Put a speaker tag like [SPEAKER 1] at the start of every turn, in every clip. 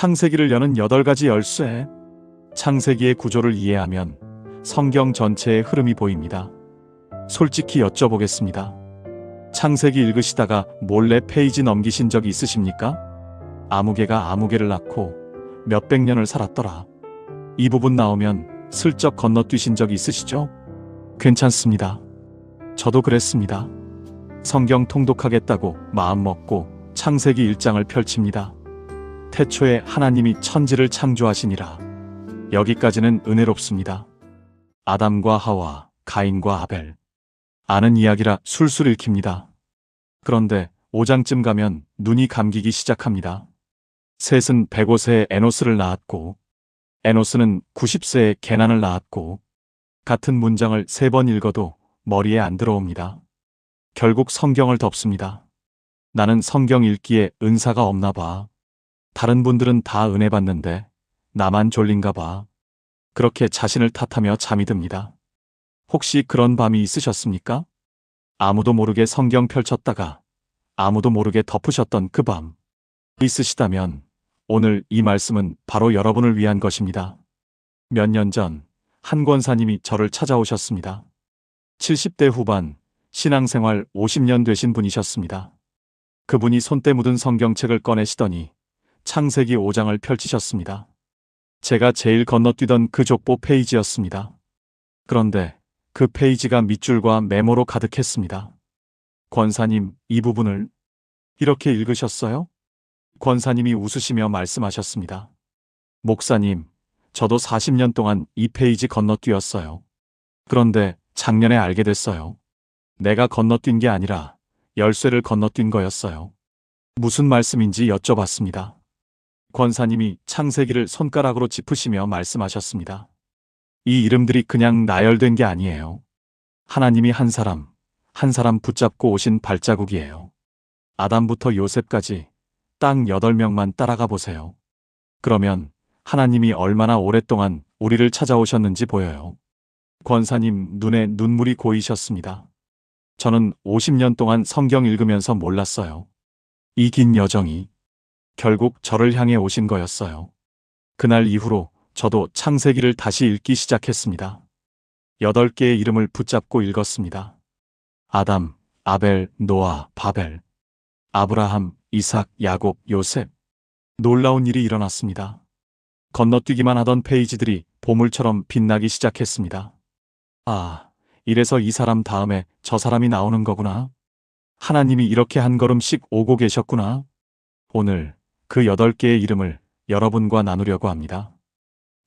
[SPEAKER 1] 창세기를 여는 8가지 열쇠. 창세기의 구조를 이해하면 성경 전체의 흐름이 보입니다. 솔직히 여쭤보겠습니다. 창세기 읽으시다가 몰래 페이지 넘기신 적이 있으십니까? 아무개가 아무개를 낳고 몇백 년을 살았더라. 이 부분 나오면 슬쩍 건너뛰신 적이 있으시죠? 괜찮습니다. 저도 그랬습니다. 성경 통독하겠다고 마음먹고 창세기 1장을 펼칩니다. 태초에 하나님이 천지를 창조하시니라. 여기까지는 은혜롭습니다. 아담과 하와, 가인과 아벨. 아는 이야기라 술술 읽힙니다. 그런데 5장쯤 가면 눈이 감기기 시작합니다. 셋은 105세에 에노스를 낳았고, 에노스는 90세에 게난을 낳았고, 같은 문장을 3번 읽어도 머리에 안 들어옵니다. 결국 성경을 덮습니다. 나는 성경 읽기에 은사가 없나 봐. 다른 분들은 다 은혜 받는데 나만 졸린가 봐. 그렇게 자신을 탓하며 잠이 듭니다. 혹시 그런 밤이 있으셨습니까? 아무도 모르게 성경 펼쳤다가 아무도 모르게 덮으셨던 그 밤. 있으시다면 오늘 이 말씀은 바로 여러분을 위한 것입니다. 몇 년 전 한 권사님이 저를 찾아오셨습니다. 70대 후반, 신앙생활 50년 되신 분이셨습니다. 그분이 손때 묻은 성경책을 꺼내시더니 창세기 5장을 펼치셨습니다. 제가 제일 건너뛰던 그 족보 페이지였습니다. 그런데 그 페이지가 밑줄과 메모로 가득했습니다. 권사님, 이 부분을 이렇게 읽으셨어요? 권사님이 웃으시며 말씀하셨습니다. 목사님, 저도 40년 동안 이 페이지 건너뛰었어요. 그런데 작년에 알게 됐어요. 내가 건너뛴 게 아니라 열쇠를 건너뛴 거였어요. 무슨 말씀인지 여쭤봤습니다. 권사님이 창세기를 손가락으로 짚으시며 말씀하셨습니다. 이 이름들이 그냥 나열된 게 아니에요. 하나님이 한 사람 붙잡고 오신 발자국이에요. 아담부터 요셉까지 딱 8명만 따라가 보세요. 그러면 하나님이 얼마나 오랫동안 우리를 찾아오셨는지 보여요. 권사님 눈에 눈물이 고이셨습니다. 저는 50년 동안 성경 읽으면서 몰랐어요. 이 긴 여정이 결국 저를 향해 오신 거였어요. 그날 이후로 저도 창세기를 다시 읽기 시작했습니다. 8개의 이름을 붙잡고 읽었습니다. 아담, 아벨, 노아, 바벨, 아브라함, 이삭, 야곱, 요셉. 놀라운 일이 일어났습니다. 건너뛰기만 하던 페이지들이 보물처럼 빛나기 시작했습니다. 아, 이래서 이 사람 다음에 저 사람이 나오는 거구나. 하나님이 이렇게 한 걸음씩 오고 계셨구나. 오늘 그 8개의 이름을 여러분과 나누려고 합니다.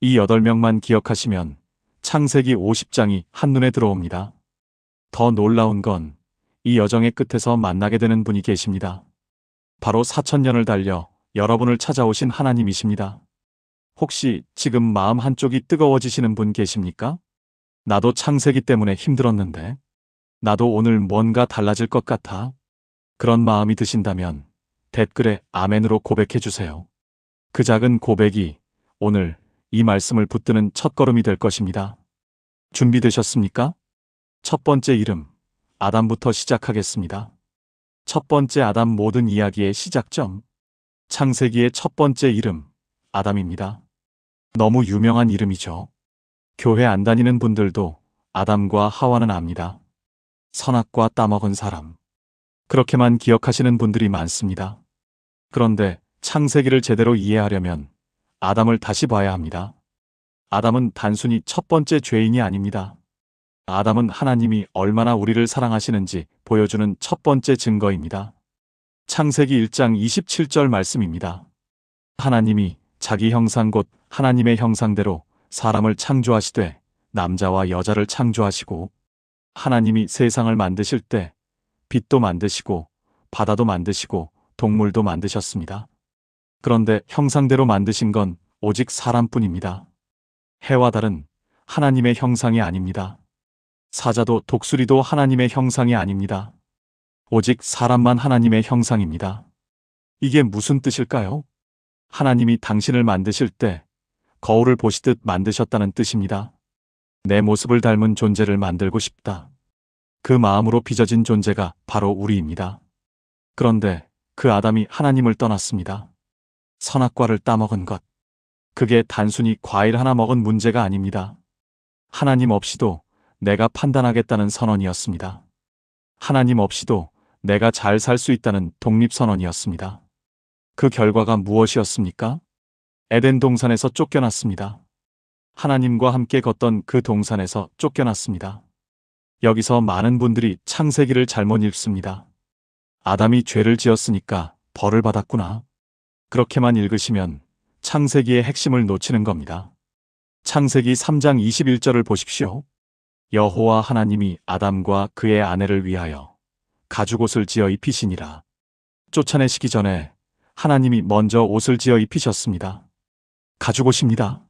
[SPEAKER 1] 이 8명만 기억하시면 창세기 50장이 한눈에 들어옵니다. 더 놀라운 건 이 여정의 끝에서 만나게 되는 분이 계십니다. 바로 4000년을 달려 여러분을 찾아오신 하나님이십니다. 혹시 지금 마음 한쪽이 뜨거워지시는 분 계십니까? 나도 창세기 때문에 힘들었는데, 나도 오늘 뭔가 달라질 것 같아. 그런 마음이 드신다면 댓글에 아멘으로 고백해 주세요. 그 작은 고백이 오늘 이 말씀을 붙드는 첫걸음이 될 것입니다. 준비되셨습니까? 첫 번째 이름, 아담부터 시작하겠습니다. 첫 번째 아담 모든 이야기의 시작점. 창세기의 첫 번째 이름, 아담입니다. 너무 유명한 이름이죠. 교회 안 다니는 분들도 아담과 하와는 압니다. 선악과 따먹은 사람. 그렇게만 기억하시는 분들이 많습니다. 그런데 창세기를 제대로 이해하려면 아담을 다시 봐야 합니다. 아담은 단순히 첫 번째 죄인이 아닙니다. 아담은 하나님이 얼마나 우리를 사랑하시는지 보여주는 첫 번째 증거입니다. 창세기 1장 27절 말씀입니다. 하나님이 자기 형상 곧 하나님의 형상대로 사람을 창조하시되 남자와 여자를 창조하시고, 하나님이 세상을 만드실 때 빛도 만드시고 바다도 만드시고 동물도 만드셨습니다. 그런데 형상대로 만드신 건 오직 사람뿐입니다. 해와 달은 하나님의 형상이 아닙니다. 사자도 독수리도 하나님의 형상이 아닙니다. 오직 사람만 하나님의 형상입니다. 이게 무슨 뜻일까요? 하나님이 당신을 만드실 때 거울을 보시듯 만드셨다는 뜻입니다. 내 모습을 닮은 존재를 만들고 싶다. 그 마음으로 빚어진 존재가 바로 우리입니다. 그런데 그 아담이 하나님을 떠났습니다. 선악과를 따먹은 것. 그게 단순히 과일 하나 먹은 문제가 아닙니다. 하나님 없이도 내가 판단하겠다는 선언이었습니다. 하나님 없이도 내가 잘 살 수 있다는 독립선언이었습니다. 그 결과가 무엇이었습니까? 에덴 동산에서 쫓겨났습니다. 하나님과 함께 걷던 그 동산에서 쫓겨났습니다. 여기서 많은 분들이 창세기를 잘못 읽습니다. 아담이 죄를 지었으니까 벌을 받았구나. 그렇게만 읽으시면 창세기의 핵심을 놓치는 겁니다. 창세기 3장 21절을 보십시오. 여호와 하나님이 아담과 그의 아내를 위하여 가죽옷을 지어 입히시니라. 쫓아내시기 전에 하나님이 먼저 옷을 지어 입히셨습니다. 가죽옷입니다.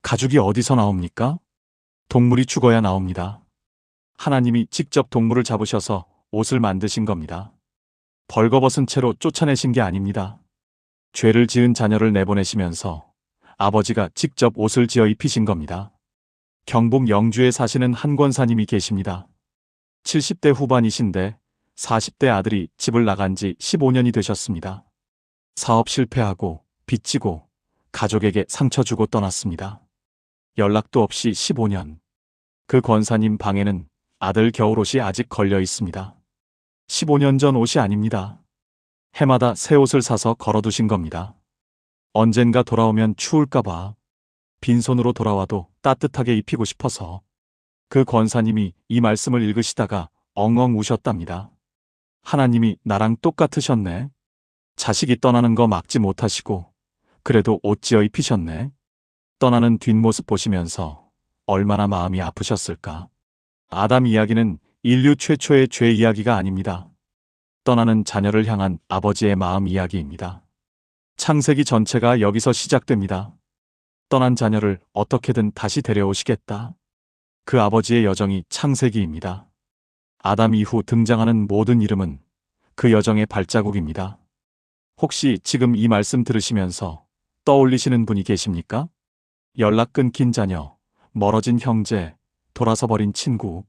[SPEAKER 1] 가죽이 어디서 나옵니까? 동물이 죽어야 나옵니다. 하나님이 직접 동물을 잡으셔서 옷을 만드신 겁니다. 벌거벗은 채로 쫓아내신 게 아닙니다. 죄를 지은 자녀를 내보내시면서 아버지가 직접 옷을 지어 입히신 겁니다. 경북 영주에 사시는 한 권사님이 계십니다. 70대 후반이신데 40대 아들이 집을 나간 지 15년이 되셨습니다. 사업 실패하고 빚지고 가족에게 상처 주고 떠났습니다. 연락도 없이 15년. 그 권사님 방에는 아들 겨울옷이 아직 걸려 있습니다. 15년 전 옷이 아닙니다. 해마다 새 옷을 사서 걸어두신 겁니다. 언젠가 돌아오면 추울까봐 빈손으로 돌아와도 따뜻하게 입히고 싶어서. 그 권사님이 이 말씀을 읽으시다가 엉엉 우셨답니다. 하나님이 나랑 똑같으셨네. 자식이 떠나는 거 막지 못하시고 그래도 옷 지어 입히셨네. 떠나는 뒷모습 보시면서 얼마나 마음이 아프셨을까. 아담 이야기는 인류 최초의 죄 이야기가 아닙니다. 떠나는 자녀를 향한 아버지의 마음 이야기입니다. 창세기 전체가 여기서 시작됩니다. 떠난 자녀를 어떻게든 다시 데려오시겠다. 그 아버지의 여정이 창세기입니다. 아담 이후 등장하는 모든 이름은 그 여정의 발자국입니다. 혹시 지금 이 말씀 들으시면서 떠올리시는 분이 계십니까? 연락 끊긴 자녀, 멀어진 형제, 돌아서 버린 친구,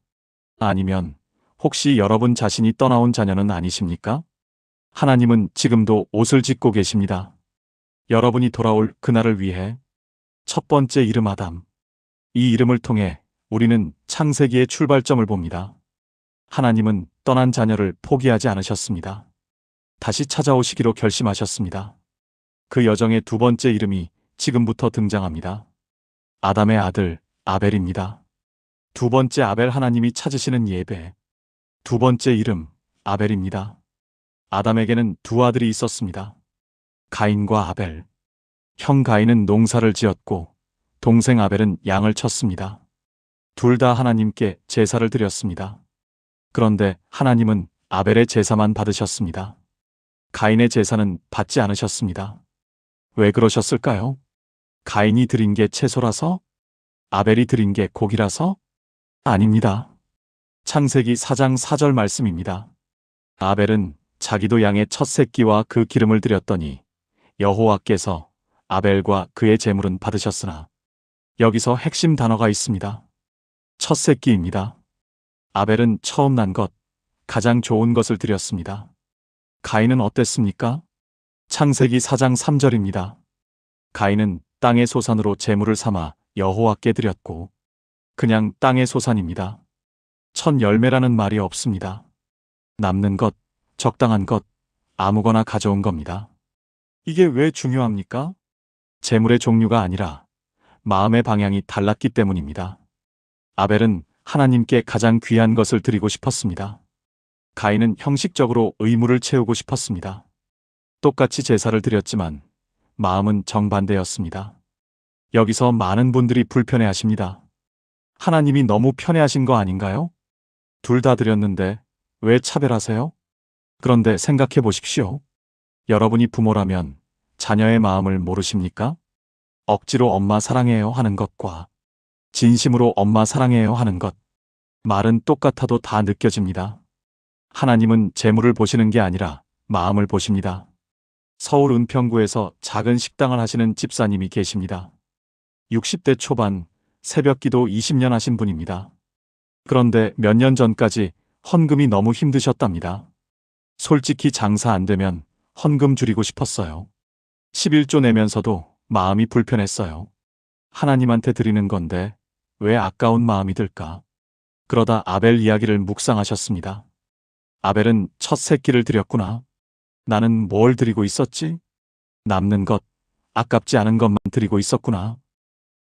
[SPEAKER 1] 아니면 혹시 여러분 자신이 떠나온 자녀는 아니십니까? 하나님은 지금도 옷을 짓고 계십니다. 여러분이 돌아올 그날을 위해. 첫 번째 이름 아담. 이 이름을 통해 우리는 창세기의 출발점을 봅니다. 하나님은 떠난 자녀를 포기하지 않으셨습니다. 다시 찾아오시기로 결심하셨습니다. 그 여정의 두 번째 이름이 지금부터 등장합니다. 아담의 아들 아벨입니다. 두 번째 아벨, 하나님이 찾으시는 예배. 두 번째 이름 아벨입니다. 아담에게는 두 아들이 있었습니다. 가인과 아벨. 형 가인은 농사를 지었고 동생 아벨은 양을 쳤습니다. 둘 다 하나님께 제사를 드렸습니다. 그런데 하나님은 아벨의 제사만 받으셨습니다. 가인의 제사는 받지 않으셨습니다. 왜 그러셨을까요? 가인이 드린 게 채소라서? 아벨이 드린 게 고기라서? 아닙니다. 창세기 4장 4절 말씀입니다. 아벨은 자기도 양의 첫 새끼와 그 기름을 드렸더니 여호와께서 아벨과 그의 제물은 받으셨으나. 여기서 핵심 단어가 있습니다. 첫 새끼입니다. 아벨은 처음 난 것, 가장 좋은 것을 드렸습니다. 가인은 어땠습니까? 창세기 4장 3절입니다. 가인은 땅의 소산으로 제물을 삼아 여호와께 드렸고, 그냥 땅의 소산입니다. 첫 열매라는 말이 없습니다. 남는 것, 적당한 것, 아무거나 가져온 겁니다. 이게 왜 중요합니까? 제물의 종류가 아니라 마음의 방향이 달랐기 때문입니다. 아벨은 하나님께 가장 귀한 것을 드리고 싶었습니다. 가인은 형식적으로 의무를 채우고 싶었습니다. 똑같이 제사를 드렸지만 마음은 정반대였습니다. 여기서 많은 분들이 불편해하십니다. 하나님이 너무 편해하신 거 아닌가요? 둘 다 드렸는데 왜 차별하세요? 그런데 생각해 보십시오. 여러분이 부모라면 자녀의 마음을 모르십니까? 억지로 엄마 사랑해요 하는 것과 진심으로 엄마 사랑해요 하는 것. 말은 똑같아도 다 느껴집니다. 하나님은 재물을 보시는 게 아니라 마음을 보십니다. 서울 은평구에서 작은 식당을 하시는 집사님이 계십니다. 60대 초반, 새벽기도 20년 하신 분입니다. 그런데 몇 년 전까지 헌금이 너무 힘드셨답니다. 솔직히 장사 안 되면 헌금 줄이고 싶었어요. 11조 내면서도 마음이 불편했어요. 하나님한테 드리는 건데 왜 아까운 마음이 들까? 그러다 아벨 이야기를 묵상하셨습니다. 아벨은 첫 새끼를 드렸구나. 나는 뭘 드리고 있었지? 남는 것, 아깝지 않은 것만 드리고 있었구나.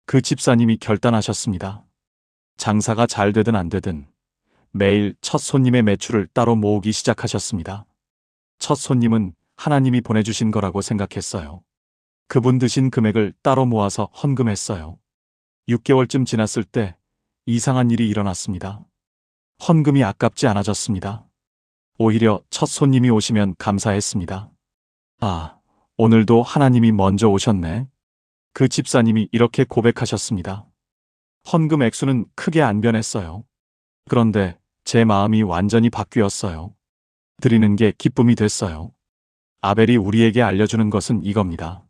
[SPEAKER 1] 그 집사님이 결단하셨습니다. 장사가 잘 되든 안 되든 매일 첫 손님의 매출을 따로 모으기 시작하셨습니다. 첫 손님은 하나님이 보내주신 거라고 생각했어요. 그분 드신 금액을 따로 모아서 헌금했어요. 6개월쯤 지났을 때 이상한 일이 일어났습니다. 헌금이 아깝지 않아졌습니다. 오히려 첫 손님이 오시면 감사했습니다. 아, 오늘도 하나님이 먼저 오셨네. 그 집사님이 이렇게 고백하셨습니다. 헌금 액수는 크게 안 변했어요. 그런데 제 마음이 완전히 바뀌었어요. 드리는 게 기쁨이 됐어요. 아벨이 우리에게 알려주는 것은 이겁니다.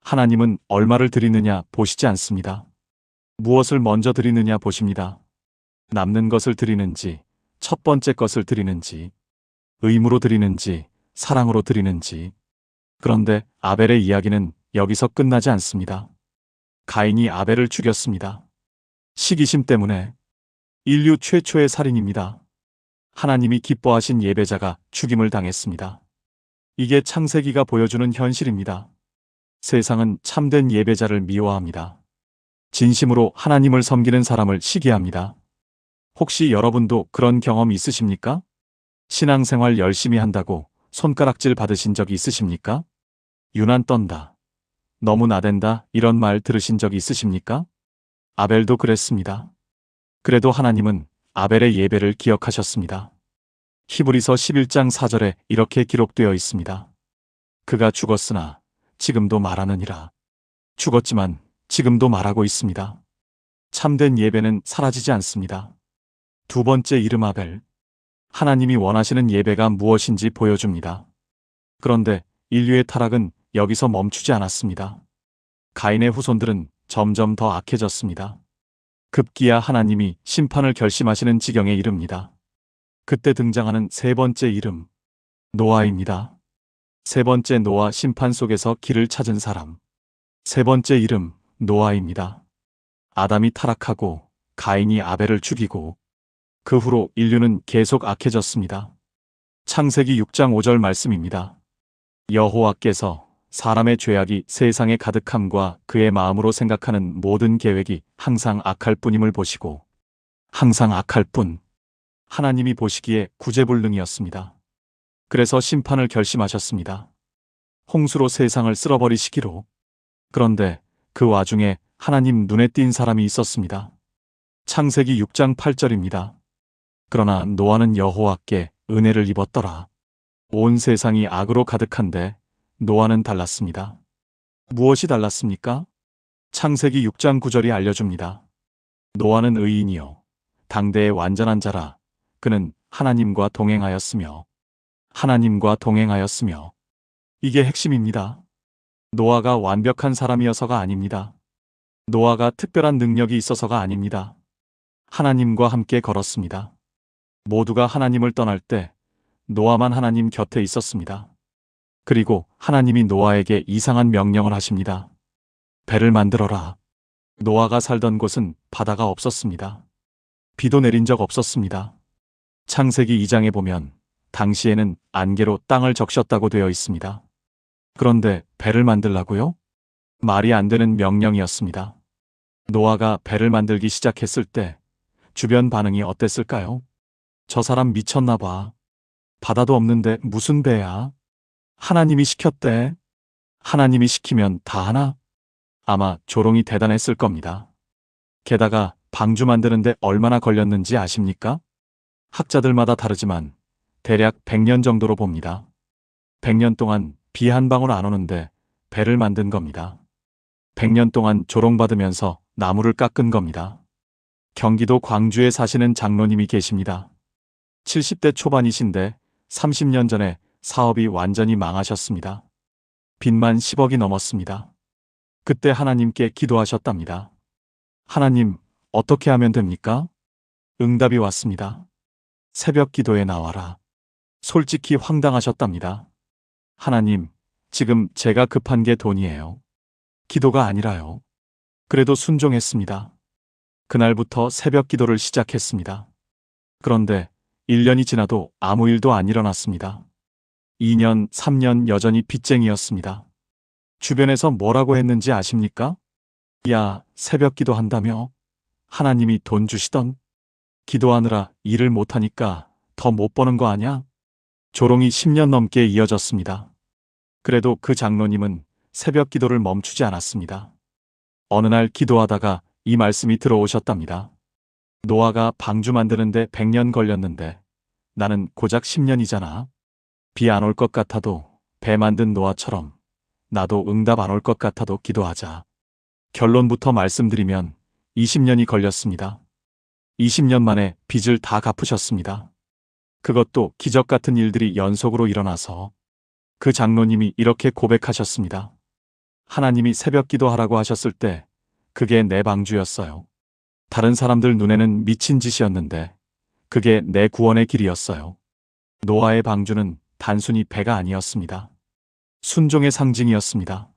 [SPEAKER 1] 하나님은 얼마를 드리느냐 보시지 않습니다. 무엇을 먼저 드리느냐 보십니다. 남는 것을 드리는지, 첫 번째 것을 드리는지, 의무로 드리는지, 사랑으로 드리는지. 그런데 아벨의 이야기는 여기서 끝나지 않습니다. 가인이 아벨을 죽였습니다. 시기심 때문에. 인류 최초의 살인입니다. 하나님이 기뻐하신 예배자가 죽임을 당했습니다. 이게 창세기가 보여주는 현실입니다. 세상은 참된 예배자를 미워합니다. 진심으로 하나님을 섬기는 사람을 시기합니다. 혹시 여러분도 그런 경험 있으십니까? 신앙생활 열심히 한다고 손가락질 받으신 적이 있으십니까? 유난 떤다. 너무 나댄다 이런 말 들으신 적 있으십니까? 아벨도 그랬습니다. 그래도 하나님은 아벨의 예배를 기억하셨습니다. 히브리서 11장 4절에 이렇게 기록되어 있습니다. 그가 죽었으나 지금도 말하느니라. 죽었지만 지금도 말하고 있습니다. 참된 예배는 사라지지 않습니다. 두 번째 이름 아벨. 하나님이 원하시는 예배가 무엇인지 보여줍니다. 그런데 인류의 타락은 여기서 멈추지 않았습니다. 가인의 후손들은 점점 더 악해졌습니다. 급기야 하나님이 심판을 결심하시는 지경에 이릅니다. 그때 등장하는 세 번째 이름, 노아입니다. 세 번째 노아 심판 속에서 길을 찾은 사람. 세 번째 이름, 노아입니다. 아담이 타락하고 가인이 아벨을 죽이고 그 후로 인류는 계속 악해졌습니다. 창세기 6장 5절 말씀입니다. 여호와께서 사람의 죄악이 세상에 가득함과 그의 마음으로 생각하는 모든 계획이 항상 악할 뿐임을 보시고 항상 악할 뿐. 하나님이 보시기에 구제불능이었습니다. 그래서 심판을 결심하셨습니다. 홍수로 세상을 쓸어버리시기로. 그런데 그 와중에 하나님 눈에 띈 사람이 있었습니다. 창세기 6장 8절입니다. 그러나 노아는 여호와께 은혜를 입었더라. 온 세상이 악으로 가득한데 노아는 달랐습니다. 무엇이 달랐습니까? 창세기 6장 9절이 알려줍니다. 노아는 의인이요 당대의 완전한 자라. 그는 하나님과 동행하였으며 이게 핵심입니다. 노아가 완벽한 사람이어서가 아닙니다. 노아가 특별한 능력이 있어서가 아닙니다. 하나님과 함께 걸었습니다. 모두가 하나님을 떠날 때 노아만 하나님 곁에 있었습니다. 그리고 하나님이 노아에게 이상한 명령을 하십니다. 배를 만들어라. 노아가 살던 곳은 바다가 없었습니다. 비도 내린 적 없었습니다. 창세기 2장에 보면 당시에는 안개로 땅을 적셨다고 되어 있습니다. 그런데 배를 만들라고요? 말이 안 되는 명령이었습니다. 노아가 배를 만들기 시작했을 때 주변 반응이 어땠을까요? 저 사람 미쳤나 봐. 바다도 없는데 무슨 배야? 하나님이 시켰대. 하나님이 시키면 다 하나? 아마 조롱이 대단했을 겁니다. 게다가 방주 만드는데 얼마나 걸렸는지 아십니까? 학자들마다 다르지만 대략 100년 정도로 봅니다. 100년 동안 비 한 방울 안 오는데 배를 만든 겁니다. 100년 동안 조롱받으면서 나무를 깎은 겁니다. 경기도 광주에 사시는 장로님이 계십니다. 70대 초반이신데 30년 전에 사업이 완전히 망하셨습니다. 빚만 10억이 넘었습니다. 그때 하나님께 기도하셨답니다. 하나님, 어떻게 하면 됩니까? 응답이 왔습니다. 새벽 기도에 나와라. 솔직히 황당하셨답니다. 하나님, 지금 제가 급한 게 돈이에요. 기도가 아니라요. 그래도 순종했습니다. 그날부터 새벽 기도를 시작했습니다. 그런데 1년이 지나도 아무 일도 안 일어났습니다. 2년, 3년 여전히 빚쟁이였습니다. 주변에서 뭐라고 했는지 아십니까? 야, 새벽 기도 한다며? 하나님이 돈 주시던? 기도하느라 일을 못하니까 더 못 버는 거 아냐? 조롱이 10년 넘게 이어졌습니다. 그래도 그 장로님은 새벽 기도를 멈추지 않았습니다. 어느 날 기도하다가 이 말씀이 들어오셨답니다. 노아가 방주 만드는데 100년 걸렸는데 나는 고작 10년이잖아. 비 안 올 것 같아도 배 만든 노아처럼 나도 응답 안 올 것 같아도 기도하자. 결론부터 말씀드리면 20년이 걸렸습니다. 20년 만에 빚을 다 갚으셨습니다. 그것도 기적 같은 일들이 연속으로 일어나서 그 장로님이 이렇게 고백하셨습니다. 하나님이 새벽 기도하라고 하셨을 때 그게 내 방주였어요. 다른 사람들 눈에는 미친 짓이었는데 그게 내 구원의 길이었어요. 노아의 방주는 단순히 배가 아니었습니다. 순종의 상징이었습니다.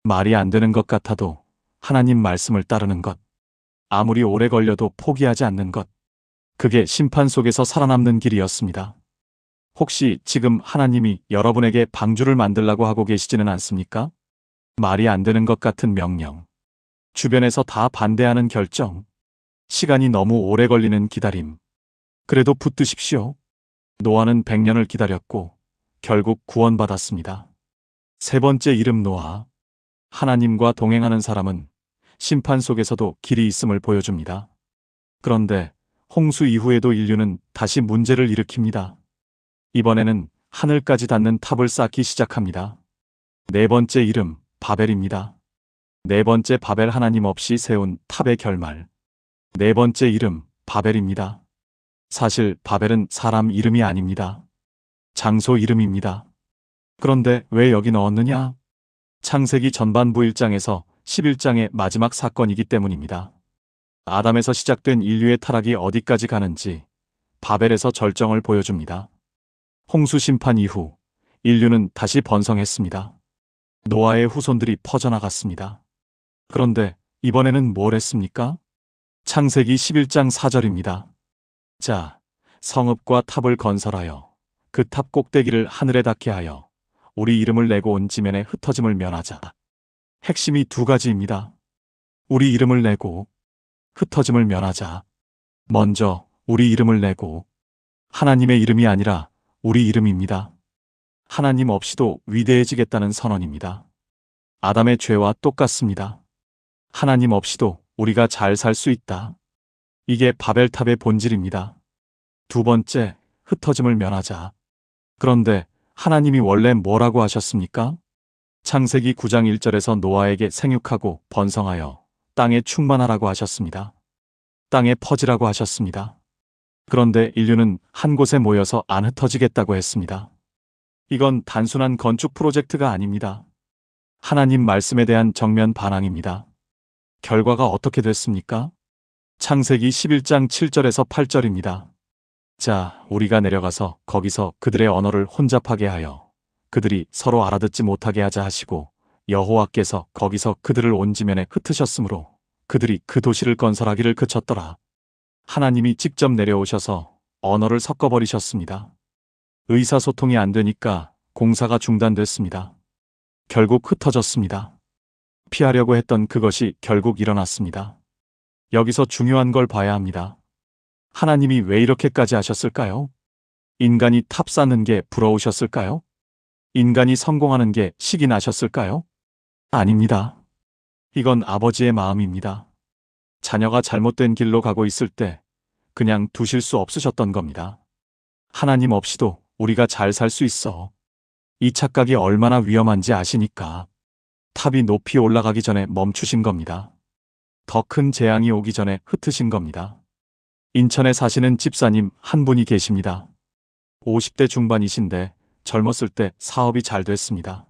[SPEAKER 1] 말이 안 되는 것 같아도 하나님 말씀을 따르는 것, 아무리 오래 걸려도 포기하지 않는 것, 그게 심판 속에서 살아남는 길이었습니다. 혹시 지금 하나님이 여러분에게 방주를 만들라고 하고 계시지는 않습니까? 말이 안 되는 것 같은 명령, 주변에서 다 반대하는 결정, 시간이 너무 오래 걸리는 기다림. 그래도 붙드십시오. 노아는 100년을 기다렸고 결국 구원받았습니다. 세 번째 이름 노아. 하나님과 동행하는 사람은 심판 속에서도 길이 있음을 보여줍니다. 그런데 홍수 이후에도 인류는 다시 문제를 일으킵니다. 이번에는 하늘까지 닿는 탑을 쌓기 시작합니다. 네 번째 이름 바벨입니다. 네 번째 바벨, 하나님 없이 세운 탑의 결말. 네 번째 이름 바벨입니다. 사실 바벨은 사람 이름이 아닙니다. 장소 이름입니다. 그런데 왜 여기 넣었느냐? 창세기 전반부 1장에서 11장의 마지막 사건이기 때문입니다. 아담에서 시작된 인류의 타락이 어디까지 가는지 바벨에서 절정을 보여줍니다. 홍수 심판 이후 인류는 다시 번성했습니다. 노아의 후손들이 퍼져나갔습니다. 그런데 이번에는 뭘 했습니까? 창세기 11장 4절입니다. 자, 성읍과 탑을 건설하여 그 탑 꼭대기를 하늘에 닿게 하여 우리 이름을 내고 온 지면에 흩어짐을 면하자. 핵심이 두 가지입니다. 우리 이름을 내고 흩어짐을 면하자. 먼저 우리 이름을 내고, 하나님의 이름이 아니라 우리 이름입니다. 하나님 없이도 위대해지겠다는 선언입니다. 아담의 죄와 똑같습니다. 하나님 없이도 우리가 잘 살 수 있다. 이게 바벨탑의 본질입니다. 두 번째, 흩어짐을 면하자. 그런데 하나님이 원래 뭐라고 하셨습니까? 창세기 9장 1절에서 노아에게 생육하고 번성하여 땅에 충만하라고 하셨습니다. 땅에 퍼지라고 하셨습니다. 그런데 인류는 한 곳에 모여서 안 흩어지겠다고 했습니다. 이건 단순한 건축 프로젝트가 아닙니다. 하나님 말씀에 대한 정면 반항입니다. 결과가 어떻게 됐습니까? 창세기 11장 7절에서 8절입니다. 자, 우리가 내려가서 거기서 그들의 언어를 혼잡하게 하여 그들이 서로 알아듣지 못하게 하자 하시고, 여호와께서 거기서 그들을 온 지면에 흩으셨으므로 그들이 그 도시를 건설하기를 그쳤더라. 하나님이 직접 내려오셔서 언어를 섞어버리셨습니다. 의사소통이 안 되니까 공사가 중단됐습니다. 결국 흩어졌습니다. 피하려고 했던 그것이 결국 일어났습니다. 여기서 중요한 걸 봐야 합니다. 하나님이 왜 이렇게까지 하셨을까요? 인간이 탑 쌓는 게 부러우셨을까요? 인간이 성공하는 게 식이 나셨을까요? 아닙니다. 이건 아버지의 마음입니다. 자녀가 잘못된 길로 가고 있을 때 그냥 두실 수 없으셨던 겁니다. 하나님 없이도 우리가 잘 살 수 있어. 이 착각이 얼마나 위험한지 아시니까 탑이 높이 올라가기 전에 멈추신 겁니다. 더 큰 재앙이 오기 전에 흩으신 겁니다. 인천에 사시는 집사님 한 분이 계십니다. 50대 중반이신데 젊었을 때 사업이 잘 됐습니다.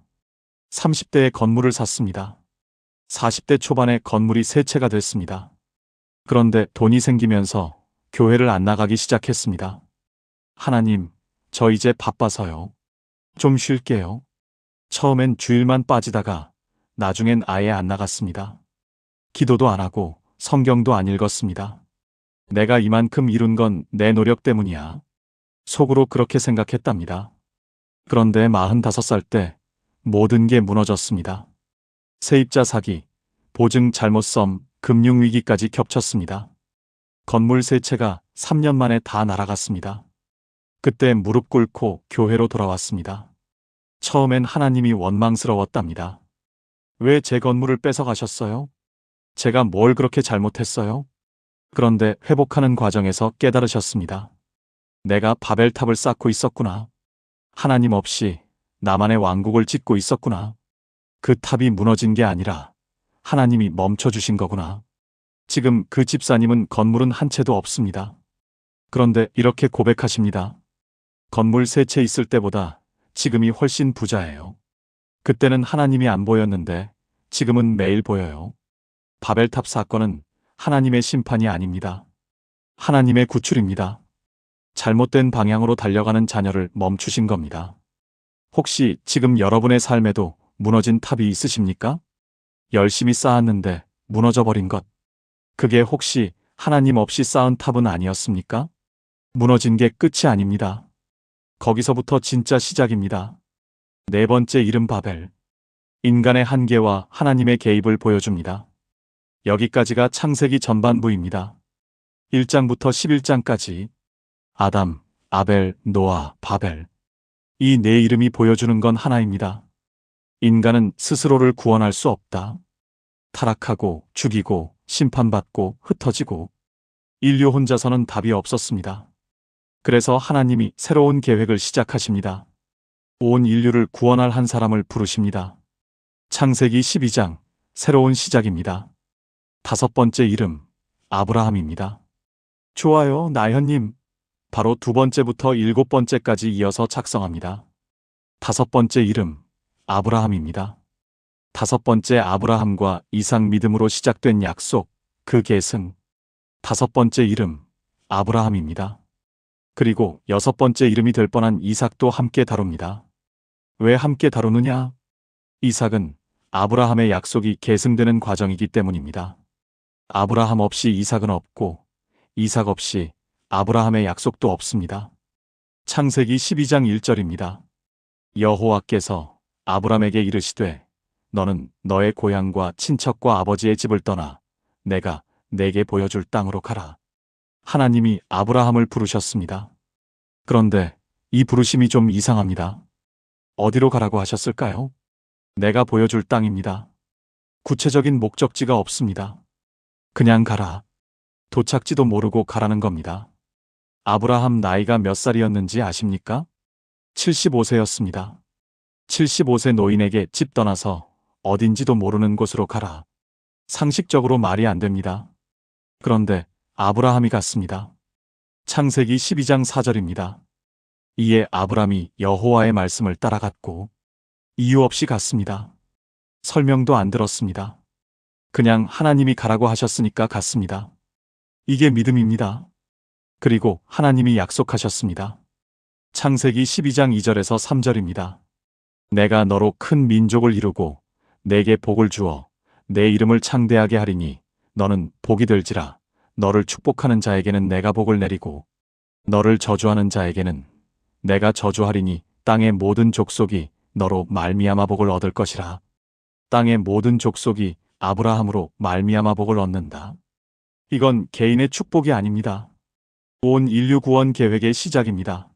[SPEAKER 1] 30대에 건물을 샀습니다. 40대 초반에 건물이 세 채가 됐습니다. 그런데 돈이 생기면서 교회를 안 나가기 시작했습니다. 하나님, 저 이제 바빠서요. 좀 쉴게요. 처음엔 주일만 빠지다가 나중엔 아예 안 나갔습니다. 기도도 안 하고 성경도 안 읽었습니다. 내가 이만큼 이룬 건 내 노력 때문이야. 속으로 그렇게 생각했답니다. 그런데 45살 때 모든 게 무너졌습니다. 세입자 사기, 보증 잘못 썸, 금융위기까지 겹쳤습니다. 건물 세 채가 3년 만에 다 날아갔습니다. 그때 무릎 꿇고 교회로 돌아왔습니다. 처음엔 하나님이 원망스러웠답니다. 왜 제 건물을 뺏어가셨어요? 제가 뭘 그렇게 잘못했어요? 그런데 회복하는 과정에서 깨달으셨습니다. 내가 바벨탑을 쌓고 있었구나. 하나님 없이 나만의 왕국을 짓고 있었구나. 그 탑이 무너진 게 아니라 하나님이 멈춰주신 거구나. 지금 그 집사님은 건물은 한 채도 없습니다. 그런데 이렇게 고백하십니다. 건물 세 채 있을 때보다 지금이 훨씬 부자예요. 그때는 하나님이 안 보였는데 지금은 매일 보여요. 바벨탑 사건은 하나님의 심판이 아닙니다. 하나님의 구출입니다. 잘못된 방향으로 달려가는 자녀를 멈추신 겁니다. 혹시 지금 여러분의 삶에도 무너진 탑이 있으십니까? 열심히 쌓았는데 무너져버린 것. 그게 혹시 하나님 없이 쌓은 탑은 아니었습니까? 무너진 게 끝이 아닙니다. 거기서부터 진짜 시작입니다. 네 번째 이름 바벨. 인간의 한계와 하나님의 개입을 보여줍니다. 여기까지가 창세기 전반부입니다. 1장부터 11장까지 아담, 아벨, 노아, 바벨. 이 네 이름이 보여주는 건 하나입니다. 인간은 스스로를 구원할 수 없다. 타락하고 죽이고 심판받고 흩어지고 인류 혼자서는 답이 없었습니다. 그래서 하나님이 새로운 계획을 시작하십니다. 온 인류를 구원할 한 사람을 부르십니다. 창세기 12장, 새로운 시작입니다. 다섯 번째 이름, 아브라함입니다. 좋아요, 나현님. 바로 두 번째부터 일곱 번째까지 이어서 작성합니다. 다섯 번째 이름, 아브라함입니다. 다섯 번째 아브라함과 이삭 믿음으로 시작된 약속, 그 계승. 다섯 번째 이름, 아브라함입니다. 그리고 여섯 번째 이름이 될 뻔한 이삭도 함께 다룹니다. 왜 함께 다루느냐? 이삭은 아브라함의 약속이 계승되는 과정이기 때문입니다. 아브라함 없이 이삭은 없고 이삭 없이 아브라함의 약속도 없습니다. 창세기 12장 1절입니다. 여호와께서 아브라함에게 이르시되 너는 너의 고향과 친척과 아버지의 집을 떠나 내가 내게 보여줄 땅으로 가라. 하나님이 아브라함을 부르셨습니다. 그런데 이 부르심이 좀 이상합니다. 어디로 가라고 하셨을까요? 내가 보여줄 땅입니다. 구체적인 목적지가 없습니다. 그냥 가라. 도착지도 모르고 가라는 겁니다. 아브라함 나이가 몇 살이었는지 아십니까? 75세였습니다. 75세 노인에게 집 떠나서 어딘지도 모르는 곳으로 가라. 상식적으로 말이 안 됩니다. 그런데 아브라함이 갔습니다. 창세기 12장 4절입니다. 이에 아브라함이 여호와의 말씀을 따라갔고 이유 없이 갔습니다. 설명도 안 들었습니다. 그냥 하나님이 가라고 하셨으니까 갔습니다. 이게 믿음입니다. 그리고 하나님이 약속하셨습니다. 창세기 12장 2절에서 3절입니다. 내가 너로 큰 민족을 이루고 내게 복을 주어 내 이름을 창대하게 하리니 너는 복이 될지라. 너를 축복하는 자에게는 내가 복을 내리고 너를 저주하는 자에게는 내가 저주하리니 땅의 모든 족속이 너로 말미암아 복을 얻을 것이라. 땅의 모든 족속이 아브라함으로 말미암아 복을 얻는다. 이건 개인의 축복이 아닙니다. 온 인류 구원 계획의 시작입니다.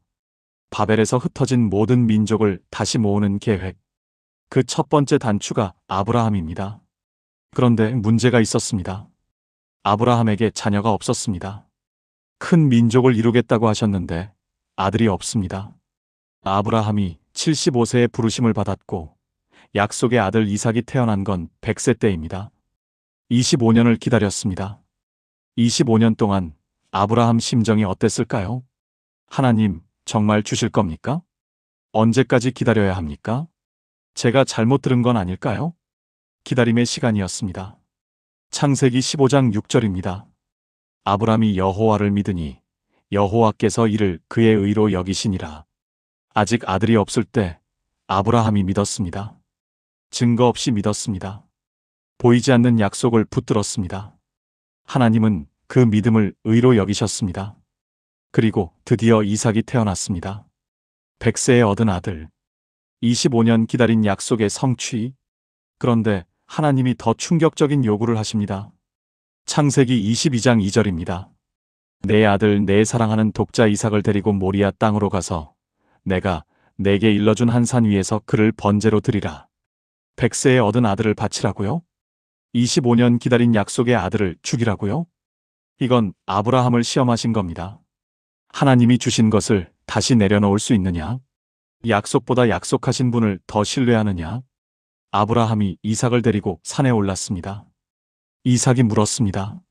[SPEAKER 1] 바벨에서 흩어진 모든 민족을 다시 모으는 계획. 그 첫 번째 단추가 아브라함입니다. 그런데 문제가 있었습니다. 아브라함에게 자녀가 없었습니다. 큰 민족을 이루겠다고 하셨는데 아들이 없습니다. 아브라함이 75세에 부르심을 받았고 약속의 아들 이삭이 태어난 건 100세 때입니다. 25년을 기다렸습니다. 25년 동안 아브라함 심정이 어땠을까요? 하나님, 정말 주실 겁니까? 언제까지 기다려야 합니까? 제가 잘못 들은 건 아닐까요? 기다림의 시간이었습니다. 창세기 15장 6절입니다. 아브라함이 여호와를 믿으니 여호와께서 이를 그의 의로 여기시니라. 아직 아들이 없을 때 아브라함이 믿었습니다. 증거 없이 믿었습니다. 보이지 않는 약속을 붙들었습니다. 하나님은 그 믿음을 의로 여기셨습니다. 그리고 드디어 이삭이 태어났습니다. 100세에 얻은 아들. 25년 기다린 약속의 성취. 그런데 하나님이 더 충격적인 요구를 하십니다. 창세기 22장 2절입니다. 내 아들 내 사랑하는 독자 이삭을 데리고 모리아 땅으로 가서 내가 내게 일러준 한 산 위에서 그를 번제로 드리라. 100세에 얻은 아들을 바치라고요? 25년 기다린 약속의 아들을 죽이라고요? 이건 아브라함을 시험하신 겁니다. 하나님이 주신 것을 다시 내려놓을 수 있느냐? 약속보다 약속하신 분을 더 신뢰하느냐? 아브라함이 이삭을 데리고 산에 올랐습니다. 이삭이 물었습니다.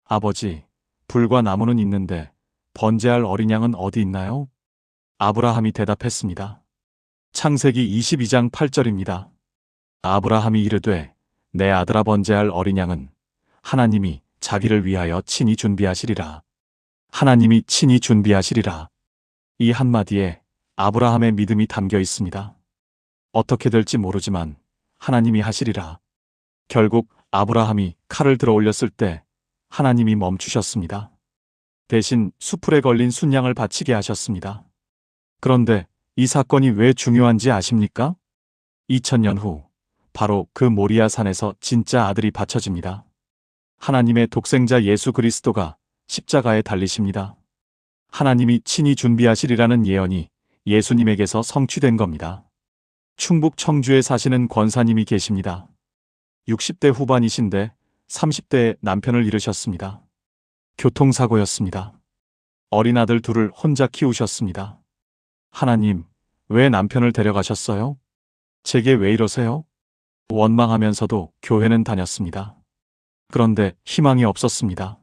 [SPEAKER 1] 아버지, 불과 나무는 있는데 번제할 어린 양은 어디 있나요? 아브라함이 대답했습니다. 창세기 22장 8절입니다. 아브라함이 이르되 내 아들아 번제할 어린 양은 하나님이 자기를 위하여 친히 준비하시리라. 하나님이 친히 준비하시리라. 이 한마디에 아브라함의 믿음이 담겨 있습니다. 어떻게 될지 모르지만 하나님이 하시리라. 결국 아브라함이 칼을 들어 올렸을 때 하나님이 멈추셨습니다. 대신 수풀에 걸린 순양을 바치게 하셨습니다. 그런데 이 사건이 왜 중요한지 아십니까? 2000년 후 바로 그 모리아 산에서 진짜 아들이 바쳐집니다. 하나님의 독생자 예수 그리스도가 십자가에 달리십니다. 하나님이 친히 준비하시리라는 예언이 예수님에게서 성취된 겁니다. 충북 청주에 사시는 권사님이 계십니다. 60대 후반이신데 30대에 남편을 잃으셨습니다. 교통사고였습니다. 어린 아들 둘을 혼자 키우셨습니다. 하나님, 왜 남편을 데려가셨어요? 제게 왜 이러세요? 원망하면서도 교회는 다녔습니다. 그런데 희망이 없었습니다.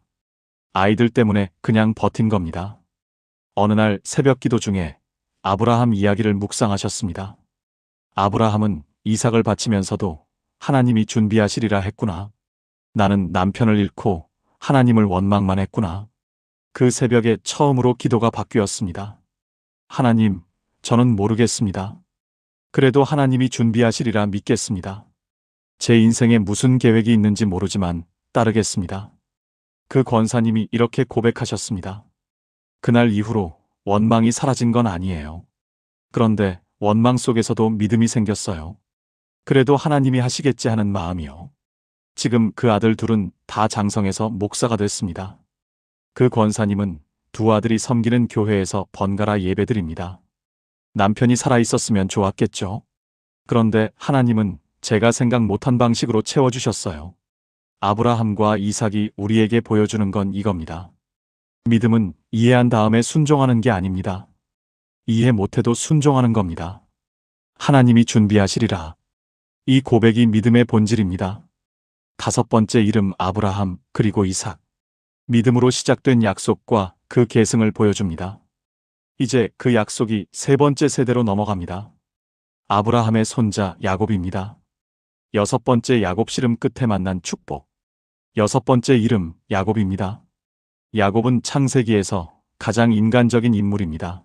[SPEAKER 1] 아이들 때문에 그냥 버틴 겁니다. 어느 날 새벽 기도 중에 아브라함 이야기를 묵상하셨습니다. 아브라함은 이삭을 바치면서도 하나님이 준비하시리라 했구나. 나는 남편을 잃고 하나님을 원망만 했구나. 그 새벽에 처음으로 기도가 바뀌었습니다. 하나님, 저는 모르겠습니다. 그래도 하나님이 준비하시리라 믿겠습니다. 제 인생에 무슨 계획이 있는지 모르지만 따르겠습니다. 그 권사님이 이렇게 고백하셨습니다. 그날 이후로 원망이 사라진 건 아니에요. 그런데 원망 속에서도 믿음이 생겼어요. 그래도 하나님이 하시겠지 하는 마음이요. 지금 그 아들 둘은 다 장성해서 목사가 됐습니다. 그 권사님은 두 아들이 섬기는 교회에서 번갈아 예배드립니다. 남편이 살아있었으면 좋았겠죠. 그런데 하나님은 제가 생각 못한 방식으로 채워주셨어요. 아브라함과 이삭이 우리에게 보여주는 건 이겁니다. 믿음은 이해한 다음에 순종하는 게 아닙니다. 이해 못해도 순종하는 겁니다. 하나님이 준비하시리라. 이 고백이 믿음의 본질입니다. 다섯 번째 이름 아브라함 그리고 이삭. 믿음으로 시작된 약속과 그 계승을 보여줍니다. 이제 그 약속이 세 번째 세대로 넘어갑니다. 아브라함의 손자 야곱입니다. 여섯 번째 야곱 씨름 끝에 만난 축복. 여섯 번째 이름 야곱입니다. 야곱은 창세기에서 가장 인간적인 인물입니다.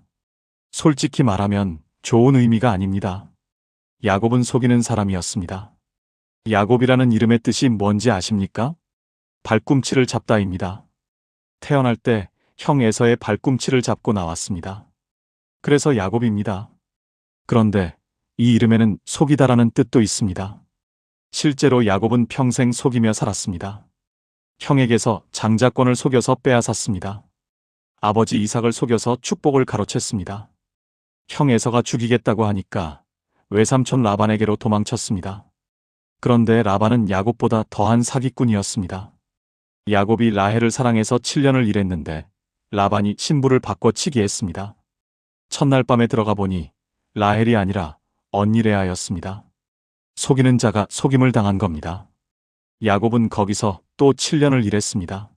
[SPEAKER 1] 솔직히 말하면 좋은 의미가 아닙니다. 야곱은 속이는 사람이었습니다. 야곱이라는 이름의 뜻이 뭔지 아십니까? 발꿈치를 잡다입니다. 태어날 때 형 에서의 발꿈치를 잡고 나왔습니다. 그래서 야곱입니다. 그런데 이 이름에는 속이다라는 뜻도 있습니다. 실제로 야곱은 평생 속이며 살았습니다. 형에게서 장자권을 속여서 빼앗았습니다. 아버지 이삭을 속여서 축복을 가로챘습니다. 형 에서가 죽이겠다고 하니까 외삼촌 라반에게로 도망쳤습니다. 그런데 라반은 야곱보다 더한 사기꾼이었습니다. 야곱이 라헬을 사랑해서 7년을 일했는데 라반이 신부를 바꿔치기 했습니다. 첫날 밤에 들어가 보니 라헬이 아니라 언니 레아였습니다. 속이는 자가 속임을 당한 겁니다. 야곱은 거기서 또 7년을 일했습니다.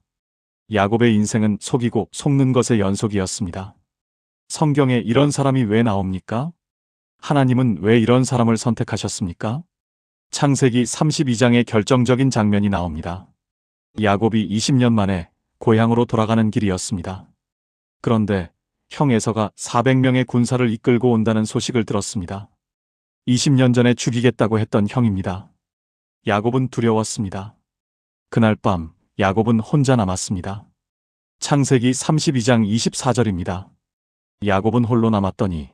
[SPEAKER 1] 야곱의 인생은 속이고 속는 것의 연속이었습니다. 성경에 이런 사람이 왜 나옵니까? 하나님은 왜 이런 사람을 선택하셨습니까? 창세기 32장의 결정적인 장면이 나옵니다. 야곱이 20년 만에 고향으로 돌아가는 길이었습니다. 그런데 형 에서가 400명의 군사를 이끌고 온다는 소식을 들었습니다. 20년 전에 죽이겠다고 했던 형입니다. 야곱은 두려웠습니다. 그날 밤 야곱은 혼자 남았습니다. 창세기 32장 24절입니다. 야곱은 홀로 남았더니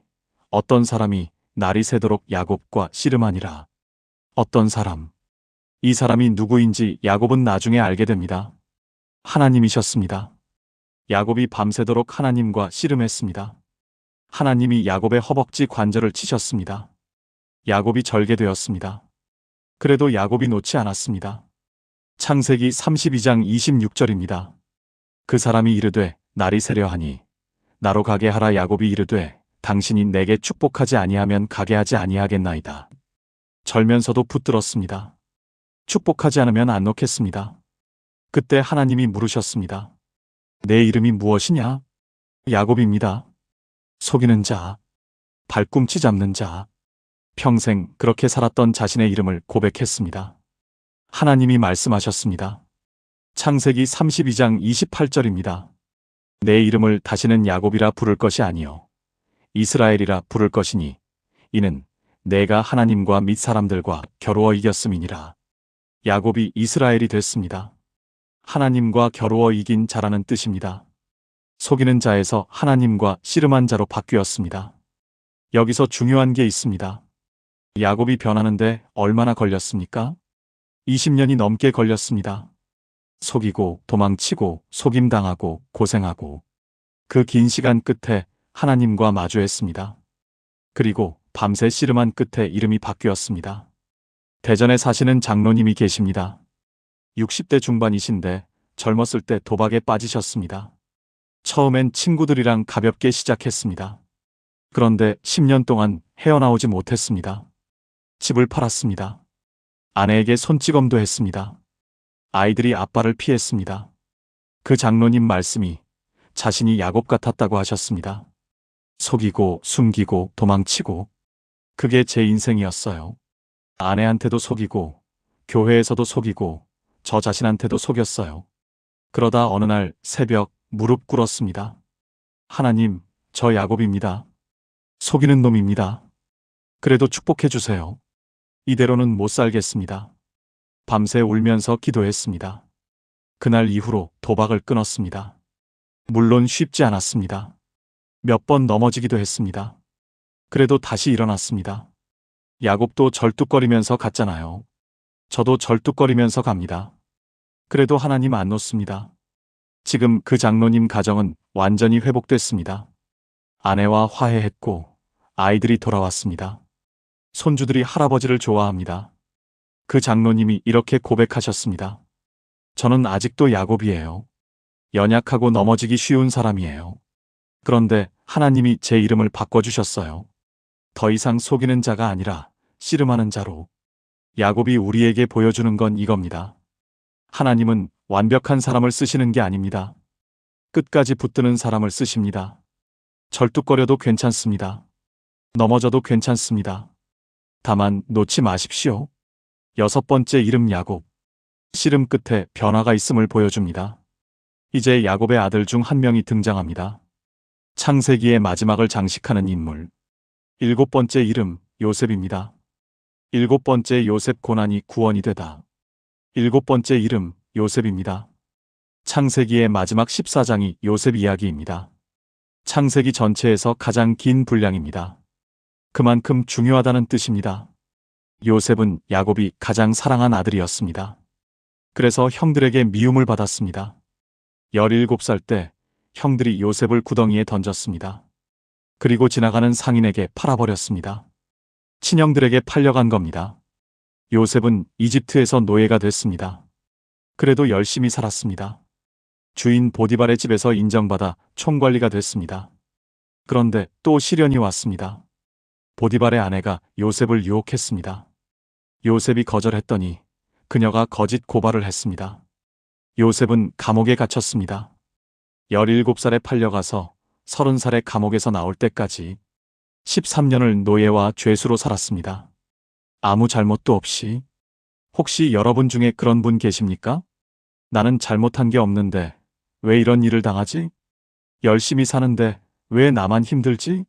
[SPEAKER 1] 어떤 사람이 날이 새도록 야곱과 씨름하니라. 어떤 사람. 이 사람이 누구인지 야곱은 나중에 알게 됩니다. 하나님이셨습니다. 야곱이 밤새도록 하나님과 씨름했습니다. 하나님이 야곱의 허벅지 관절을 치셨습니다. 야곱이 절개되었습니다. 그래도 야곱이 놓지 않았습니다. 창세기 32장 26절입니다. 그 사람이 이르되 날이 새려 하니 나로 가게 하라. 야곱이 이르되 당신이 내게 축복하지 아니하면 가게 하지 아니하겠나이다. 절면서도 붙들었습니다. 축복하지 않으면 안 놓겠습니다. 그때 하나님이 물으셨습니다. 내 이름이 무엇이냐? 야곱입니다. 속이는 자, 발꿈치 잡는 자. 평생 그렇게 살았던 자신의 이름을 고백했습니다. 하나님이 말씀하셨습니다. 창세기 32장 28절입니다. 내 이름을 다시는 야곱이라 부를 것이 아니요 이스라엘이라 부를 것이니 이는 내가 하나님과 및 사람들과 겨루어 이겼음이니라. 야곱이 이스라엘이 됐습니다. 하나님과 겨루어 이긴 자라는 뜻입니다. 속이는 자에서 하나님과 씨름한 자로 바뀌었습니다. 여기서 중요한 게 있습니다. 야곱이 변하는데 얼마나 걸렸습니까? 20년이 넘게 걸렸습니다. 속이고 도망치고 속임당하고 고생하고 그 긴 시간 끝에 하나님과 마주했습니다. 그리고 밤새 씨름한 끝에 이름이 바뀌었습니다. 대전에 사시는 장로님이 계십니다. 60대 중반이신데 젊었을 때 도박에 빠지셨습니다. 처음엔 친구들이랑 가볍게 시작했습니다. 그런데 10년 동안 헤어나오지 못했습니다. 집을 팔았습니다. 아내에게 손찌검도 했습니다. 아이들이 아빠를 피했습니다. 그 장로님 말씀이 자신이 야곱 같았다고 하셨습니다. 속이고 숨기고 도망치고 그게 제 인생이었어요. 아내한테도 속이고 교회에서도 속이고 저 자신한테도 속였어요. 그러다 어느 날 새벽 무릎 꿇었습니다. 하나님, 저 야곱입니다. 속이는 놈입니다. 그래도 축복해 주세요. 이대로는 못 살겠습니다. 밤새 울면서 기도했습니다. 그날 이후로 도박을 끊었습니다. 물론 쉽지 않았습니다. 몇 번 넘어지기도 했습니다. 그래도 다시 일어났습니다. 야곱도 절뚝거리면서 갔잖아요. 저도 절뚝거리면서 갑니다. 그래도 하나님 안 놓습니다. 지금 그 장로님 가정은 완전히 회복됐습니다. 아내와 화해했고 아이들이 돌아왔습니다. 손주들이 할아버지를 좋아합니다. 그 장로님이 이렇게 고백하셨습니다. 저는 아직도 야곱이에요. 연약하고 넘어지기 쉬운 사람이에요. 그런데 하나님이 제 이름을 바꿔주셨어요. 더 이상 속이는 자가 아니라 씨름하는 자로. 야곱이 우리에게 보여주는 건 이겁니다. 하나님은 완벽한 사람을 쓰시는 게 아닙니다. 끝까지 붙드는 사람을 쓰십니다. 절뚝거려도 괜찮습니다. 넘어져도 괜찮습니다. 다만 놓지 마십시오. 6번째 이름 야곱. 씨름 끝에 변화가 있음을 보여줍니다. 이제 야곱의 아들 중 한 명이 등장합니다. 창세기의 마지막을 장식하는 인물. 7번째 이름 요셉입니다. 7번째 요셉 고난이 구원이 되다. 7번째 이름 요셉입니다. 창세기의 마지막 14장이 요셉 이야기입니다. 창세기 전체에서 가장 긴 분량입니다. 그만큼 중요하다는 뜻입니다. 요셉은 야곱이 가장 사랑한 아들이었습니다. 그래서 형들에게 미움을 받았습니다. 17살 때 형들이 요셉을 구덩이에 던졌습니다. 그리고 지나가는 상인에게 팔아버렸습니다. 친형들에게 팔려간 겁니다. 요셉은 이집트에서 노예가 됐습니다. 그래도 열심히 살았습니다. 주인 보디발의 집에서 인정받아 총관리가 됐습니다. 그런데 또 시련이 왔습니다. 보디발의 아내가 요셉을 유혹했습니다. 요셉이 거절했더니 그녀가 거짓 고발을 했습니다. 요셉은 감옥에 갇혔습니다. 17살에 팔려가서 30살에 감옥에서 나올 때까지 13년을 노예와 죄수로 살았습니다. 아무 잘못도 없이. 혹시 여러분 중에 그런 분 계십니까? 나는 잘못한 게 없는데 왜 이런 일을 당하지? 열심히 사는데 왜 나만 힘들지?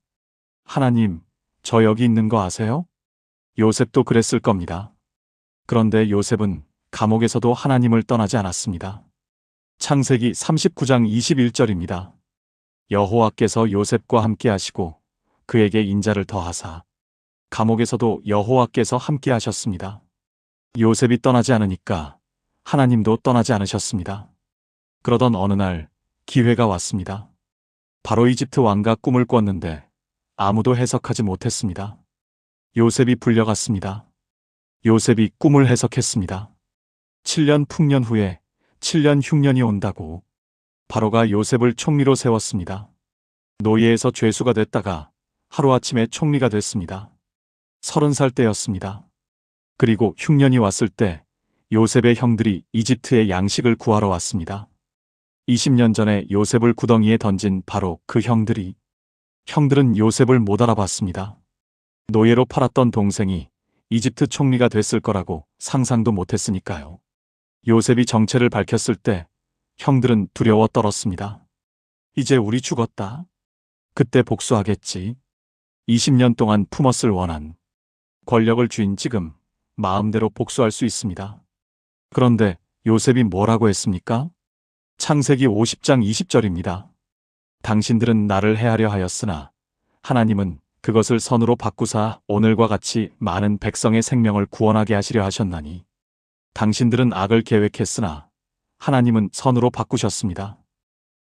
[SPEAKER 1] 하나님, 저 여기 있는 거 아세요? 요셉도 그랬을 겁니다. 그런데 요셉은 감옥에서도 하나님을 떠나지 않았습니다. 창세기 39장 21절입니다. 여호와께서 요셉과 함께 하시고 그에게 인자를 더하사 감옥에서도 여호와께서 함께 하셨습니다. 요셉이 떠나지 않으니까 하나님도 떠나지 않으셨습니다. 그러던 어느 날 기회가 왔습니다. 바로 이집트 왕가 꿈을 꿨는데 아무도 해석하지 못했습니다. 요셉이 불려갔습니다. 요셉이 꿈을 해석했습니다. 7년 풍년 후에 7년 흉년이 온다고. 바로가 요셉을 총리로 세웠습니다. 노예에서 죄수가 됐다가 하루아침에 총리가 됐습니다. 30살 때였습니다. 그리고 흉년이 왔을 때 요셉의 형들이 이집트의 양식을 구하러 왔습니다. 20년 전에 요셉을 구덩이에 던진 바로 그 형들은 요셉을 못 알아봤습니다. 노예로 팔았던 동생이 이집트 총리가 됐을 거라고 상상도 못했으니까요. 요셉이 정체를 밝혔을 때 형들은 두려워 떨었습니다. 이제 우리 죽었다. 그때 복수하겠지. 20년 동안 품었을 원한, 권력을 쥔 지금 마음대로 복수할 수 있습니다. 그런데 요셉이 뭐라고 했습니까? 창세기 50장 20절입니다. 당신들은 나를 해하려 하였으나 하나님은 그것을 선으로 바꾸사 오늘과 같이 많은 백성의 생명을 구원하게 하시려 하셨나니 당신들은 악을 계획했으나 하나님은 선으로 바꾸셨습니다.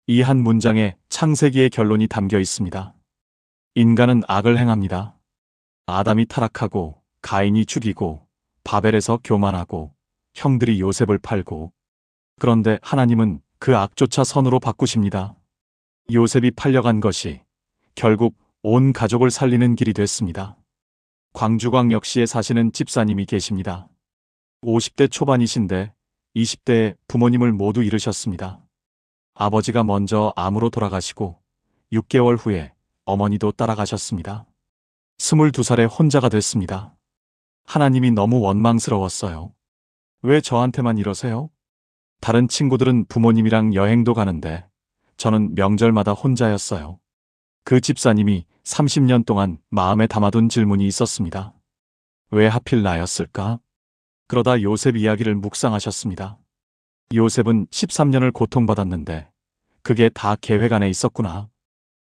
[SPEAKER 1] 이 한 문장에 창세기의 결론이 담겨 있습니다. 인간은 악을 행합니다. 아담이 타락하고 가인이 죽이고 바벨에서 교만하고 형들이 요셉을 팔고, 그런데 하나님은 그 악조차 선으로 바꾸십니다. 요셉이 팔려간 것이 결국 온 가족을 살리는 길이 됐습니다. 광주광역시에 사시는 집사님이 계십니다. 50대 초반이신데 20대에 부모님을 모두 잃으셨습니다. 아버지가 먼저 암으로 돌아가시고 6개월 후에 어머니도 따라가셨습니다. 22살에 혼자가 됐습니다. 하나님이 너무 원망스러웠어요. 왜 저한테만 이러세요? 다른 친구들은 부모님이랑 여행도 가는데 저는 명절마다 혼자였어요. 그 집사님이 30년 동안 마음에 담아둔 질문이 있었습니다. 왜 하필 나였을까? 그러다 요셉 이야기를 묵상하셨습니다. 요셉은 13년을 고통받았는데 그게 다 계획 안에 있었구나.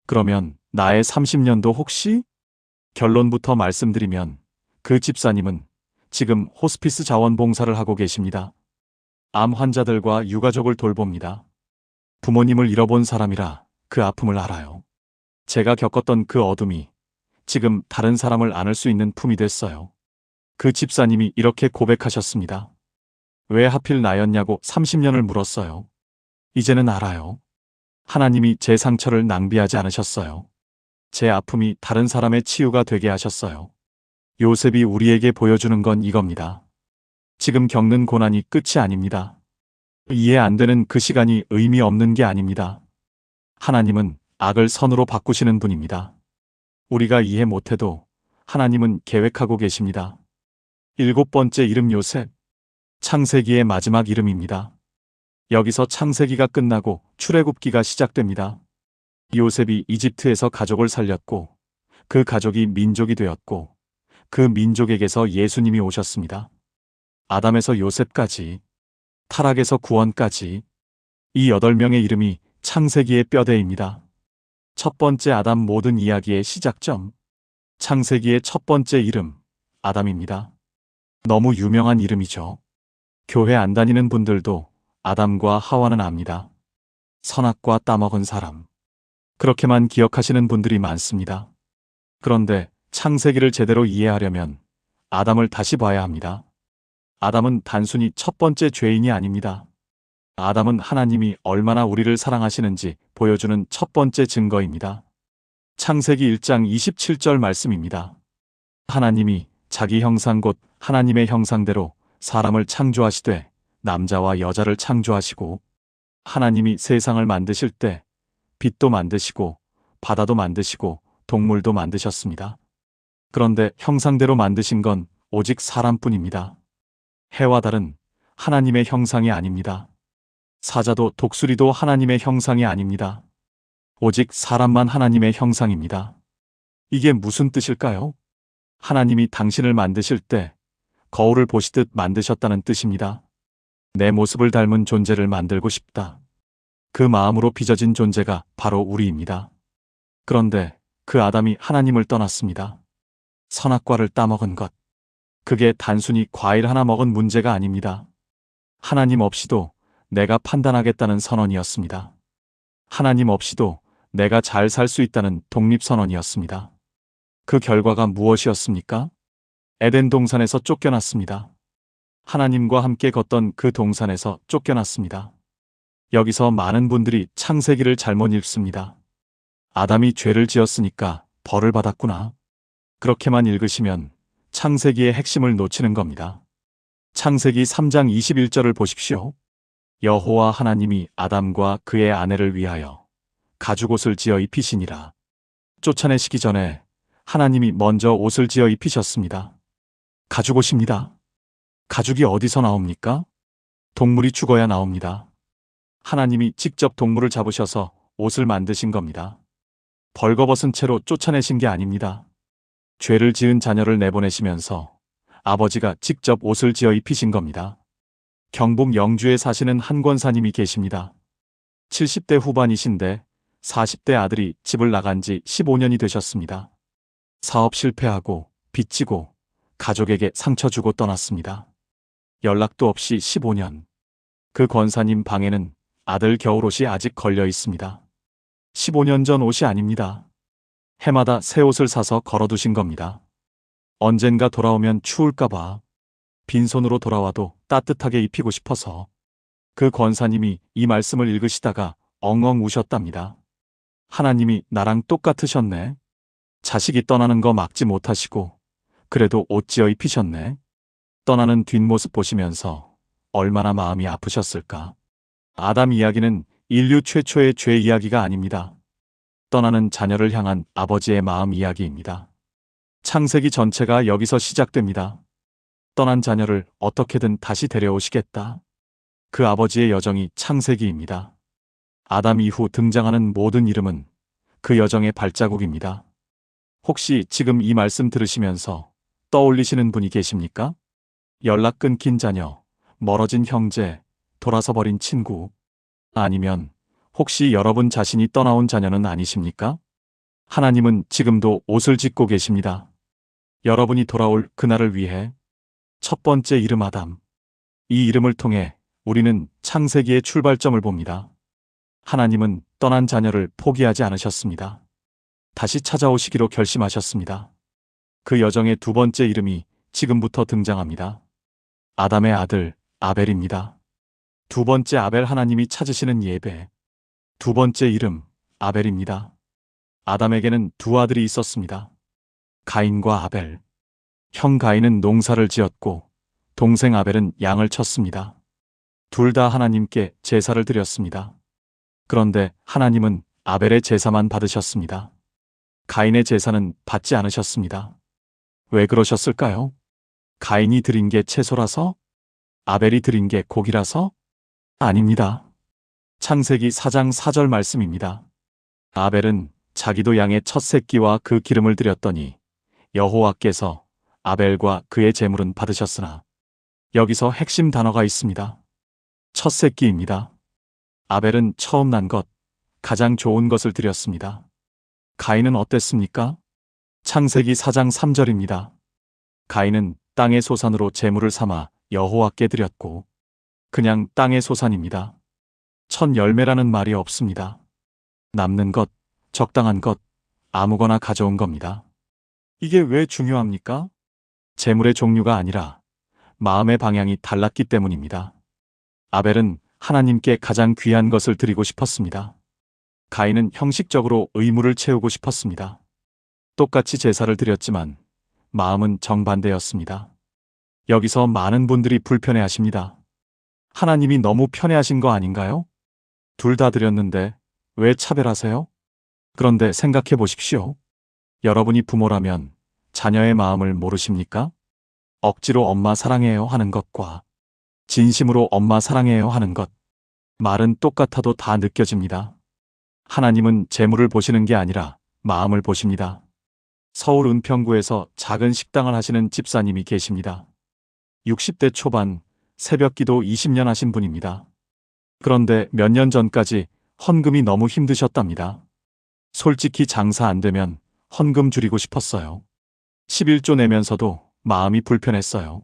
[SPEAKER 1] 그러면 나의 30년도 혹시? 결론부터 말씀드리면 그 집사님은 지금 호스피스 자원봉사를 하고 계십니다. 암 환자들과 유가족을 돌봅니다. 부모님을 잃어본 사람이라 그 아픔을 알아요. 제가 겪었던 그 어둠이 지금 다른 사람을 안을 수 있는 품이 됐어요. 그 집사님이 이렇게 고백하셨습니다. 왜 하필 나였냐고 30년을 물었어요. 이제는 알아요. 하나님이 제 상처를 낭비하지 않으셨어요. 제 아픔이 다른 사람의 치유가 되게 하셨어요. 요셉이 우리에게 보여주는 건 이겁니다. 지금 겪는 고난이 끝이 아닙니다. 이해 안 되는 그 시간이 의미 없는 게 아닙니다. 하나님은 악을 선으로 바꾸시는 분입니다. 우리가 이해 못해도 하나님은 계획하고 계십니다. 7번째 이름 요셉. 창세기의 마지막 이름입니다. 여기서 창세기가 끝나고 출애굽기가 시작됩니다. 요셉이 이집트에서 가족을 살렸고 그 가족이 민족이 되었고 그 민족에게서 예수님이 오셨습니다. 아담에서 요셉까지, 타락에서 구원까지, 이 8명의 이름이 창세기의 뼈대입니다. 첫 번째 아담 모든 이야기의 시작점. 창세기의 첫 번째 이름, 아담입니다. 너무 유명한 이름이죠. 교회 안 다니는 분들도 아담과 하와는 압니다. 선악과 따먹은 사람. 그렇게만 기억하시는 분들이 많습니다. 그런데 창세기를 제대로 이해하려면 아담을 다시 봐야 합니다. 아담은 단순히 첫 번째 죄인이 아닙니다. 아담은 하나님이 얼마나 우리를 사랑하시는지 보여주는 첫 번째 증거입니다. 창세기 1장 27절 말씀입니다. 하나님이 자기 형상 곧 하나님의 형상대로 사람을 창조하시되 남자와 여자를 창조하시고, 하나님이 세상을 만드실 때 빛도 만드시고 바다도 만드시고 동물도 만드셨습니다. 그런데 형상대로 만드신 건 오직 사람뿐입니다. 해와 달은 하나님의 형상이 아닙니다. 사자도 독수리도 하나님의 형상이 아닙니다. 오직 사람만 하나님의 형상입니다. 이게 무슨 뜻일까요? 하나님이 당신을 만드실 때 거울을 보시듯 만드셨다는 뜻입니다. 내 모습을 닮은 존재를 만들고 싶다. 그 마음으로 빚어진 존재가 바로 우리입니다. 그런데 그 아담이 하나님을 떠났습니다. 선악과를 따먹은 것. 그게 단순히 과일 하나 먹은 문제가 아닙니다. 하나님 없이도 내가 판단하겠다는 선언이었습니다. 하나님 없이도 내가 잘 살 수 있다는 독립선언이었습니다. 그 결과가 무엇이었습니까? 에덴 동산에서 쫓겨났습니다. 하나님과 함께 걷던 그 동산에서 쫓겨났습니다. 여기서 많은 분들이 창세기를 잘못 읽습니다. 아담이 죄를 지었으니까 벌을 받았구나. 그렇게만 읽으시면 창세기의 핵심을 놓치는 겁니다. 창세기 3장 21절을 보십시오. 여호와 하나님이 아담과 그의 아내를 위하여 가죽옷을 지어 입히시니라. 쫓아내시기 전에 하나님이 먼저 옷을 지어 입히셨습니다. 가죽옷입니다. 가죽이 어디서 나옵니까? 동물이 죽어야 나옵니다. 하나님이 직접 동물을 잡으셔서 옷을 만드신 겁니다. 벌거벗은 채로 쫓아내신 게 아닙니다. 죄를 지은 자녀를 내보내시면서 아버지가 직접 옷을 지어 입히신 겁니다. 경북 영주에 사시는 한 권사님이 계십니다. 70대 후반이신데 40대 아들이 집을 나간 지 15년이 되셨습니다. 사업 실패하고 빚지고 가족에게 상처 주고 떠났습니다. 연락도 없이 15년. 그 권사님 방에는 아들 겨울옷이 아직 걸려 있습니다. 15년 전 옷이 아닙니다. 해마다 새 옷을 사서 걸어두신 겁니다. 언젠가 돌아오면 추울까봐 빈손으로 돌아와도 따뜻하게 입히고 싶어서. 그 권사님이 이 말씀을 읽으시다가 엉엉 우셨답니다. 하나님이 나랑 똑같으셨네. 자식이 떠나는 거 막지 못하시고 그래도 옷 지어 입히셨네. 떠나는 뒷모습 보시면서 얼마나 마음이 아프셨을까. 아담 이야기는 인류 최초의 죄 이야기가 아닙니다. 떠나는 자녀를 향한 아버지의 마음 이야기입니다. 창세기 전체가 여기서 시작됩니다. 떠난 자녀를 어떻게든 다시 데려오시겠다. 그 아버지의 여정이 창세기입니다. 아담 이후 등장하는 모든 이름은 그 여정의 발자국입니다. 혹시 지금 이 말씀 들으시면서 떠올리시는 분이 계십니까? 연락 끊긴 자녀, 멀어진 형제, 돌아서 버린 친구, 아니면 혹시 여러분 자신이 떠나온 자녀는 아니십니까? 하나님은 지금도 옷을 짓고 계십니다. 여러분이 돌아올 그날을 위해. 첫 번째 이름 아담. 이 이름을 통해 우리는 창세기의 출발점을 봅니다. 하나님은 떠난 자녀를 포기하지 않으셨습니다. 다시 찾아오시기로 결심하셨습니다. 그 여정의 두 번째 이름이 지금부터 등장합니다. 아담의 아들 아벨입니다. 두 번째 아벨, 하나님이 찾으시는 예배. 두 번째 이름 아벨입니다. 아담에게는 두 아들이 있었습니다. 가인과 아벨. 형 가인은 농사를 지었고 동생 아벨은 양을 쳤습니다. 둘 다 하나님께 제사를 드렸습니다. 그런데 하나님은 아벨의 제사만 받으셨습니다. 가인의 제사는 받지 않으셨습니다. 왜 그러셨을까요? 가인이 드린 게 채소라서? 아벨이 드린 게 고기라서? 아닙니다. 창세기 4장 4절 말씀입니다. 아벨은 자기도 양의 첫 새끼와 그 기름을 드렸더니 여호와께서 아벨과 그의 제물은 받으셨으나. 여기서 핵심 단어가 있습니다. 첫 새끼입니다. 아벨은 처음 난 것, 가장 좋은 것을 드렸습니다. 가인은 어땠습니까? 창세기 4장 3절입니다. 가인은 땅의 소산으로 제물을 삼아 여호와께 드렸고, 그냥 땅의 소산입니다. 첫 열매라는 말이 없습니다. 남는 것, 적당한 것, 아무거나 가져온 겁니다. 이게 왜 중요합니까? 제물의 종류가 아니라 마음의 방향이 달랐기 때문입니다. 아벨은 하나님께 가장 귀한 것을 드리고 싶었습니다. 가인은 형식적으로 의무를 채우고 싶었습니다. 똑같이 제사를 드렸지만 마음은 정반대였습니다. 여기서 많은 분들이 불편해하십니다. 하나님이 너무 편해하신 거 아닌가요? 둘 다 드렸는데 왜 차별하세요? 그런데 생각해 보십시오. 여러분이 부모라면 자녀의 마음을 모르십니까? 억지로 엄마 사랑해요 하는 것과 진심으로 엄마 사랑해요 하는 것. 말은 똑같아도 다 느껴집니다. 하나님은 재물을 보시는 게 아니라 마음을 보십니다. 서울 은평구에서 작은 식당을 하시는 집사님이 계십니다. 60대 초반, 새벽기도 20년 하신 분입니다. 그런데 몇 년 전까지 헌금이 너무 힘드셨답니다. 솔직히 장사 안 되면 헌금 줄이고 싶었어요. 11조 내면서도 마음이 불편했어요.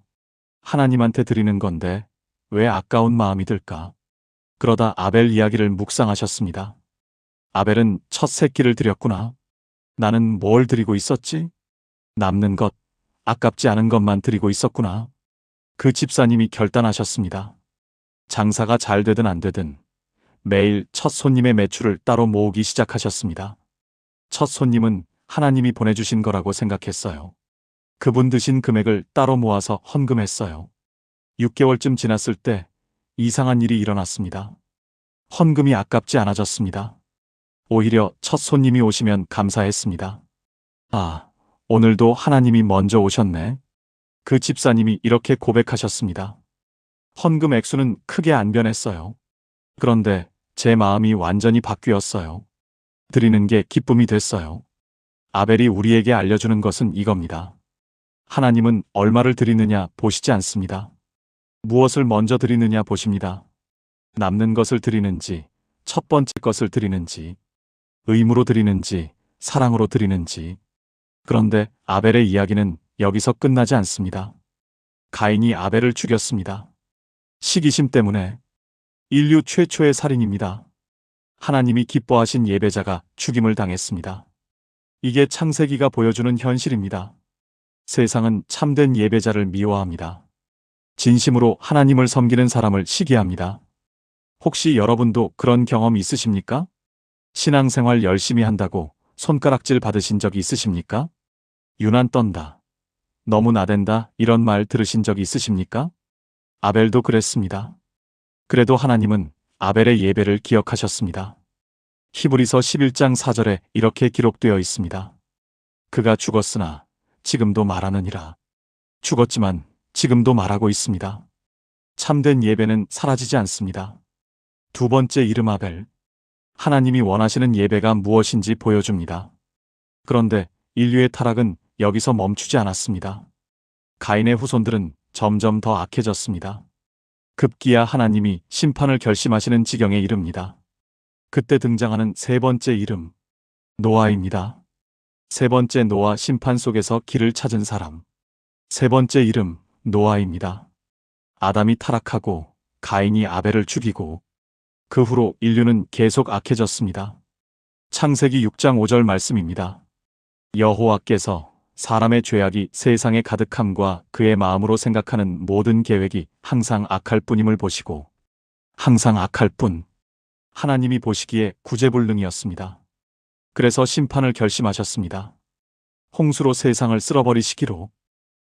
[SPEAKER 1] 하나님한테 드리는 건데 왜 아까운 마음이 들까? 그러다 아벨 이야기를 묵상하셨습니다. 아벨은 첫 새끼를 드렸구나. 나는 뭘 드리고 있었지? 남는 것, 아깝지 않은 것만 드리고 있었구나. 그 집사님이 결단하셨습니다. 장사가 잘 되든 안 되든 매일 첫 손님의 매출을 따로 모으기 시작하셨습니다. 첫 손님은 하나님이 보내주신 거라고 생각했어요. 그분 드신 금액을 따로 모아서 헌금했어요. 6개월쯤 지났을 때 이상한 일이 일어났습니다. 헌금이 아깝지 않아졌습니다. 오히려 첫 손님이 오시면 감사했습니다. 아, 오늘도 하나님이 먼저 오셨네. 그 집사님이 이렇게 고백하셨습니다. 헌금 액수는 크게 안 변했어요. 그런데 제 마음이 완전히 바뀌었어요. 드리는 게 기쁨이 됐어요. 아벨이 우리에게 알려주는 것은 이겁니다. 하나님은 얼마를 드리느냐 보시지 않습니다. 무엇을 먼저 드리느냐 보십니다. 남는 것을 드리는지, 첫 번째 것을 드리는지, 의무로 드리는지, 사랑으로 드리는지. 그런데 아벨의 이야기는 여기서 끝나지 않습니다. 가인이 아벨을 죽였습니다. 시기심 때문에. 인류 최초의 살인입니다. 하나님이 기뻐하신 예배자가 죽임을 당했습니다. 이게 창세기가 보여주는 현실입니다. 세상은 참된 예배자를 미워합니다. 진심으로 하나님을 섬기는 사람을 시기합니다. 혹시 여러분도 그런 경험 있으십니까? 신앙생활 열심히 한다고 손가락질 받으신 적이 있으십니까? 유난 떤다. 너무 나댄다 이런 말 들으신 적 있으십니까? 아벨도 그랬습니다. 그래도 하나님은 아벨의 예배를 기억하셨습니다. 히브리서 11장 4절에 이렇게 기록되어 있습니다. 그가 죽었으나 지금도 말하느니라. 죽었지만 지금도 말하고 있습니다. 참된 예배는 사라지지 않습니다. 두 번째 이름 아벨. 하나님이 원하시는 예배가 무엇인지 보여줍니다. 그런데 인류의 타락은 여기서 멈추지 않았습니다. 가인의 후손들은 점점 더 악해졌습니다. 급기야 하나님이 심판을 결심하시는 지경에 이릅니다. 그때 등장하는 세 번째 이름, 노아입니다. 세 번째 노아 심판 속에서 길을 찾은 사람. 세 번째 이름, 노아입니다. 아담이 타락하고 가인이 아벨을 죽이고 그 후로 인류는 계속 악해졌습니다. 창세기 6장 5절 말씀입니다. 여호와께서 사람의 죄악이 세상에 가득함과 그의 마음으로 생각하는 모든 계획이 항상 악할 뿐임을 보시고 항상 악할 뿐. 하나님이 보시기에 구제불능이었습니다. 그래서 심판을 결심하셨습니다. 홍수로 세상을 쓸어버리시기로.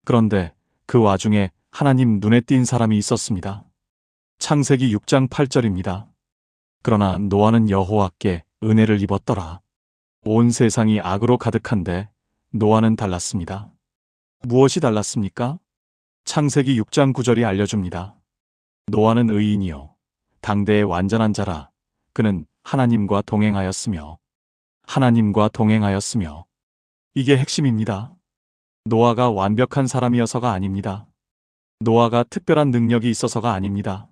[SPEAKER 1] 그런데 그 와중에 하나님 눈에 띈 사람이 있었습니다. 창세기 6장 8절입니다. 그러나 노아는 여호와께 은혜를 입었더라. 온 세상이 악으로 가득한데 노아는 달랐습니다. 무엇이 달랐습니까? 창세기 6장 9절이 알려줍니다. 노아는 의인이요 당대의 완전한 자라. 그는 하나님과 동행하였으며 이게 핵심입니다. 노아가 완벽한 사람이어서가 아닙니다. 노아가 특별한 능력이 있어서가 아닙니다.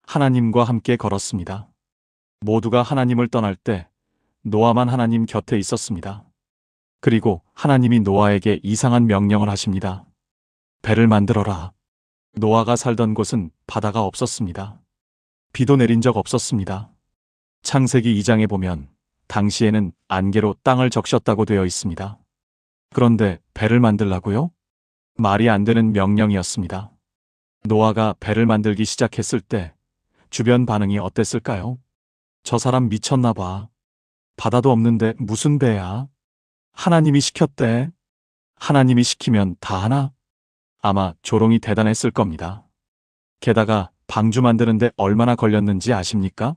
[SPEAKER 1] 하나님과 함께 걸었습니다. 모두가 하나님을 떠날 때 노아만 하나님 곁에 있었습니다. 그리고 하나님이 노아에게 이상한 명령을 하십니다. 배를 만들어라. 노아가 살던 곳은 바다가 없었습니다. 비도 내린 적 없었습니다. 창세기 2장에 보면 당시에는 안개로 땅을 적셨다고 되어 있습니다. 그런데 배를 만들라고요? 말이 안 되는 명령이었습니다. 노아가 배를 만들기 시작했을 때 주변 반응이 어땠을까요? 저 사람 미쳤나 봐. 바다도 없는데 무슨 배야? 하나님이 시켰대. 하나님이 시키면 다 하나? 아마 조롱이 대단했을 겁니다. 게다가 방주 만드는데 얼마나 걸렸는지 아십니까?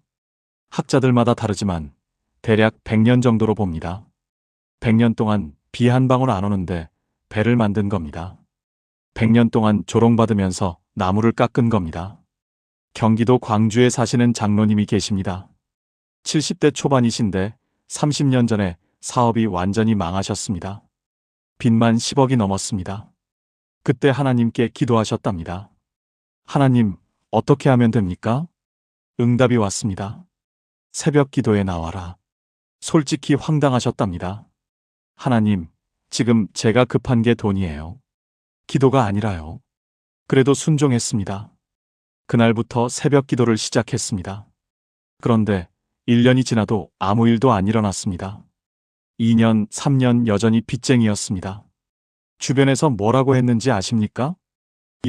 [SPEAKER 1] 학자들마다 다르지만 대략 100년 정도로 봅니다. 100년 동안 비 한 방울 안 오는데 배를 만든 겁니다. 100년 동안 조롱받으면서 나무를 깎은 겁니다. 경기도 광주에 사시는 장로님이 계십니다. 70대 초반이신데 30년 전에 사업이 완전히 망하셨습니다. 빚만 10억이 넘었습니다. 그때 하나님께 기도하셨답니다. 하나님, 어떻게 하면 됩니까? 응답이 왔습니다. 새벽 기도에 나와라. 솔직히 황당하셨답니다. 하나님, 지금 제가 급한 게 돈이에요. 기도가 아니라요. 그래도 순종했습니다. 그날부터 새벽 기도를 시작했습니다. 그런데 1년이 지나도 아무 일도 안 일어났습니다. 2년, 3년 여전히 빚쟁이였습니다. 주변에서 뭐라고 했는지 아십니까?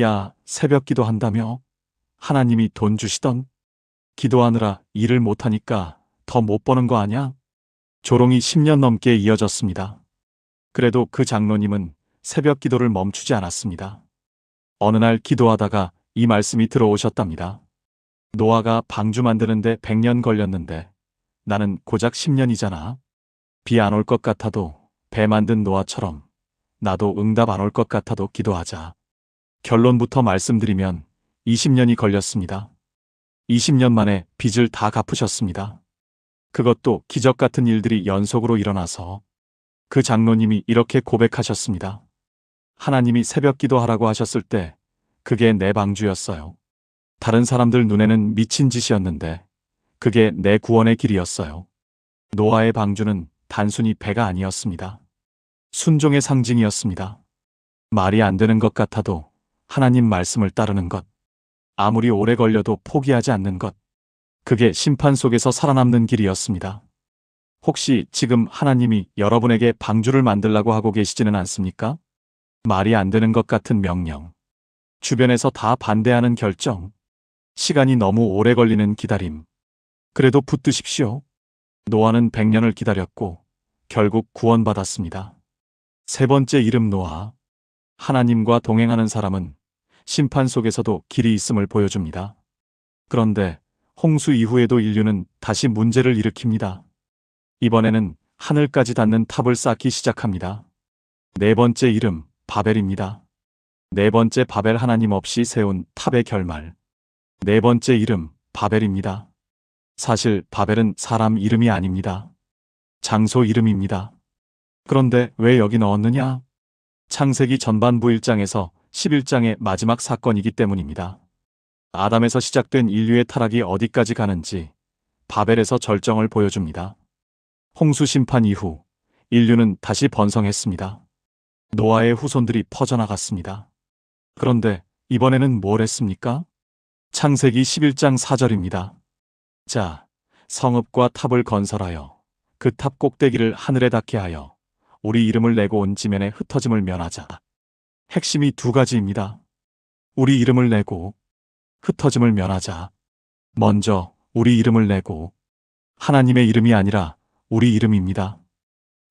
[SPEAKER 1] 야, 새벽 기도 한다며? 하나님이 돈 주시던? 기도하느라 일을 못하니까 더 못 버는 거 아냐? 조롱이 10년 넘게 이어졌습니다. 그래도 그 장로님은 새벽 기도를 멈추지 않았습니다. 어느 날 기도하다가 이 말씀이 들어오셨답니다. 노아가 방주 만드는데 100년 걸렸는데 나는 고작 10년이잖아. 비 안 올 것 같아도 배 만든 노아처럼 나도 응답 안 올 것 같아도 기도하자. 결론부터 말씀드리면 20년이 걸렸습니다. 20년 만에 빚을 다 갚으셨습니다. 그것도 기적 같은 일들이 연속으로 일어나서 그 장로님이 이렇게 고백하셨습니다. 하나님이 새벽 기도하라고 하셨을 때 그게 내 방주였어요. 다른 사람들 눈에는 미친 짓이었는데 그게 내 구원의 길이었어요. 노아의 방주는 단순히 배가 아니었습니다. 순종의 상징이었습니다. 말이 안 되는 것 같아도 하나님 말씀을 따르는 것, 아무리 오래 걸려도 포기하지 않는 것, 그게 심판 속에서 살아남는 길이었습니다. 혹시 지금 하나님이 여러분에게 방주를 만들라고 하고 계시지는 않습니까? 말이 안 되는 것 같은 명령, 주변에서 다 반대하는 결정, 시간이 너무 오래 걸리는 기다림. 그래도 붙드십시오. 노아는 100년을 기다렸고 결국 구원받았습니다. 세 번째 이름 노아. 하나님과 동행하는 사람은 심판 속에서도 길이 있음을 보여줍니다. 그런데 홍수 이후에도 인류는 다시 문제를 일으킵니다. 이번에는 하늘까지 닿는 탑을 쌓기 시작합니다. 네 번째 이름 바벨입니다. 네 번째 바벨, 하나님 없이 세운 탑의 결말. 네 번째 이름 바벨입니다. 사실 바벨은 사람 이름이 아닙니다. 장소 이름입니다. 그런데 왜 여기 넣었느냐? 창세기 전반부 1장에서 11장의 마지막 사건이기 때문입니다. 아담에서 시작된 인류의 타락이 어디까지 가는지 바벨에서 절정을 보여줍니다. 홍수 심판 이후 인류는 다시 번성했습니다. 노아의 후손들이 퍼져나갔습니다. 그런데 이번에는 뭘 했습니까? 창세기 11장 4절입니다. 자, 성읍과 탑을 건설하여 그 탑 꼭대기를 하늘에 닿게 하여 우리 이름을 내고 온 지면에 흩어짐을 면하자. 핵심이 두 가지입니다. 우리 이름을 내고 흩어짐을 면하자. 먼저 우리 이름을 내고, 하나님의 이름이 아니라 우리 이름입니다.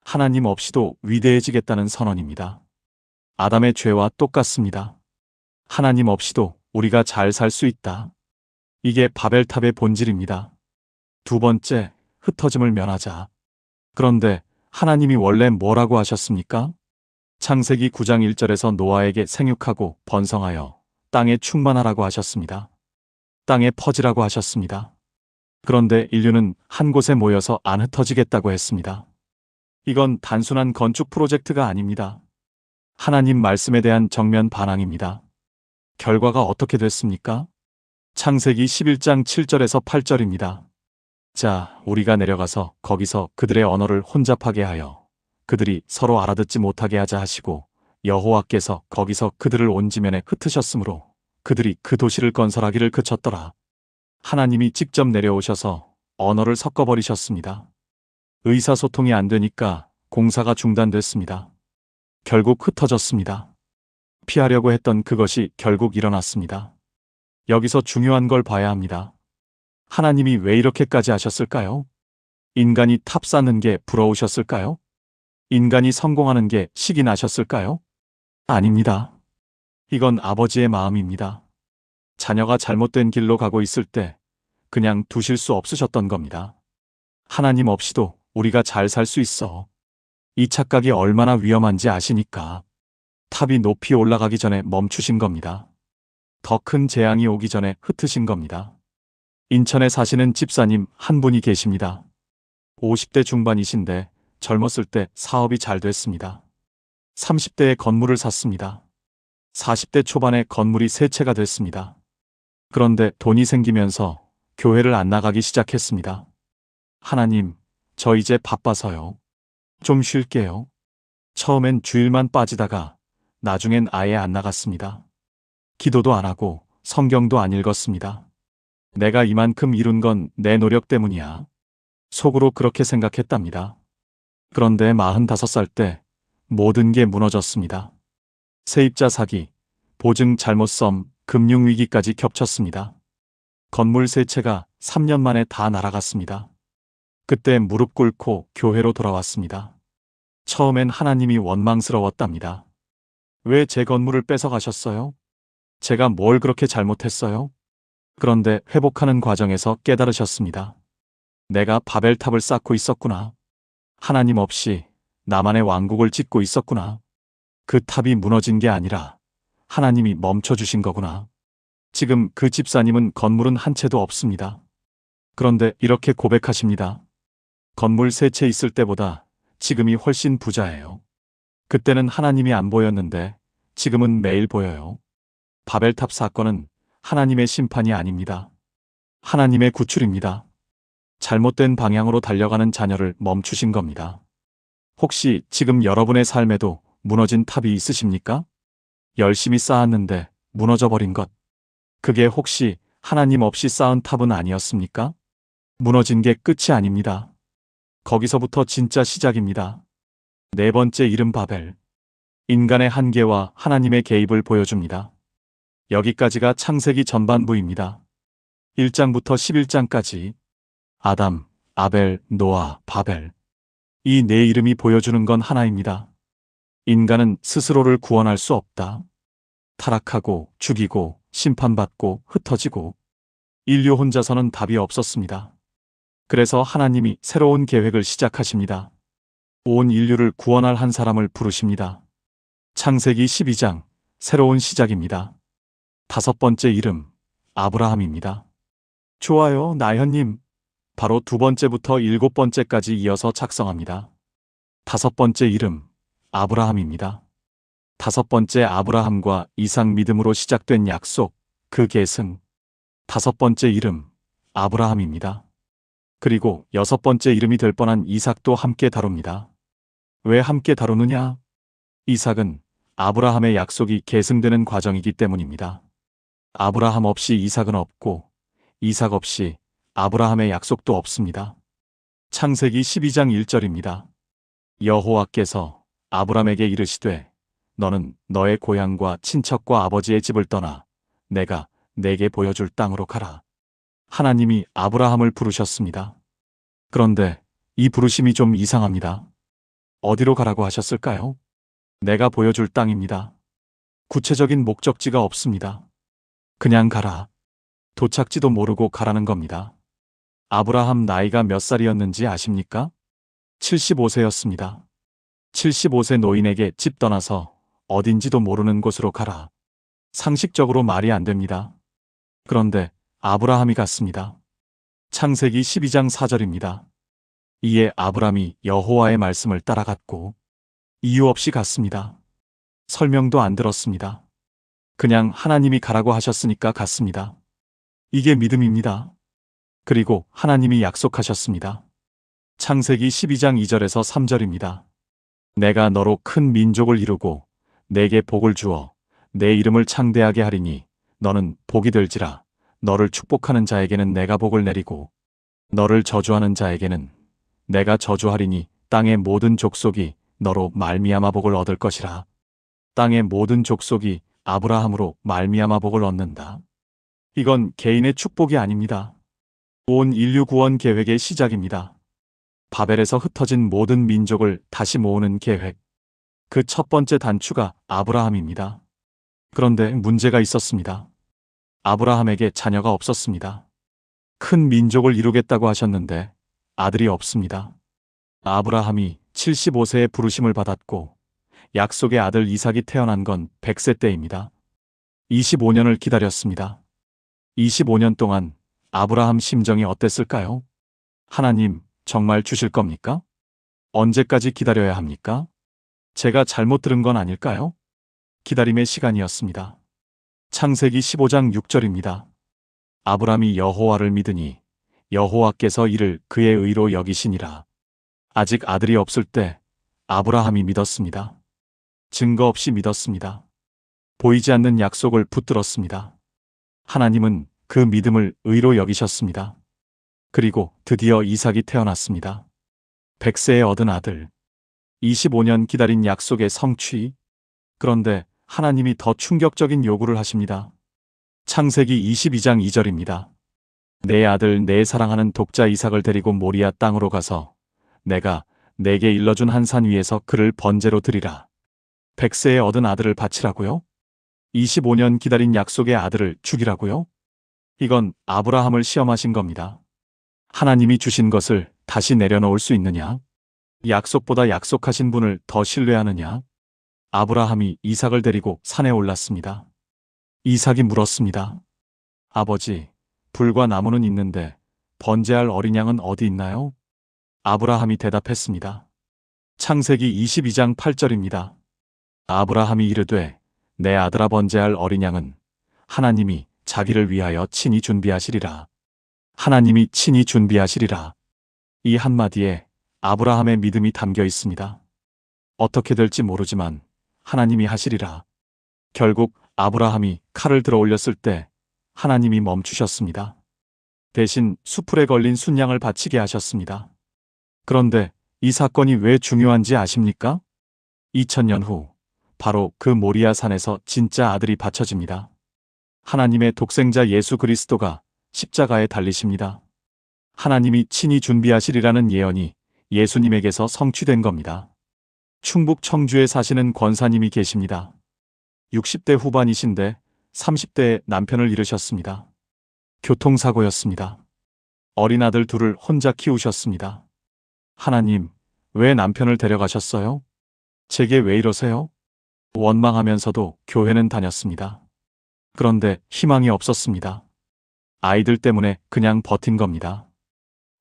[SPEAKER 1] 하나님 없이도 위대해지겠다는 선언입니다. 아담의 죄와 똑같습니다. 하나님 없이도 우리가 잘 살 수 있다. 이게 바벨탑의 본질입니다. 두 번째, 흩어짐을 면하자. 그런데 하나님이 원래 뭐라고 하셨습니까? 창세기 9장 1절에서 노아에게 생육하고 번성하여 땅에 충만하라고 하셨습니다. 땅에 퍼지라고 하셨습니다. 그런데 인류는 한 곳에 모여서 안 흩어지겠다고 했습니다. 이건 단순한 건축 프로젝트가 아닙니다. 하나님 말씀에 대한 정면 반항입니다. 결과가 어떻게 됐습니까? 창세기 11장 7절에서 8절입니다. 자, 우리가 내려가서 거기서 그들의 언어를 혼잡하게 하여 그들이 서로 알아듣지 못하게 하자 하시고, 여호와께서 거기서 그들을 온 지면에 흩으셨으므로 그들이 그 도시를 건설하기를 그쳤더라. 하나님이 직접 내려오셔서 언어를 섞어버리셨습니다. 의사소통이 안 되니까 공사가 중단됐습니다. 결국 흩어졌습니다. 피하려고 했던 그것이 결국 일어났습니다. 여기서 중요한 걸 봐야 합니다. 하나님이 왜 이렇게까지 하셨을까요? 인간이 탑 쌓는 게 부러우셨을까요? 인간이 성공하는 게 식이 나셨을까요? 아닙니다. 이건 아버지의 마음입니다. 자녀가 잘못된 길로 가고 있을 때 그냥 두실 수 없으셨던 겁니다. 하나님 없이도 우리가 잘 살 수 있어. 이 착각이 얼마나 위험한지 아시니까 탑이 높이 올라가기 전에 멈추신 겁니다. 더 큰 재앙이 오기 전에 흩으신 겁니다. 인천에 사시는 집사님 한 분이 계십니다. 50대 중반이신데 젊었을 때 사업이 잘 됐습니다. 30대에 건물을 샀습니다. 40대 초반에 건물이 세 채가 됐습니다. 그런데 돈이 생기면서 교회를 안 나가기 시작했습니다. 하나님, 저 이제 바빠서요. 좀 쉴게요. 처음엔 주일만 빠지다가 나중엔 아예 안 나갔습니다. 기도도 안 하고 성경도 안 읽었습니다. 내가 이만큼 이룬 건 내 노력 때문이야. 속으로 그렇게 생각했답니다. 그런데 45살 때 모든 게 무너졌습니다. 세입자 사기, 보증 잘못 썸, 금융위기까지 겹쳤습니다. 건물 세 채가 3년 만에 다 날아갔습니다. 그때 무릎 꿇고 교회로 돌아왔습니다. 처음엔 하나님이 원망스러웠답니다. 왜 제 건물을 뺏어가셨어요? 제가 뭘 그렇게 잘못했어요? 그런데 회복하는 과정에서 깨달으셨습니다. 내가 바벨탑을 쌓고 있었구나. 하나님 없이 나만의 왕국을 짓고 있었구나. 그 탑이 무너진 게 아니라 하나님이 멈춰주신 거구나. 지금 그 집사님은 건물은 한 채도 없습니다. 그런데 이렇게 고백하십니다. 건물 세 채 있을 때보다 지금이 훨씬 부자예요. 그때는 하나님이 안 보였는데 지금은 매일 보여요. 바벨탑 사건은 하나님의 심판이 아닙니다. 하나님의 구출입니다. 잘못된 방향으로 달려가는 자녀를 멈추신 겁니다. 혹시 지금 여러분의 삶에도 무너진 탑이 있으십니까? 열심히 쌓았는데 무너져 버린 것. 그게 혹시 하나님 없이 쌓은 탑은 아니었습니까? 무너진 게 끝이 아닙니다. 거기서부터 진짜 시작입니다. 네 번째 이름 바벨. 인간의 한계와 하나님의 개입을 보여줍니다. 여기까지가 창세기 전반부입니다. 1장부터 11장까지 아담, 아벨, 노아, 바벨. 이 네 이름이 보여주는 건 하나입니다. 인간은 스스로를 구원할 수 없다. 타락하고 죽이고 심판받고 흩어지고 인류 혼자서는 답이 없었습니다. 그래서 하나님이 새로운 계획을 시작하십니다. 온 인류를 구원할 한 사람을 부르십니다. 창세기 12장, 새로운 시작입니다. 다섯 번째 이름, 아브라함입니다. 좋아요, 나현님. 바로 두 번째부터 일곱 번째까지 이어서 작성합니다. 다섯 번째 이름, 아브라함입니다. 다섯 번째 아브라함과 이삭 믿음으로 시작된 약속, 그 계승. 다섯 번째 이름, 아브라함입니다. 그리고 여섯 번째 이름이 될 뻔한 이삭도 함께 다룹니다. 왜 함께 다루느냐? 이삭은 아브라함의 약속이 계승되는 과정이기 때문입니다. 아브라함 없이 이삭은 없고 이삭 없이 아브라함의 약속도 없습니다. 창세기 12장 1절입니다. 여호와께서 아브라함에게 이르시되 너는 너의 고향과 친척과 아버지의 집을 떠나 내가 내게 보여줄 땅으로 가라. 하나님이 아브라함을 부르셨습니다. 그런데 이 부르심이 좀 이상합니다. 어디로 가라고 하셨을까요? 내가 보여줄 땅입니다. 구체적인 목적지가 없습니다. 그냥 가라. 도착지도 모르고 가라는 겁니다. 아브라함 나이가 몇 살이었는지 아십니까? 75세였습니다. 75세 노인에게 집 떠나서 어딘지도 모르는 곳으로 가라. 상식적으로 말이 안 됩니다. 그런데 아브라함이 갔습니다. 창세기 12장 4절입니다. 이에 아브라함이 여호와의 말씀을 따라갔고 이유 없이 갔습니다. 설명도 안 들었습니다. 그냥 하나님이 가라고 하셨으니까 갔습니다. 이게 믿음입니다. 그리고 하나님이 약속하셨습니다. 창세기 12장 2절에서 3절입니다. 내가 너로 큰 민족을 이루고 내게 복을 주어 내 이름을 창대하게 하리니 너는 복이 될지라. 너를 축복하는 자에게는 내가 복을 내리고 너를 저주하는 자에게는 내가 저주하리니 땅의 모든 족속이 너로 말미암아 복을 얻을 것이라. 땅의 모든 족속이 아브라함으로 말미암아 복을 얻는다. 이건 개인의 축복이 아닙니다. 온 인류 구원 계획의 시작입니다. 바벨에서 흩어진 모든 민족을 다시 모으는 계획. 그 첫 번째 단추가 아브라함입니다. 그런데 문제가 있었습니다. 아브라함에게 자녀가 없었습니다. 큰 민족을 이루겠다고 하셨는데 아들이 없습니다. 아브라함이 75세에 부르심을 받았고 약속의 아들 이삭이 태어난 건 100세 때입니다. 25년을 기다렸습니다. 25년 동안 아브라함 심정이 어땠을까요? 하나님, 정말 주실 겁니까? 언제까지 기다려야 합니까? 제가 잘못 들은 건 아닐까요? 기다림의 시간이었습니다. 창세기 15장 6절입니다. 아브람이 여호와를 믿으니 여호와께서 이를 그의 의로 여기시니라. 아직 아들이 없을 때 아브라함이 믿었습니다. 증거 없이 믿었습니다. 보이지 않는 약속을 붙들었습니다. 하나님은 그 믿음을 의로 여기셨습니다. 그리고 드디어 이삭이 태어났습니다. 100세에 얻은 아들. 25년 기다린 약속의 성취. 그런데 하나님이 더 충격적인 요구를 하십니다. 창세기 22장 2절입니다. 내 아들 내 사랑하는 독자 이삭을 데리고 모리아 땅으로 가서 내가 내게 일러준 한 산 위에서 그를 번제로 드리라. 100세에 얻은 아들을 바치라고요? 25년 기다린 약속의 아들을 죽이라고요? 이건 아브라함을 시험하신 겁니다. 하나님이 주신 것을 다시 내려놓을 수 있느냐? 약속보다 약속하신 분을 더 신뢰하느냐? 아브라함이 이삭을 데리고 산에 올랐습니다. 이삭이 물었습니다. 아버지, 불과 나무는 있는데 번제할 어린 양은 어디 있나요? 아브라함이 대답했습니다. 창세기 22장 8절입니다. 아브라함이 이르되 내 아들아 번제할 어린 양은 하나님이 자기를 위하여 친히 준비하시리라. 하나님이 친히 준비하시리라. 이 한마디에 아브라함의 믿음이 담겨 있습니다. 어떻게 될지 모르지만 하나님이 하시리라. 결국 아브라함이 칼을 들어 올렸을 때 하나님이 멈추셨습니다. 대신 수풀에 걸린 순양을 바치게 하셨습니다. 그런데 이 사건이 왜 중요한지 아십니까? 2000년 후 바로 그 모리아 산에서 진짜 아들이 바쳐집니다. 하나님의 독생자 예수 그리스도가 십자가에 달리십니다. 하나님이 친히 준비하시리라는 예언이 예수님에게서 성취된 겁니다. 충북 청주에 사시는 권사님이 계십니다. 60대 후반이신데 30대에 남편을 잃으셨습니다. 교통사고였습니다. 어린 아들 둘을 혼자 키우셨습니다. 하나님, 왜 남편을 데려가셨어요? 제게 왜 이러세요? 원망하면서도 교회는 다녔습니다. 그런데 희망이 없었습니다. 아이들 때문에 그냥 버틴 겁니다.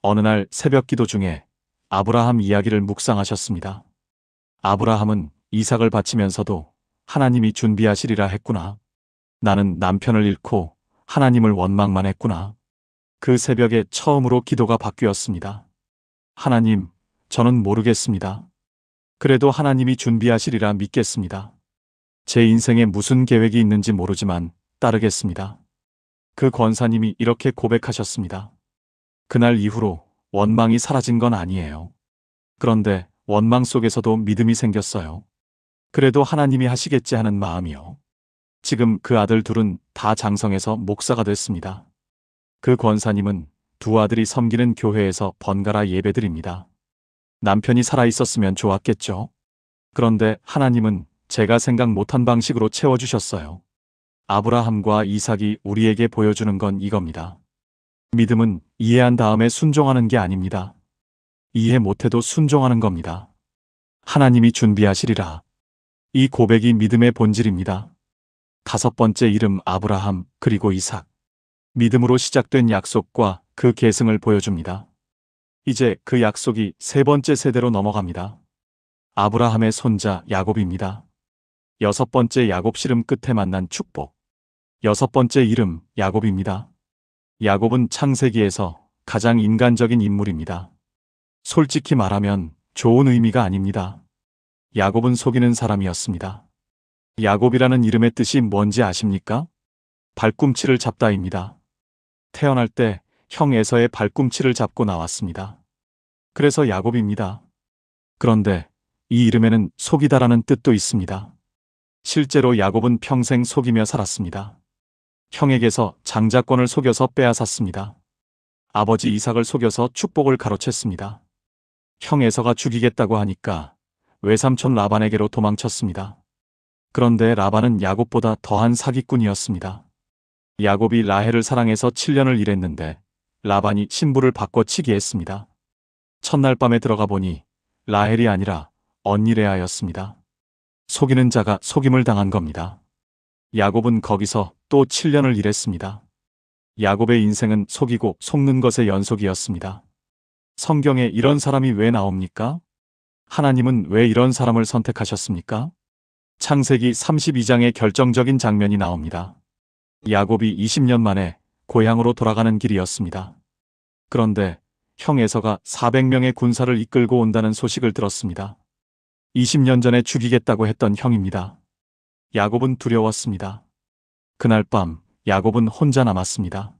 [SPEAKER 1] 어느 날 새벽 기도 중에 아브라함 이야기를 묵상하셨습니다. 아브라함은 이삭을 바치면서도 하나님이 준비하시리라 했구나. 나는 남편을 잃고 하나님을 원망만 했구나. 그 새벽에 처음으로 기도가 바뀌었습니다. 하나님, 저는 모르겠습니다. 그래도 하나님이 준비하시리라 믿겠습니다. 제 인생에 무슨 계획이 있는지 모르지만 따르겠습니다. 그 권사님이 이렇게 고백하셨습니다. 그날 이후로 원망이 사라진 건 아니에요. 그런데 원망 속에서도 믿음이 생겼어요. 그래도 하나님이 하시겠지 하는 마음이요. 지금 그 아들 둘은 다 장성해서 목사가 됐습니다. 그 권사님은 두 아들이 섬기는 교회에서 번갈아 예배드립니다. 남편이 살아있었으면 좋았겠죠. 그런데 하나님은 제가 생각 못한 방식으로 채워주셨어요. 아브라함과 이삭이 우리에게 보여주는 건 이겁니다. 믿음은 이해한 다음에 순종하는 게 아닙니다. 이해 못해도 순종하는 겁니다. 하나님이 준비하시리라. 이 고백이 믿음의 본질입니다. 다섯 번째 이름 아브라함 그리고 이삭. 믿음으로 시작된 약속과 그 계승을 보여줍니다. 이제 그 약속이 세 번째 세대로 넘어갑니다. 아브라함의 손자 야곱입니다. 여섯 번째 야곱 씨름 끝에 만난 축복. 여섯 번째 이름 야곱입니다. 야곱은 창세기에서 가장 인간적인 인물입니다. 솔직히 말하면 좋은 의미가 아닙니다. 야곱은 속이는 사람이었습니다. 야곱이라는 이름의 뜻이 뭔지 아십니까? 발꿈치를 잡다입니다. 태어날 때 형 에서의 발꿈치를 잡고 나왔습니다. 그래서 야곱입니다. 그런데 이 이름에는 속이다라는 뜻도 있습니다. 실제로 야곱은 평생 속이며 살았습니다. 형에게서 장자권을 속여서 빼앗았습니다. 아버지 이삭을 속여서 축복을 가로챘습니다. 형 에서가 죽이겠다고 하니까 외삼촌 라반에게로 도망쳤습니다. 그런데 라반은 야곱보다 더한 사기꾼이었습니다. 야곱이 라헬을 사랑해서 7년을 일했는데 라반이 신부를 바꿔치기 했습니다. 첫날 밤에 들어가 보니 라헬이 아니라 언니 레아였습니다. 속이는 자가 속임을 당한 겁니다. 야곱은 거기서 또 7년을 일했습니다. 야곱의 인생은 속이고 속는 것의 연속이었습니다. 성경에 이런 사람이 왜 나옵니까? 하나님은 왜 이런 사람을 선택하셨습니까? 창세기 32장의 결정적인 장면이 나옵니다. 야곱이 20년 만에 고향으로 돌아가는 길이었습니다. 그런데 형 에서가 400명의 군사를 이끌고 온다는 소식을 들었습니다. 20년 전에 죽이겠다고 했던 형입니다. 야곱은 두려웠습니다. 그날 밤 야곱은 혼자 남았습니다.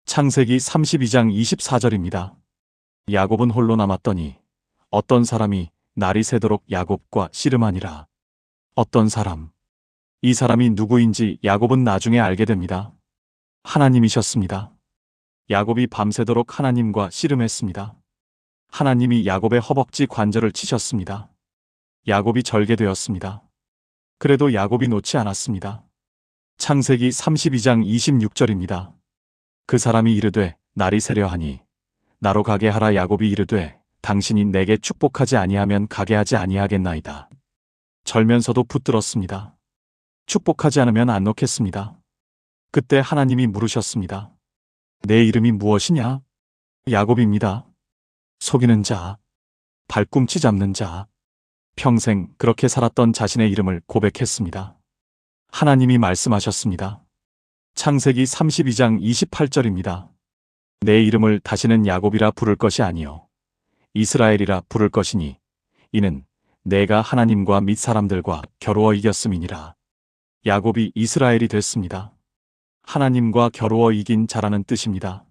[SPEAKER 1] 창세기 32장 24절입니다. 야곱은 홀로 남았더니 어떤 사람이 날이 새도록 야곱과 씨름하니라. 어떤 사람. 이 사람이 누구인지 야곱은 나중에 알게 됩니다. 하나님이셨습니다. 야곱이 밤새도록 하나님과 씨름했습니다. 하나님이 야곱의 허벅지 관절을 치셨습니다. 야곱이 절개되었습니다. 그래도 야곱이 놓지 않았습니다. 창세기 32장 26절입니다. 그 사람이 이르되 날이 새려 하니 나로 가게 하라. 야곱이 이르되 당신이 내게 축복하지 아니하면 가게 하지 아니하겠나이다. 절면서도 붙들었습니다. 축복하지 않으면 안 놓겠습니다. 그때 하나님이 물으셨습니다. 내 이름이 무엇이냐? 야곱입니다. 속이는 자, 발꿈치 잡는 자. 평생 그렇게 살았던 자신의 이름을 고백했습니다. 하나님이 말씀하셨습니다. 창세기 32장 28절입니다. 내 이름을 다시는 야곱이라 부를 것이 아니요 이스라엘이라 부를 것이니 이는 내가 하나님과 및 사람들과 겨루어 이겼음이니라. 야곱이 이스라엘이 됐습니다. 하나님과 겨루어 이긴 자라는 뜻입니다.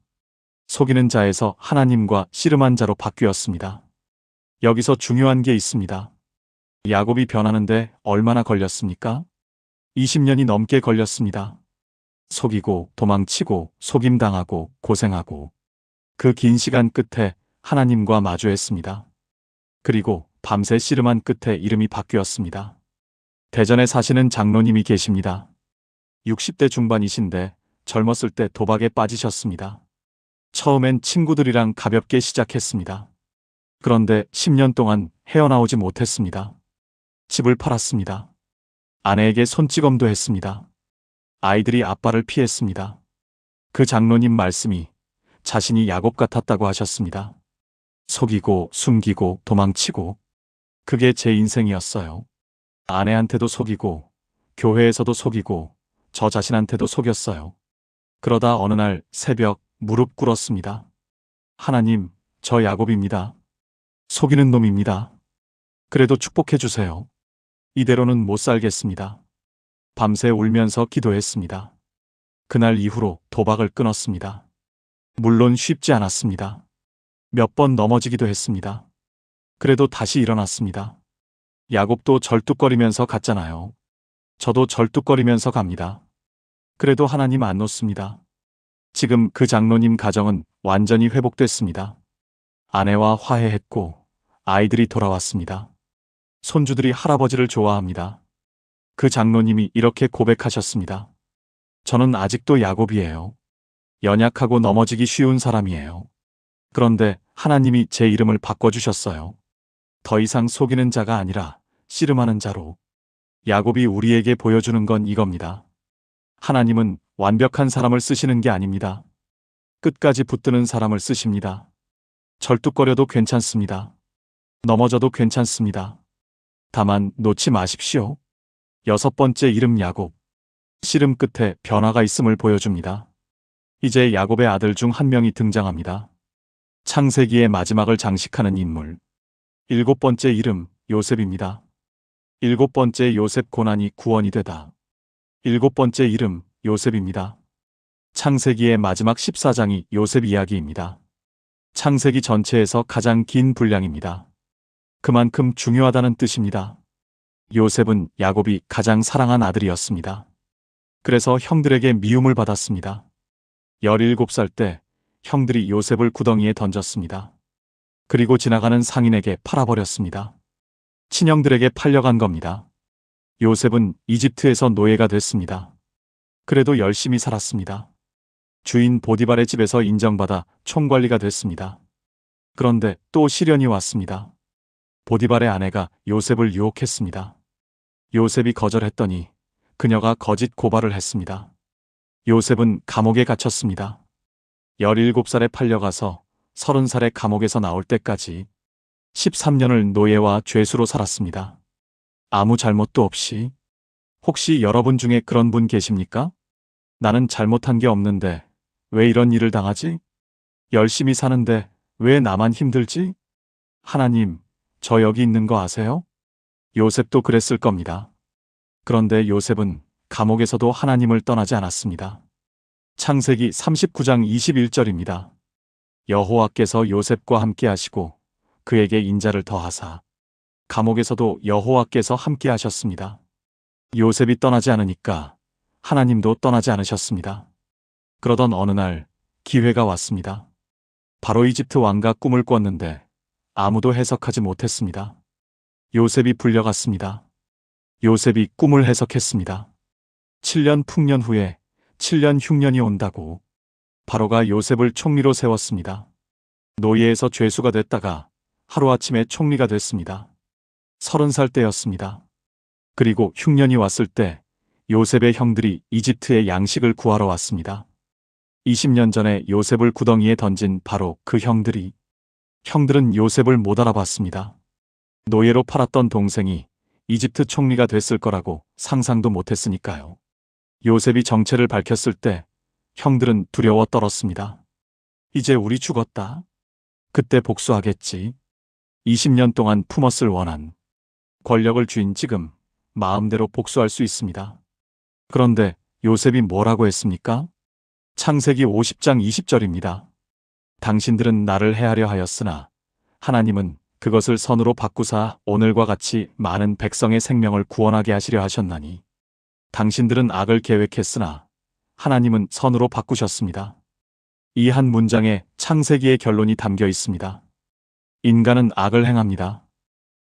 [SPEAKER 1] 속이는 자에서 하나님과 씨름한 자로 바뀌었습니다. 여기서 중요한 게 있습니다. 야곱이 변하는데 얼마나 걸렸습니까? 20년이 넘게 걸렸습니다. 속이고 도망치고 속임당하고 고생하고 그 긴 시간 끝에 하나님과 마주했습니다. 그리고 밤새 씨름한 끝에 이름이 바뀌었습니다. 대전에 사시는 장로님이 계십니다. 60대 중반이신데 젊었을 때 도박에 빠지셨습니다. 처음엔 친구들이랑 가볍게 시작했습니다. 그런데 10년 동안 헤어나오지 못했습니다. 집을 팔았습니다. 아내에게 손찌검도 했습니다. 아이들이 아빠를 피했습니다. 그 장로님 말씀이 자신이 야곱 같았다고 하셨습니다. 속이고 숨기고 도망치고 그게 제 인생이었어요. 아내한테도 속이고 교회에서도 속이고 저 자신한테도 속였어요. 그러다 어느 날 새벽 무릎 꿇었습니다. 하나님, 저 야곱입니다. 속이는 놈입니다. 그래도 축복해 주세요. 이대로는 못 살겠습니다. 밤새 울면서 기도했습니다. 그날 이후로 도박을 끊었습니다. 물론 쉽지 않았습니다. 몇 번 넘어지기도 했습니다. 그래도 다시 일어났습니다. 야곱도 절뚝거리면서 갔잖아요. 저도 절뚝거리면서 갑니다. 그래도 하나님 안 놓습니다. 지금 그 장로님 가정은 완전히 회복됐습니다. 아내와 화해했고 아이들이 돌아왔습니다. 손주들이 할아버지를 좋아합니다. 그 장로님이 이렇게 고백하셨습니다. 저는 아직도 야곱이에요. 연약하고 넘어지기 쉬운 사람이에요. 그런데 하나님이 제 이름을 바꿔주셨어요. 더 이상 속이는 자가 아니라 씨름하는 자로. 야곱이 우리에게 보여주는 건 이겁니다. 하나님은 완벽한 사람을 쓰시는 게 아닙니다. 끝까지 붙드는 사람을 쓰십니다. 절뚝거려도 괜찮습니다. 넘어져도 괜찮습니다. 다만 놓지 마십시오. 6번째 이름 야곱. 씨름 끝에 변화가 있음을 보여줍니다. 이제 야곱의 아들 중 한 명이 등장합니다. 창세기의 마지막을 장식하는 인물. 7번째 이름 요셉입니다. 7번째 요셉 고난이 구원이 되다. 7번째 이름 요셉입니다. 창세기의 마지막 14장이 요셉 이야기입니다. 창세기 전체에서 가장 긴 분량입니다. 그만큼 중요하다는 뜻입니다. 요셉은 야곱이 가장 사랑한 아들이었습니다. 그래서 형들에게 미움을 받았습니다. 17살 때 형들이 요셉을 구덩이에 던졌습니다. 그리고 지나가는 상인에게 팔아버렸습니다. 친형들에게 팔려간 겁니다. 요셉은 이집트에서 노예가 됐습니다. 그래도 열심히 살았습니다. 주인 보디발의 집에서 인정받아 총관리가 됐습니다. 그런데 또 시련이 왔습니다. 보디발의 아내가 요셉을 유혹했습니다. 요셉이 거절했더니 그녀가 거짓 고발을 했습니다. 요셉은 감옥에 갇혔습니다. 17살에 팔려가서 30살에 감옥에서 나올 때까지 13년을 노예와 죄수로 살았습니다. 아무 잘못도 없이. 혹시 여러분 중에 그런 분 계십니까? 나는 잘못한 게 없는데 왜 이런 일을 당하지? 열심히 사는데 왜 나만 힘들지? 하나님, 저 여기 있는 거 아세요? 요셉도 그랬을 겁니다. 그런데 요셉은 감옥에서도 하나님을 떠나지 않았습니다. 창세기 39장 21절입니다. 여호와께서 요셉과 함께 하시고 그에게 인자를 더하사 감옥에서도 여호와께서 함께 하셨습니다. 요셉이 떠나지 않으니까 하나님도 떠나지 않으셨습니다. 그러던 어느 날 기회가 왔습니다. 바로 이집트 왕가 꿈을 꿨는데 아무도 해석하지 못했습니다. 요셉이 불려갔습니다. 요셉이 꿈을 해석했습니다. 7년 풍년 후에 7년 흉년이 온다고. 바로가 요셉을 총리로 세웠습니다. 노예에서 죄수가 됐다가 하루아침에 총리가 됐습니다. 30살 때였습니다. 그리고 흉년이 왔을 때 요셉의 형들이 이집트의 양식을 구하러 왔습니다. 20년 전에 요셉을 구덩이에 던진 바로 그 형들은 요셉을 못 알아봤습니다. 노예로 팔았던 동생이 이집트 총리가 됐을 거라고 상상도 못했으니까요. 요셉이 정체를 밝혔을 때 형들은 두려워 떨었습니다. 이제 우리 죽었다. 그때 복수하겠지. 20년 동안 품었을 원한, 권력을 쥔 지금 마음대로 복수할 수 있습니다. 그런데 요셉이 뭐라고 했습니까? 창세기 50장 20절입니다. 당신들은 나를 해하려 하였으나 하나님은 그것을 선으로 바꾸사 오늘과 같이 많은 백성의 생명을 구원하게 하시려 하셨나니 당신들은 악을 계획했으나 하나님은 선으로 바꾸셨습니다. 이 한 문장에 창세기의 결론이 담겨 있습니다. 인간은 악을 행합니다.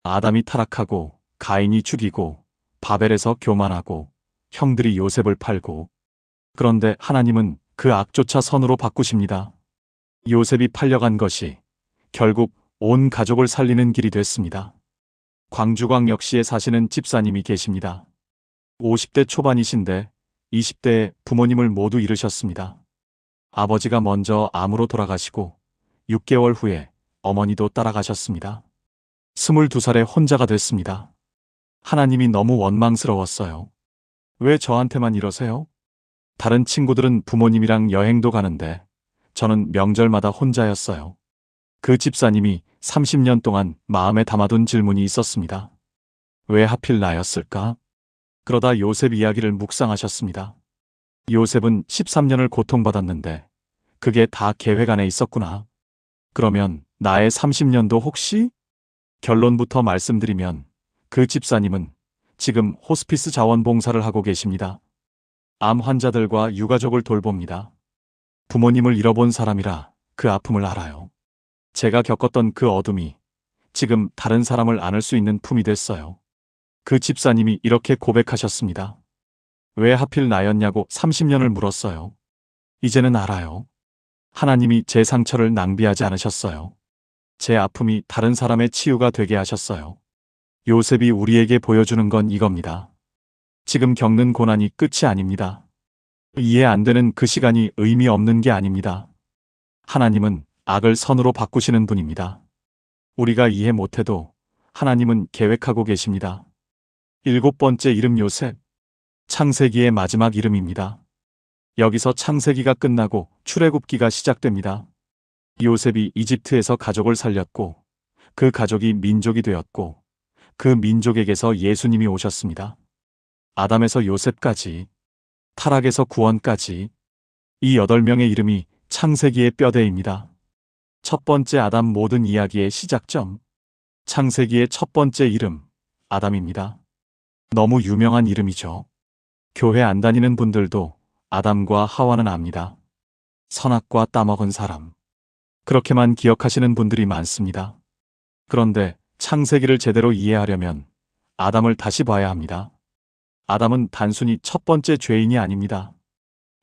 [SPEAKER 1] 아담이 타락하고 가인이 죽이고 바벨에서 교만하고 형들이 요셉을 팔고, 그런데 하나님은 그 악조차 선으로 바꾸십니다. 요셉이 팔려간 것이 결국 온 가족을 살리는 길이 됐습니다. 광주광역시에 사시는 집사님이 계십니다. 50대 초반이신데 20대에 부모님을 모두 잃으셨습니다. 아버지가 먼저 암으로 돌아가시고 6개월 후에 어머니도 따라가셨습니다. 22살에 혼자가 됐습니다. 하나님이 너무 원망스러웠어요. 왜 저한테만 이러세요? 다른 친구들은 부모님이랑 여행도 가는데 저는 명절마다 혼자였어요. 그 집사님이 30년 동안 마음에 담아둔 질문이 있었습니다. 왜 하필 나였을까? 그러다 요셉 이야기를 묵상하셨습니다. 요셉은 13년을 고통받았는데 그게 다 계획 안에 있었구나. 그러면 나의 30년도 혹시? 결론부터 말씀드리면 그 집사님은 지금 호스피스 자원봉사를 하고 계십니다. 암 환자들과 유가족을 돌봅니다. 부모님을 잃어본 사람이라 그 아픔을 알아요. 제가 겪었던 그 어둠이 지금 다른 사람을 안을 수 있는 품이 됐어요. 그 집사님이 이렇게 고백하셨습니다. 왜 하필 나였냐고 30년을 물었어요. 이제는 알아요. 하나님이 제 상처를 낭비하지 않으셨어요. 제 아픔이 다른 사람의 치유가 되게 하셨어요. 요셉이 우리에게 보여주는 건 이겁니다. 지금 겪는 고난이 끝이 아닙니다. 이해 안 되는 그 시간이 의미 없는 게 아닙니다. 하나님은 악을 선으로 바꾸시는 분입니다. 우리가 이해 못해도 하나님은 계획하고 계십니다. 7번째 이름 요셉. 창세기의 마지막 이름입니다. 여기서 창세기가 끝나고 출애굽기가 시작됩니다. 요셉이 이집트에서 가족을 살렸고 그 가족이 민족이 되었고 그 민족에게서 예수님이 오셨습니다. 아담에서 요셉까지, 타락에서 구원까지 이 8명의 이름이 창세기의 뼈대입니다. 첫 번째 아담 모든 이야기의 시작점. 창세기의 첫 번째 이름, 아담입니다. 너무 유명한 이름이죠. 교회 안 다니는 분들도 아담과 하와는 압니다. 선악과 따먹은 사람. 그렇게만 기억하시는 분들이 많습니다. 그런데 창세기를 제대로 이해하려면 아담을 다시 봐야 합니다. 아담은 단순히 첫 번째 죄인이 아닙니다.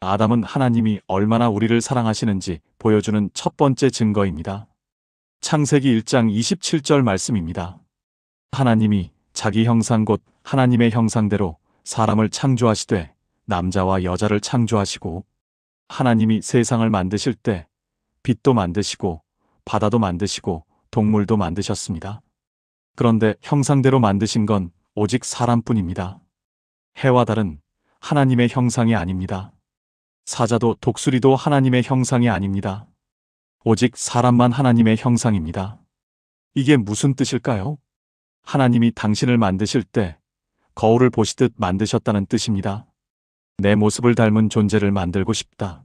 [SPEAKER 1] 아담은 하나님이 얼마나 우리를 사랑하시는지 보여주는 첫 번째 증거입니다. 창세기 1장 27절 말씀입니다. 하나님이 자기 형상 곧 하나님의 형상대로 사람을 창조하시되 남자와 여자를 창조하시고, 하나님이 세상을 만드실 때 빛도 만드시고 바다도 만드시고 동물도 만드셨습니다. 그런데 형상대로 만드신 건 오직 사람뿐입니다. 해와 달은 하나님의 형상이 아닙니다. 사자도 독수리도 하나님의 형상이 아닙니다. 오직 사람만 하나님의 형상입니다. 이게 무슨 뜻일까요? 하나님이 당신을 만드실 때 거울을 보시듯 만드셨다는 뜻입니다. 내 모습을 닮은 존재를 만들고 싶다.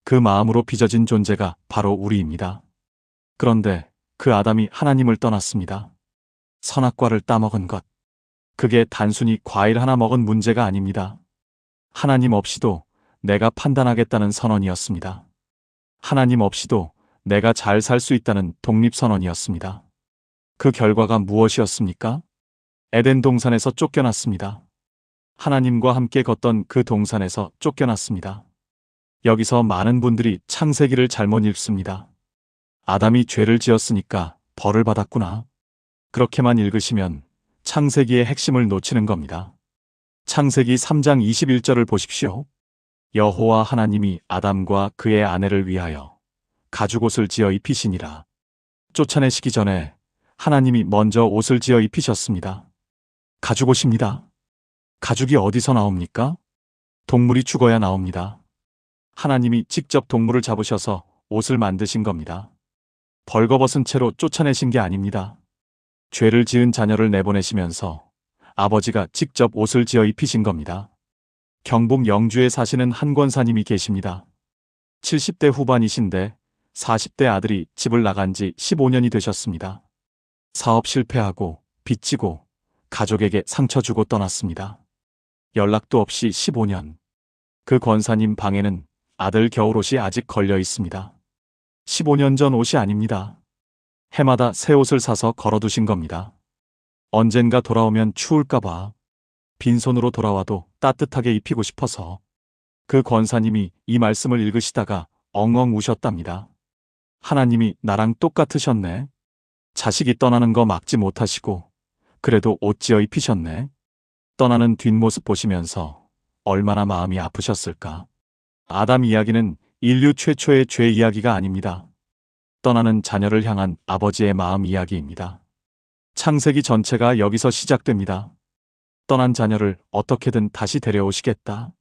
[SPEAKER 1] 그 마음으로 빚어진 존재가 바로 우리입니다. 그런데 그 아담이 하나님을 떠났습니다. 선악과를 따먹은 것. 그게 단순히 과일 하나 먹은 문제가 아닙니다. 하나님 없이도 내가 판단하겠다는 선언이었습니다. 하나님 없이도 내가 잘 살 수 있다는 독립선언이었습니다. 그 결과가 무엇이었습니까? 에덴 동산에서 쫓겨났습니다. 하나님과 함께 걷던 그 동산에서 쫓겨났습니다. 여기서 많은 분들이 창세기를 잘못 읽습니다. 아담이 죄를 지었으니까 벌을 받았구나. 그렇게만 읽으시면 창세기의 핵심을 놓치는 겁니다. 창세기 3장 21절을 보십시오. 여호와 하나님이 아담과 그의 아내를 위하여 가죽옷을 지어 입히시니라. 쫓아내시기 전에 하나님이 먼저 옷을 지어 입히셨습니다. 가죽옷입니다. 가죽이 어디서 나옵니까? 동물이 죽어야 나옵니다. 하나님이 직접 동물을 잡으셔서 옷을 만드신 겁니다. 벌거벗은 채로 쫓아내신 게 아닙니다. 죄를 지은 자녀를 내보내시면서 아버지가 직접 옷을 지어 입히신 겁니다. 경북 영주에 사시는 한 권사님이 계십니다. 70대 후반이신데 40대 아들이 집을 나간 지 15년이 되셨습니다. 사업 실패하고 빚지고 가족에게 상처 주고 떠났습니다. 연락도 없이 15년. 그 권사님 방에는 아들 겨울옷이 아직 걸려 있습니다. 15년 전 옷이 아닙니다. 해마다 새 옷을 사서 걸어두신 겁니다. 언젠가 돌아오면 추울까봐 빈손으로 돌아와도 따뜻하게 입히고 싶어서. 그 권사님이 이 말씀을 읽으시다가 엉엉 우셨답니다. 하나님이 나랑 똑같으셨네. 자식이 떠나는 거 막지 못하시고 그래도 옷 지어 입히셨네. 떠나는 뒷모습 보시면서 얼마나 마음이 아프셨을까. 아담 이야기는 인류 최초의 죄 이야기가 아닙니다. 떠나는 자녀를 향한 아버지의 마음 이야기입니다. 창세기 전체가 여기서 시작됩니다. 떠난 자녀를 어떻게든 다시 데려오시겠다.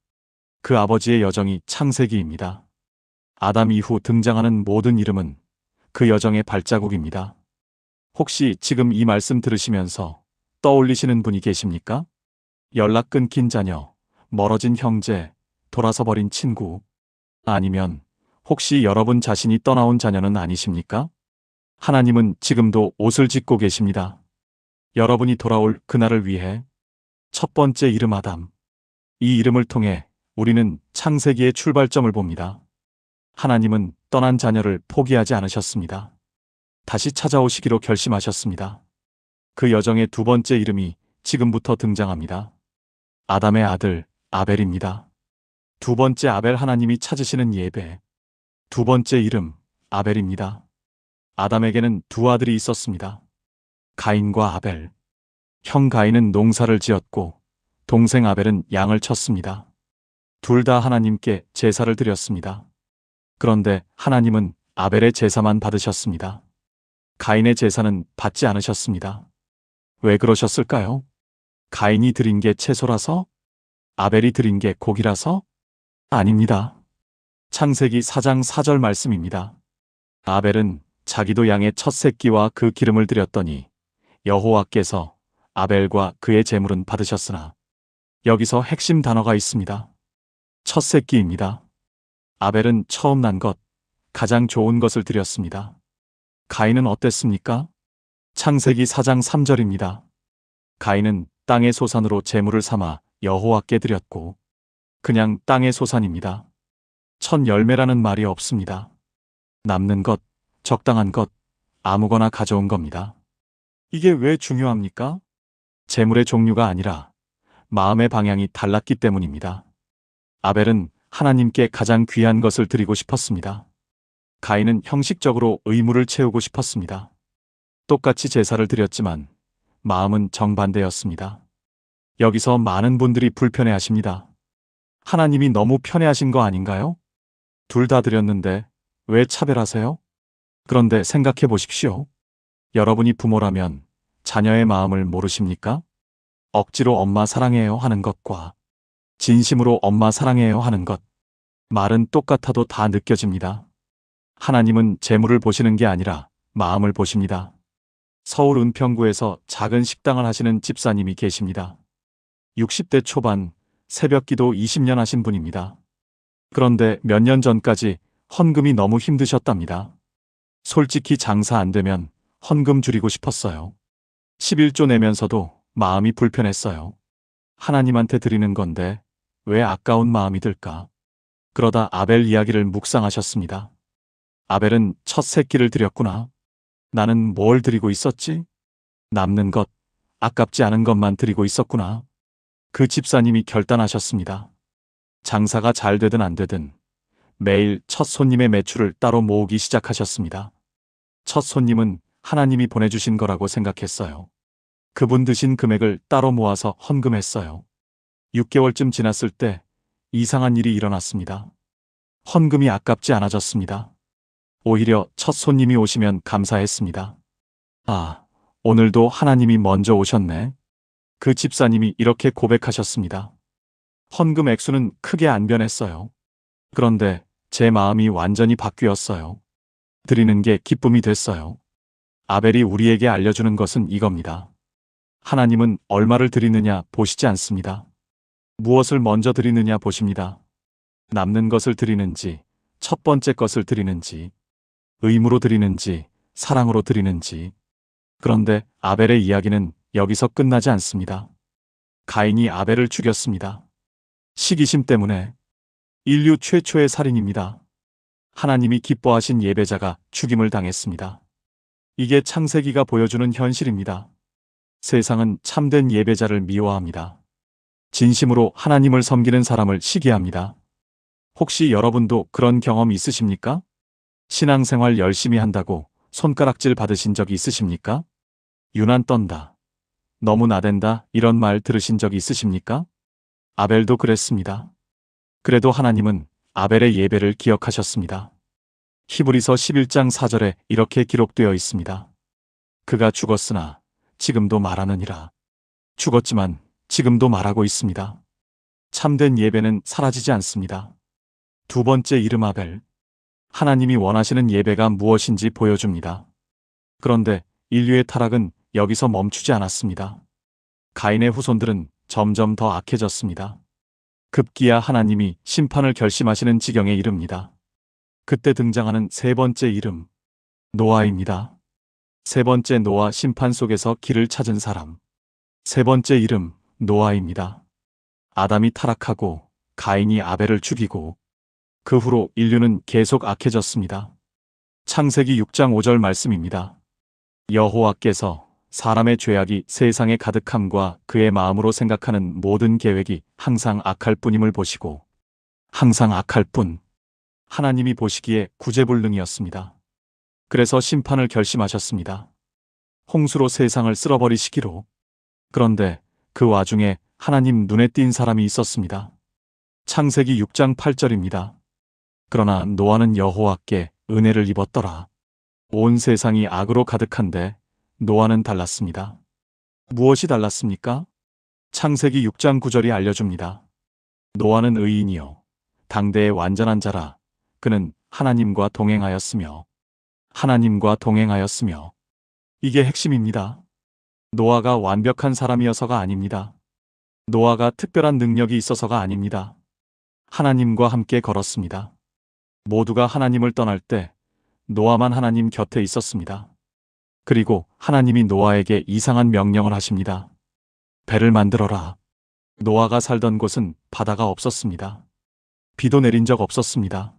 [SPEAKER 1] 그 아버지의 여정이 창세기입니다. 아담 이후 등장하는 모든 이름은 그 여정의 발자국입니다. 혹시 지금 이 말씀 들으시면서 떠올리시는 분이 계십니까? 연락 끊긴 자녀, 멀어진 형제, 돌아서 버린 친구, 아니면 혹시 여러분 자신이 떠나온 자녀는 아니십니까? 하나님은 지금도 옷을 짓고 계십니다. 여러분이 돌아올 그날을 위해. 첫 번째 이름 아담. 이 이름을 통해 우리는 창세기의 출발점을 봅니다. 하나님은 떠난 자녀를 포기하지 않으셨습니다. 다시 찾아오시기로 결심하셨습니다. 그 여정의 두 번째 이름이 지금부터 등장합니다. 아담의 아들 아벨입니다. 두 번째 아벨, 하나님이 찾으시는 예배. 두 번째 이름 아벨입니다. 아담에게는 두 아들이 있었습니다. 가인과 아벨. 형 가인은 농사를 지었고 동생 아벨은 양을 쳤습니다. 둘 다 하나님께 제사를 드렸습니다. 그런데 하나님은 아벨의 제사만 받으셨습니다. 가인의 제사는 받지 않으셨습니다. 왜 그러셨을까요? 가인이 드린 게 채소라서? 아벨이 드린 게 고기라서? 아닙니다. 창세기 4장 4절 말씀입니다. 아벨은 자기도 양의 첫 새끼와 그 기름을 드렸더니 여호와께서 아벨과 그의 제물은 받으셨으나. 여기서 핵심 단어가 있습니다. 첫 새끼입니다. 아벨은 처음 난 것, 가장 좋은 것을 드렸습니다. 가인은 어땠습니까? 창세기 4장 3절입니다. 가인은 땅의 소산으로 제물을 삼아 여호와께 드렸고, 그냥 땅의 소산입니다. 첫 열매라는 말이 없습니다. 남는 것, 적당한 것, 아무거나 가져온 겁니다. 이게 왜 중요합니까? 제물의 종류가 아니라 마음의 방향이 달랐기 때문입니다. 아벨은 하나님께 가장 귀한 것을 드리고 싶었습니다. 가인은 형식적으로 의무를 채우고 싶었습니다. 똑같이 제사를 드렸지만 마음은 정반대였습니다. 여기서 많은 분들이 불편해하십니다. 하나님이 너무 편해하신 거 아닌가요? 둘 다 드렸는데 왜 차별하세요? 그런데 생각해 보십시오. 여러분이 부모라면 자녀의 마음을 모르십니까? 억지로 엄마 사랑해요 하는 것과 진심으로 엄마 사랑해요 하는 것. 말은 똑같아도 다 느껴집니다. 하나님은 재물을 보시는 게 아니라 마음을 보십니다. 서울 은평구에서 작은 식당을 하시는 집사님이 계십니다. 60대 초반, 새벽기도 20년 하신 분입니다. 그런데 몇 년 전까지 헌금이 너무 힘드셨답니다. 솔직히 장사 안 되면 헌금 줄이고 싶었어요. 11조 내면서도 마음이 불편했어요. 하나님한테 드리는 건데 왜 아까운 마음이 들까? 그러다 아벨 이야기를 묵상하셨습니다. 아벨은 첫 새끼를 드렸구나. 나는 뭘 드리고 있었지? 남는 것, 아깝지 않은 것만 드리고 있었구나. 그 집사님이 결단하셨습니다. 장사가 잘 되든 안 되든 매일 첫 손님의 매출을 따로 모으기 시작하셨습니다. 첫 손님은 하나님이 보내주신 거라고 생각했어요. 그분 드신 금액을 따로 모아서 헌금했어요. 6개월쯤 지났을 때 이상한 일이 일어났습니다. 헌금이 아깝지 않아졌습니다. 오히려 첫 손님이 오시면 감사했습니다. 아, 오늘도 하나님이 먼저 오셨네. 그 집사님이 이렇게 고백하셨습니다. 헌금 액수는 크게 안 변했어요. 그런데 제 마음이 완전히 바뀌었어요. 드리는 게 기쁨이 됐어요. 아벨이 우리에게 알려주는 것은 이겁니다. 하나님은 얼마를 드리느냐 보시지 않습니다. 무엇을 먼저 드리느냐 보십니다. 남는 것을 드리는지, 첫 번째 것을 드리는지, 의무로 드리는지, 사랑으로 드리는지. 그런데 아벨의 이야기는 여기서 끝나지 않습니다. 가인이 아벨을 죽였습니다. 시기심 때문에. 인류 최초의 살인입니다. 하나님이 기뻐하신 예배자가 죽임을 당했습니다. 이게 창세기가 보여주는 현실입니다. 세상은 참된 예배자를 미워합니다. 진심으로 하나님을 섬기는 사람을 시기합니다. 혹시 여러분도 그런 경험 있으십니까? 신앙생활 열심히 한다고 손가락질 받으신 적 있으십니까? 유난 떤다. 너무 나댄다 이런 말 들으신 적 있으십니까? 아벨도 그랬습니다. 그래도 하나님은 아벨의 예배를 기억하셨습니다. 히브리서 11장 4절에 이렇게 기록되어 있습니다. 그가 죽었으나 지금도 말하느니라. 죽었지만 지금도 말하고 있습니다. 참된 예배는 사라지지 않습니다. 두 번째 이름 아벨. 하나님이 원하시는 예배가 무엇인지 보여줍니다. 그런데 인류의 타락은 여기서 멈추지 않았습니다. 가인의 후손들은 점점 더 악해졌습니다. 급기야 하나님이 심판을 결심하시는 지경에 이릅니다. 그때 등장하는 세 번째 이름, 노아입니다. 세 번째 노아 심판 속에서 길을 찾은 사람. 세 번째 이름, 노아입니다. 아담이 타락하고 가인이 아벨을 죽이고 그 후로 인류는 계속 악해졌습니다. 창세기 6장 5절 말씀입니다. 여호와께서 사람의 죄악이 세상에 가득함과 그의 마음으로 생각하는 모든 계획이 항상 악할 뿐임을 보시고 항상 악할 뿐. 하나님이 보시기에 구제불능이었습니다. 그래서 심판을 결심하셨습니다. 홍수로 세상을 쓸어버리시기로. 그런데 그 와중에 하나님 눈에 띈 사람이 있었습니다. 창세기 6장 8절입니다. 그러나 노아는 여호와께 은혜를 입었더라. 온 세상이 악으로 가득한데 노아는 달랐습니다. 무엇이 달랐습니까? 창세기 6장 9절이 알려줍니다. 노아는 의인이요 당대의 완전한 자라. 그는 하나님과 동행하였으며 이게 핵심입니다. 노아가 완벽한 사람이어서가 아닙니다. 노아가 특별한 능력이 있어서가 아닙니다. 하나님과 함께 걸었습니다. 모두가 하나님을 떠날 때 노아만 하나님 곁에 있었습니다. 그리고 하나님이 노아에게 이상한 명령을 하십니다. 배를 만들어라. 노아가 살던 곳은 바다가 없었습니다. 비도 내린 적 없었습니다.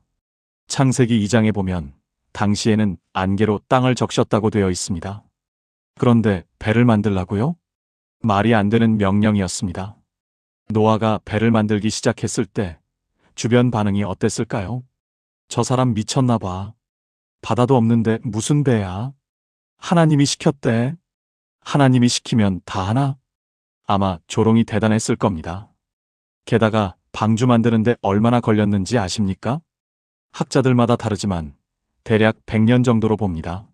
[SPEAKER 1] 창세기 2장에 보면 당시에는 안개로 땅을 적셨다고 되어 있습니다. 그런데 배를 만들라고요? 말이 안 되는 명령이었습니다. 노아가 배를 만들기 시작했을 때 주변 반응이 어땠을까요? 저 사람 미쳤나 봐. 바다도 없는데 무슨 배야? 하나님이 시켰대. 하나님이 시키면 다 하나? 아마 조롱이 대단했을 겁니다. 게다가 방주 만드는데 얼마나 걸렸는지 아십니까? 학자들마다 다르지만 대략 100년 정도로 봅니다.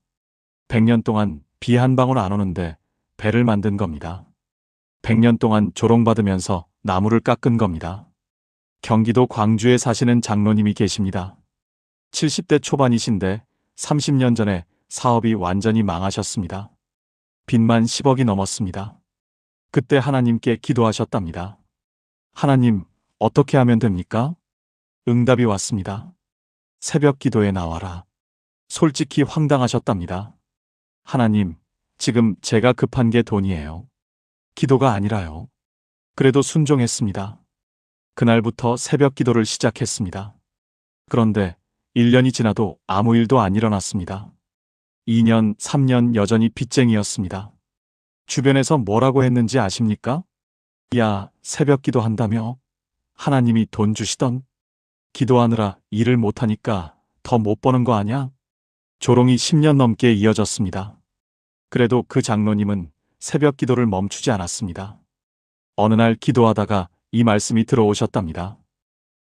[SPEAKER 1] 100년 동안 비 한 방울 안 오는데 배를 만든 겁니다. 100년 동안 조롱받으면서 나무를 깎은 겁니다. 경기도 광주에 사시는 장로님이 계십니다. 70대 초반이신데 30년 전에 사업이 완전히 망하셨습니다. 빚만 10억이 넘었습니다. 그때 하나님께 기도하셨답니다. 하나님, 어떻게 하면 됩니까? 응답이 왔습니다. 새벽 기도에 나와라. 솔직히 황당하셨답니다. 하나님, 지금 제가 급한 게 돈이에요. 기도가 아니라요. 그래도 순종했습니다. 그날부터 새벽 기도를 시작했습니다. 그런데 1년이 지나도 아무 일도 안 일어났습니다. 2년, 3년 여전히 빚쟁이였습니다. 주변에서 뭐라고 했는지 아십니까? 야, 새벽 기도 한다며? 하나님이 돈 주시던? 기도하느라 일을 못하니까 더 못 버는 거 아냐? 조롱이 10년 넘게 이어졌습니다. 그래도 그 장로님은 새벽 기도를 멈추지 않았습니다. 어느 날 기도하다가 이 말씀이 들어오셨답니다.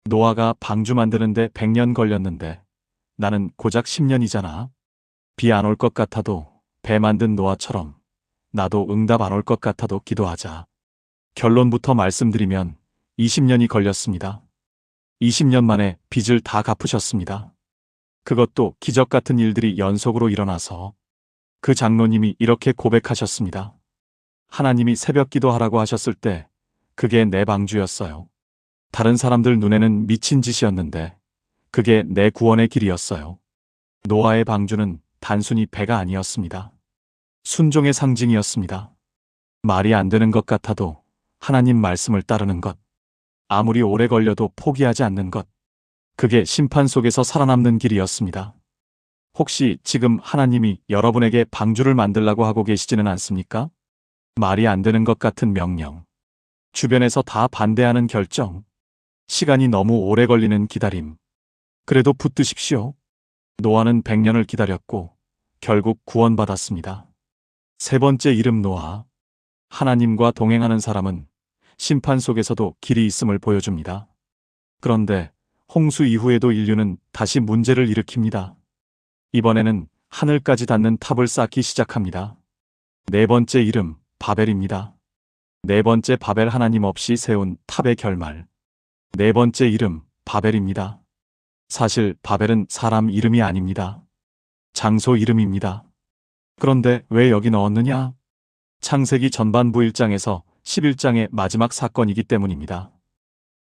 [SPEAKER 1] 노아가 방주 만드는데 100년 걸렸는데 나는 고작 10년이잖아. 비 안 올 것 같아도 배 만든 노아처럼 나도 응답 안 올 것 같아도 기도하자. 결론부터 말씀드리면 20년이 걸렸습니다. 20년 만에 빚을 다 갚으셨습니다. 그것도 기적 같은 일들이 연속으로 일어나서 그 장로님이 이렇게 고백하셨습니다. 하나님이 새벽 기도하라고 하셨을 때 그게 내 방주였어요. 다른 사람들 눈에는 미친 짓이었는데 그게 내 구원의 길이었어요. 노아의 방주는 단순히 배가 아니었습니다. 순종의 상징이었습니다. 말이 안 되는 것 같아도 하나님 말씀을 따르는 것. 아무리 오래 걸려도 포기하지 않는 것. 그게 심판 속에서 살아남는 길이었습니다. 혹시 지금 하나님이 여러분에게 방주를 만들라고 하고 계시지는 않습니까? 말이 안 되는 것 같은 명령. 주변에서 다 반대하는 결정. 시간이 너무 오래 걸리는 기다림. 그래도 붙드십시오. 노아는 100년을 기다렸고 결국 구원받았습니다. 세 번째 이름 노아. 하나님과 동행하는 사람은 심판 속에서도 길이 있음을 보여줍니다. 그런데 홍수 이후에도 인류는 다시 문제를 일으킵니다. 이번에는 하늘까지 닿는 탑을 쌓기 시작합니다. 네 번째 이름 바벨입니다. 네 번째 바벨 하나님 없이 세운 탑의 결말. 네 번째 이름 바벨입니다. 사실 바벨은 사람 이름이 아닙니다. 장소 이름입니다. 그런데 왜 여기 넣었느냐? 창세기 전반부 1장에서 11장의 마지막 사건이기 때문입니다.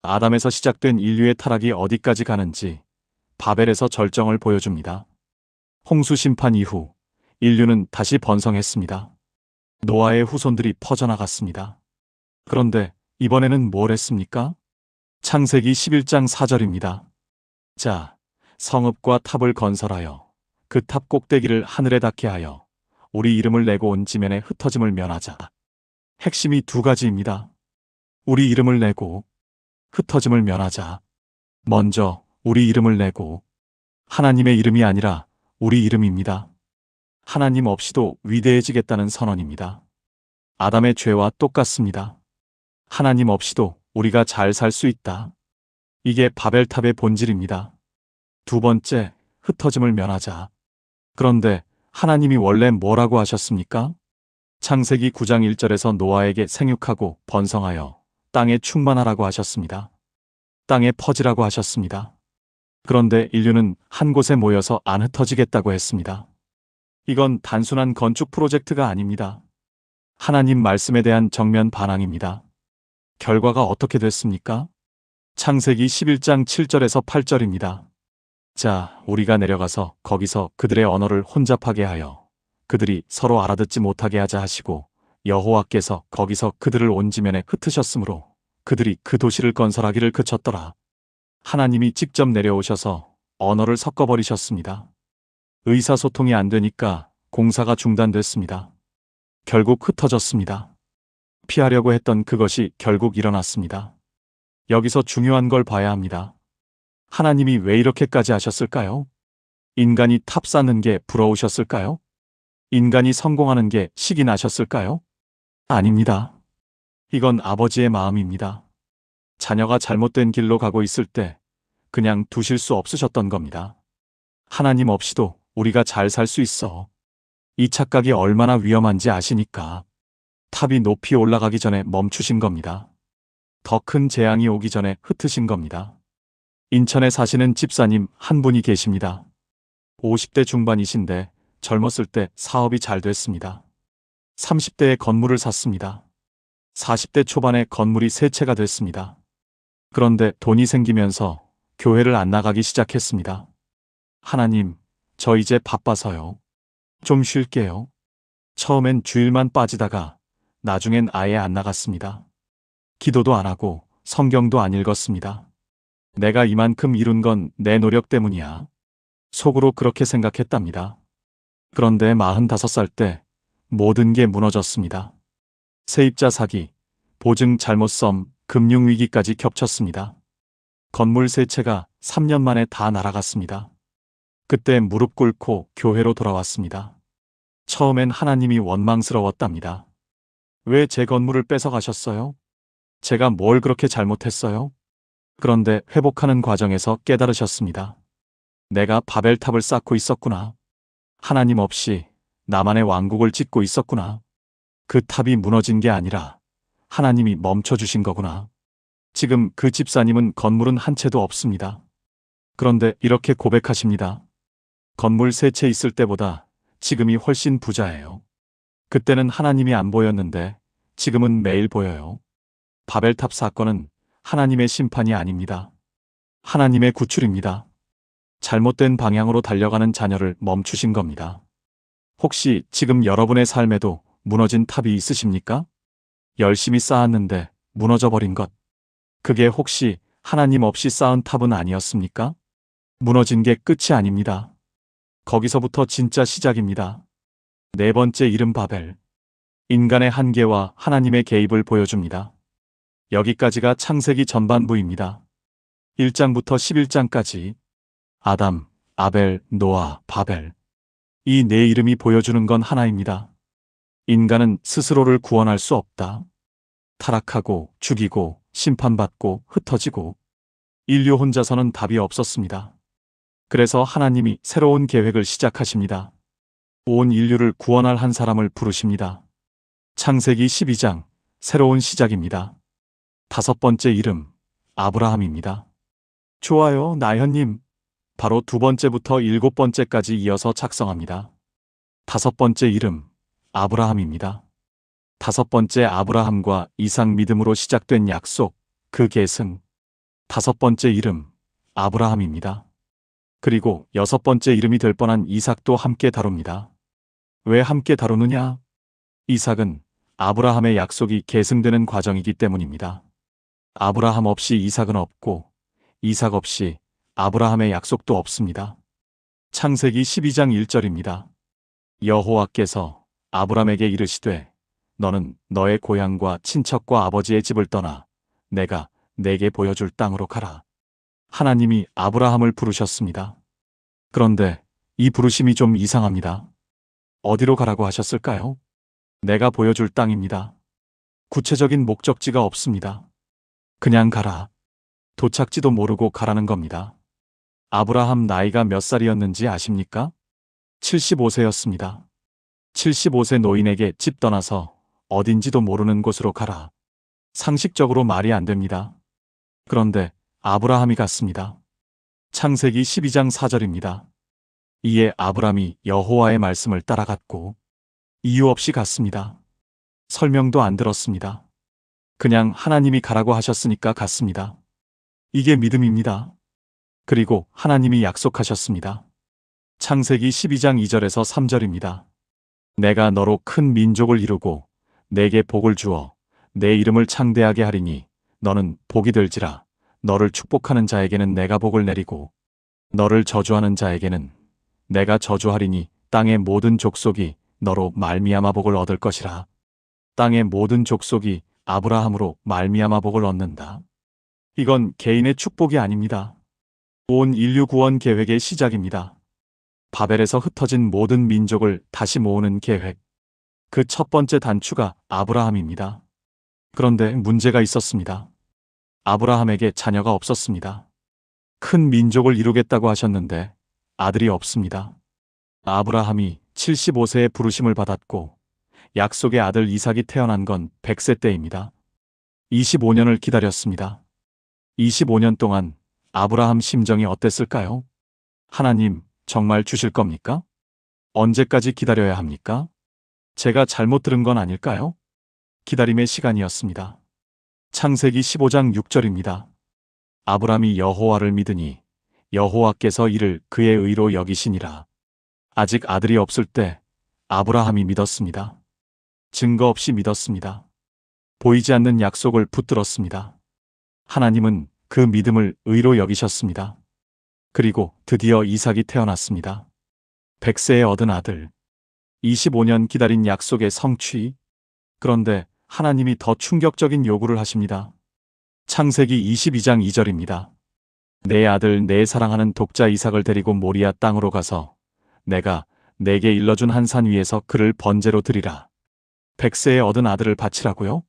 [SPEAKER 1] 아담에서 시작된 인류의 타락이 어디까지 가는지 바벨에서 절정을 보여줍니다. 홍수 심판 이후 인류는 다시 번성했습니다. 노아의 후손들이 퍼져나갔습니다. 그런데 이번에는 뭘 했습니까? 창세기 11장 4절입니다. 자, 성읍과 탑을 건설하여 그 탑 꼭대기를 하늘에 닿게 하여 우리 이름을 내고 온 지면에 흩어짐을 면하자. 핵심이 두 가지입니다. 우리 이름을 내고 흩어짐을 면하자. 먼저 우리 이름을 내고 하나님의 이름이 아니라 우리 이름입니다. 하나님 없이도 위대해지겠다는 선언입니다. 아담의 죄와 똑같습니다. 하나님 없이도 우리가 잘 살 수 있다. 이게 바벨탑의 본질입니다. 두 번째, 흩어짐을 면하자. 그런데 하나님이 원래 뭐라고 하셨습니까? 창세기 9장 1절에서 노아에게 생육하고 번성하여 땅에 충만하라고 하셨습니다. 땅에 퍼지라고 하셨습니다. 그런데 인류는 한 곳에 모여서 안 흩어지겠다고 했습니다. 이건 단순한 건축 프로젝트가 아닙니다. 하나님 말씀에 대한 정면 반항입니다. 결과가 어떻게 됐습니까? 창세기 11장 7절에서 8절입니다. 자, 우리가 내려가서 거기서 그들의 언어를 혼잡하게 하여 그들이 서로 알아듣지 못하게 하자 하시고 여호와께서 거기서 그들을 온 지면에 흩으셨으므로 그들이 그 도시를 건설하기를 그쳤더라. 하나님이 직접 내려오셔서 언어를 섞어버리셨습니다. 의사소통이 안 되니까 공사가 중단됐습니다. 결국 흩어졌습니다. 피하려고 했던 그것이 결국 일어났습니다. 여기서 중요한 걸 봐야 합니다. 하나님이 왜 이렇게까지 하셨을까요? 인간이 탑 쌓는 게 부러우셨을까요? 인간이 성공하는 게 식이 나셨을까요? 아닙니다. 이건 아버지의 마음입니다. 자녀가 잘못된 길로 가고 있을 때 그냥 두실 수 없으셨던 겁니다. 하나님 없이도 우리가 잘 살 수 있어. 이 착각이 얼마나 위험한지 아시니까 탑이 높이 올라가기 전에 멈추신 겁니다. 더 큰 재앙이 오기 전에 흩으신 겁니다. 인천에 사시는 집사님 한 분이 계십니다. 50대 중반이신데 젊었을 때 사업이 잘 됐습니다. 30대에 건물을 샀습니다. 40대 초반에 건물이 세 채가 됐습니다. 그런데 돈이 생기면서 교회를 안 나가기 시작했습니다. 하나님, 저 이제 바빠서요. 좀 쉴게요. 처음엔 주일만 빠지다가 나중엔 아예 안 나갔습니다. 기도도 안 하고 성경도 안 읽었습니다. 내가 이만큼 이룬 건 내 노력 때문이야. 속으로 그렇게 생각했답니다. 그런데 45살 때 모든 게 무너졌습니다. 세입자 사기, 보증 잘못 썸, 금융위기까지 겹쳤습니다. 건물 세 채가 3년 만에 다 날아갔습니다. 그때 무릎 꿇고 교회로 돌아왔습니다. 처음엔 하나님이 원망스러웠답니다. 왜 제 건물을 뺏어가셨어요? 제가 뭘 그렇게 잘못했어요? 그런데 회복하는 과정에서 깨달으셨습니다. 내가 바벨탑을 쌓고 있었구나. 하나님 없이 나만의 왕국을 짓고 있었구나. 그 탑이 무너진 게 아니라 하나님이 멈춰주신 거구나. 지금 그 집사님은 건물은 한 채도 없습니다. 그런데 이렇게 고백하십니다. 건물 세 채 있을 때보다 지금이 훨씬 부자예요. 그때는 하나님이 안 보였는데 지금은 매일 보여요. 바벨탑 사건은 하나님의 심판이 아닙니다. 하나님의 구출입니다. 잘못된 방향으로 달려가는 자녀를 멈추신 겁니다. 혹시 지금 여러분의 삶에도 무너진 탑이 있으십니까? 열심히 쌓았는데 무너져버린 것. 그게 혹시 하나님 없이 쌓은 탑은 아니었습니까? 무너진 게 끝이 아닙니다. 거기서부터 진짜 시작입니다. 네 번째 이름 바벨. 인간의 한계와 하나님의 개입을 보여줍니다. 여기까지가 창세기 전반부입니다. 1장부터 11장까지 아담, 아벨, 노아, 바벨. 이 네 이름이 보여주는 건 하나입니다. 인간은 스스로를 구원할 수 없다. 타락하고 죽이고 심판받고 흩어지고 인류 혼자서는 답이 없었습니다. 그래서 하나님이 새로운 계획을 시작하십니다. 온 인류를 구원할 한 사람을 부르십니다. 창세기 12장, 새로운 시작입니다. 다섯 번째 이름, 아브라함입니다. 좋아요, 나현님. 바로 두 번째부터 일곱 번째까지 이어서 작성합니다. 다섯 번째 이름, 아브라함입니다. 다섯 번째 아브라함과 이삭 믿음으로 시작된 약속, 그 계승. 다섯 번째 이름, 아브라함입니다. 그리고 여섯 번째 이름이 될 뻔한 이삭도 함께 다룹니다. 왜 함께 다루느냐? 이삭은 아브라함의 약속이 계승되는 과정이기 때문입니다. 아브라함 없이 이삭은 없고 이삭 없이 아브라함의 약속도 없습니다. 창세기 12장 1절입니다. 여호와께서 아브라함에게 이르시되 너는 너의 고향과 친척과 아버지의 집을 떠나 내가 내게 보여줄 땅으로 가라. 하나님이 아브라함을 부르셨습니다. 그런데 이 부르심이 좀 이상합니다. 어디로 가라고 하셨을까요? 내가 보여줄 땅입니다. 구체적인 목적지가 없습니다. 그냥 가라. 도착지도 모르고 가라는 겁니다. 아브라함 나이가 몇 살이었는지 아십니까? 75세였습니다. 75세 노인에게 집 떠나서 어딘지도 모르는 곳으로 가라. 상식적으로 말이 안 됩니다. 그런데 아브라함이 갔습니다. 창세기 12장 4절입니다. 이에 아브람이 여호와의 말씀을 따라갔고 이유 없이 갔습니다. 설명도 안 들었습니다. 그냥 하나님이 가라고 하셨으니까 갔습니다. 이게 믿음입니다. 그리고 하나님이 약속하셨습니다. 창세기 12장 2절에서 3절입니다. 내가 너로 큰 민족을 이루고 내게 복을 주어 내 이름을 창대하게 하리니 너는 복이 될지라. 너를 축복하는 자에게는 내가 복을 내리고 너를 저주하는 자에게는 내가 저주하리니 땅의 모든 족속이 너로 말미암아 복을 얻을 것이라. 땅의 모든 족속이 아브라함으로 말미암아 복을 얻는다. 이건 개인의 축복이 아닙니다. 온 인류 구원 계획의 시작입니다. 바벨에서 흩어진 모든 민족을 다시 모으는 계획. 그 첫 번째 단추가 아브라함입니다. 그런데 문제가 있었습니다. 아브라함에게 자녀가 없었습니다. 큰 민족을 이루겠다고 하셨는데 아들이 없습니다. 아브라함이 75세에 부르심을 받았고 약속의 아들 이삭이 태어난 건 100세 때입니다. 25년을 기다렸습니다. 25년 동안 아브라함 심정이 어땠을까요? 하나님, 정말 주실 겁니까? 언제까지 기다려야 합니까? 제가 잘못 들은 건 아닐까요? 기다림의 시간이었습니다. 창세기 15장 6절입니다. 아브라함이 여호와를 믿으니 여호와께서 이를 그의 의로 여기시니라. 아직 아들이 없을 때 아브라함이 믿었습니다. 증거 없이 믿었습니다. 보이지 않는 약속을 붙들었습니다. 하나님은 그 믿음을 의로 여기셨습니다. 그리고 드디어 이삭이 태어났습니다. 100세에 얻은 아들. 25년 기다린 약속의 성취. 그런데 하나님이 더 충격적인 요구를 하십니다. 창세기 22장 2절입니다. 내 아들 내 사랑하는 독자 이삭을 데리고 모리아 땅으로 가서 내가 내게 일러준 한 산 위에서 그를 번제로 드리라. 100세에 얻은 아들을 바치라고요?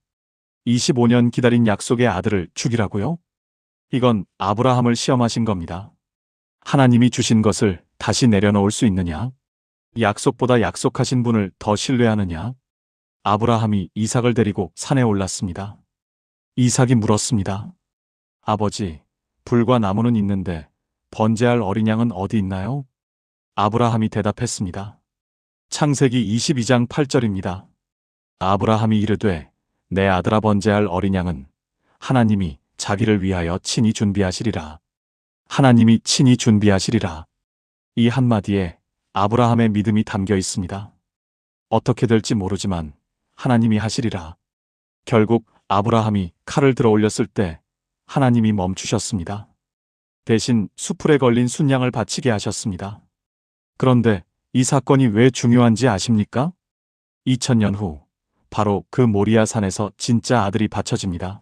[SPEAKER 1] 25년 기다린 약속의 아들을 죽이라고요? 이건 아브라함을 시험하신 겁니다. 하나님이 주신 것을 다시 내려놓을 수 있느냐? 약속보다 약속하신 분을 더 신뢰하느냐? 아브라함이 이삭을 데리고 산에 올랐습니다. 이삭이 물었습니다. 아버지, 불과 나무는 있는데 번제할 어린 양은 어디 있나요? 아브라함이 대답했습니다. 창세기 22장 8절입니다. 아브라함이 이르되 내 아들아 번제할 어린 양은 하나님이 자기를 위하여 친히 준비하시리라. 하나님이 친히 준비하시리라. 이 한마디에 아브라함의 믿음이 담겨 있습니다. 어떻게 될지 모르지만 하나님이 하시리라. 결국 아브라함이 칼을 들어 올렸을 때 하나님이 멈추셨습니다. 대신 수풀에 걸린 순양을 바치게 하셨습니다. 그런데 이 사건이 왜 중요한지 아십니까? 2000년 후 바로 그 모리아 산에서 진짜 아들이 바쳐집니다.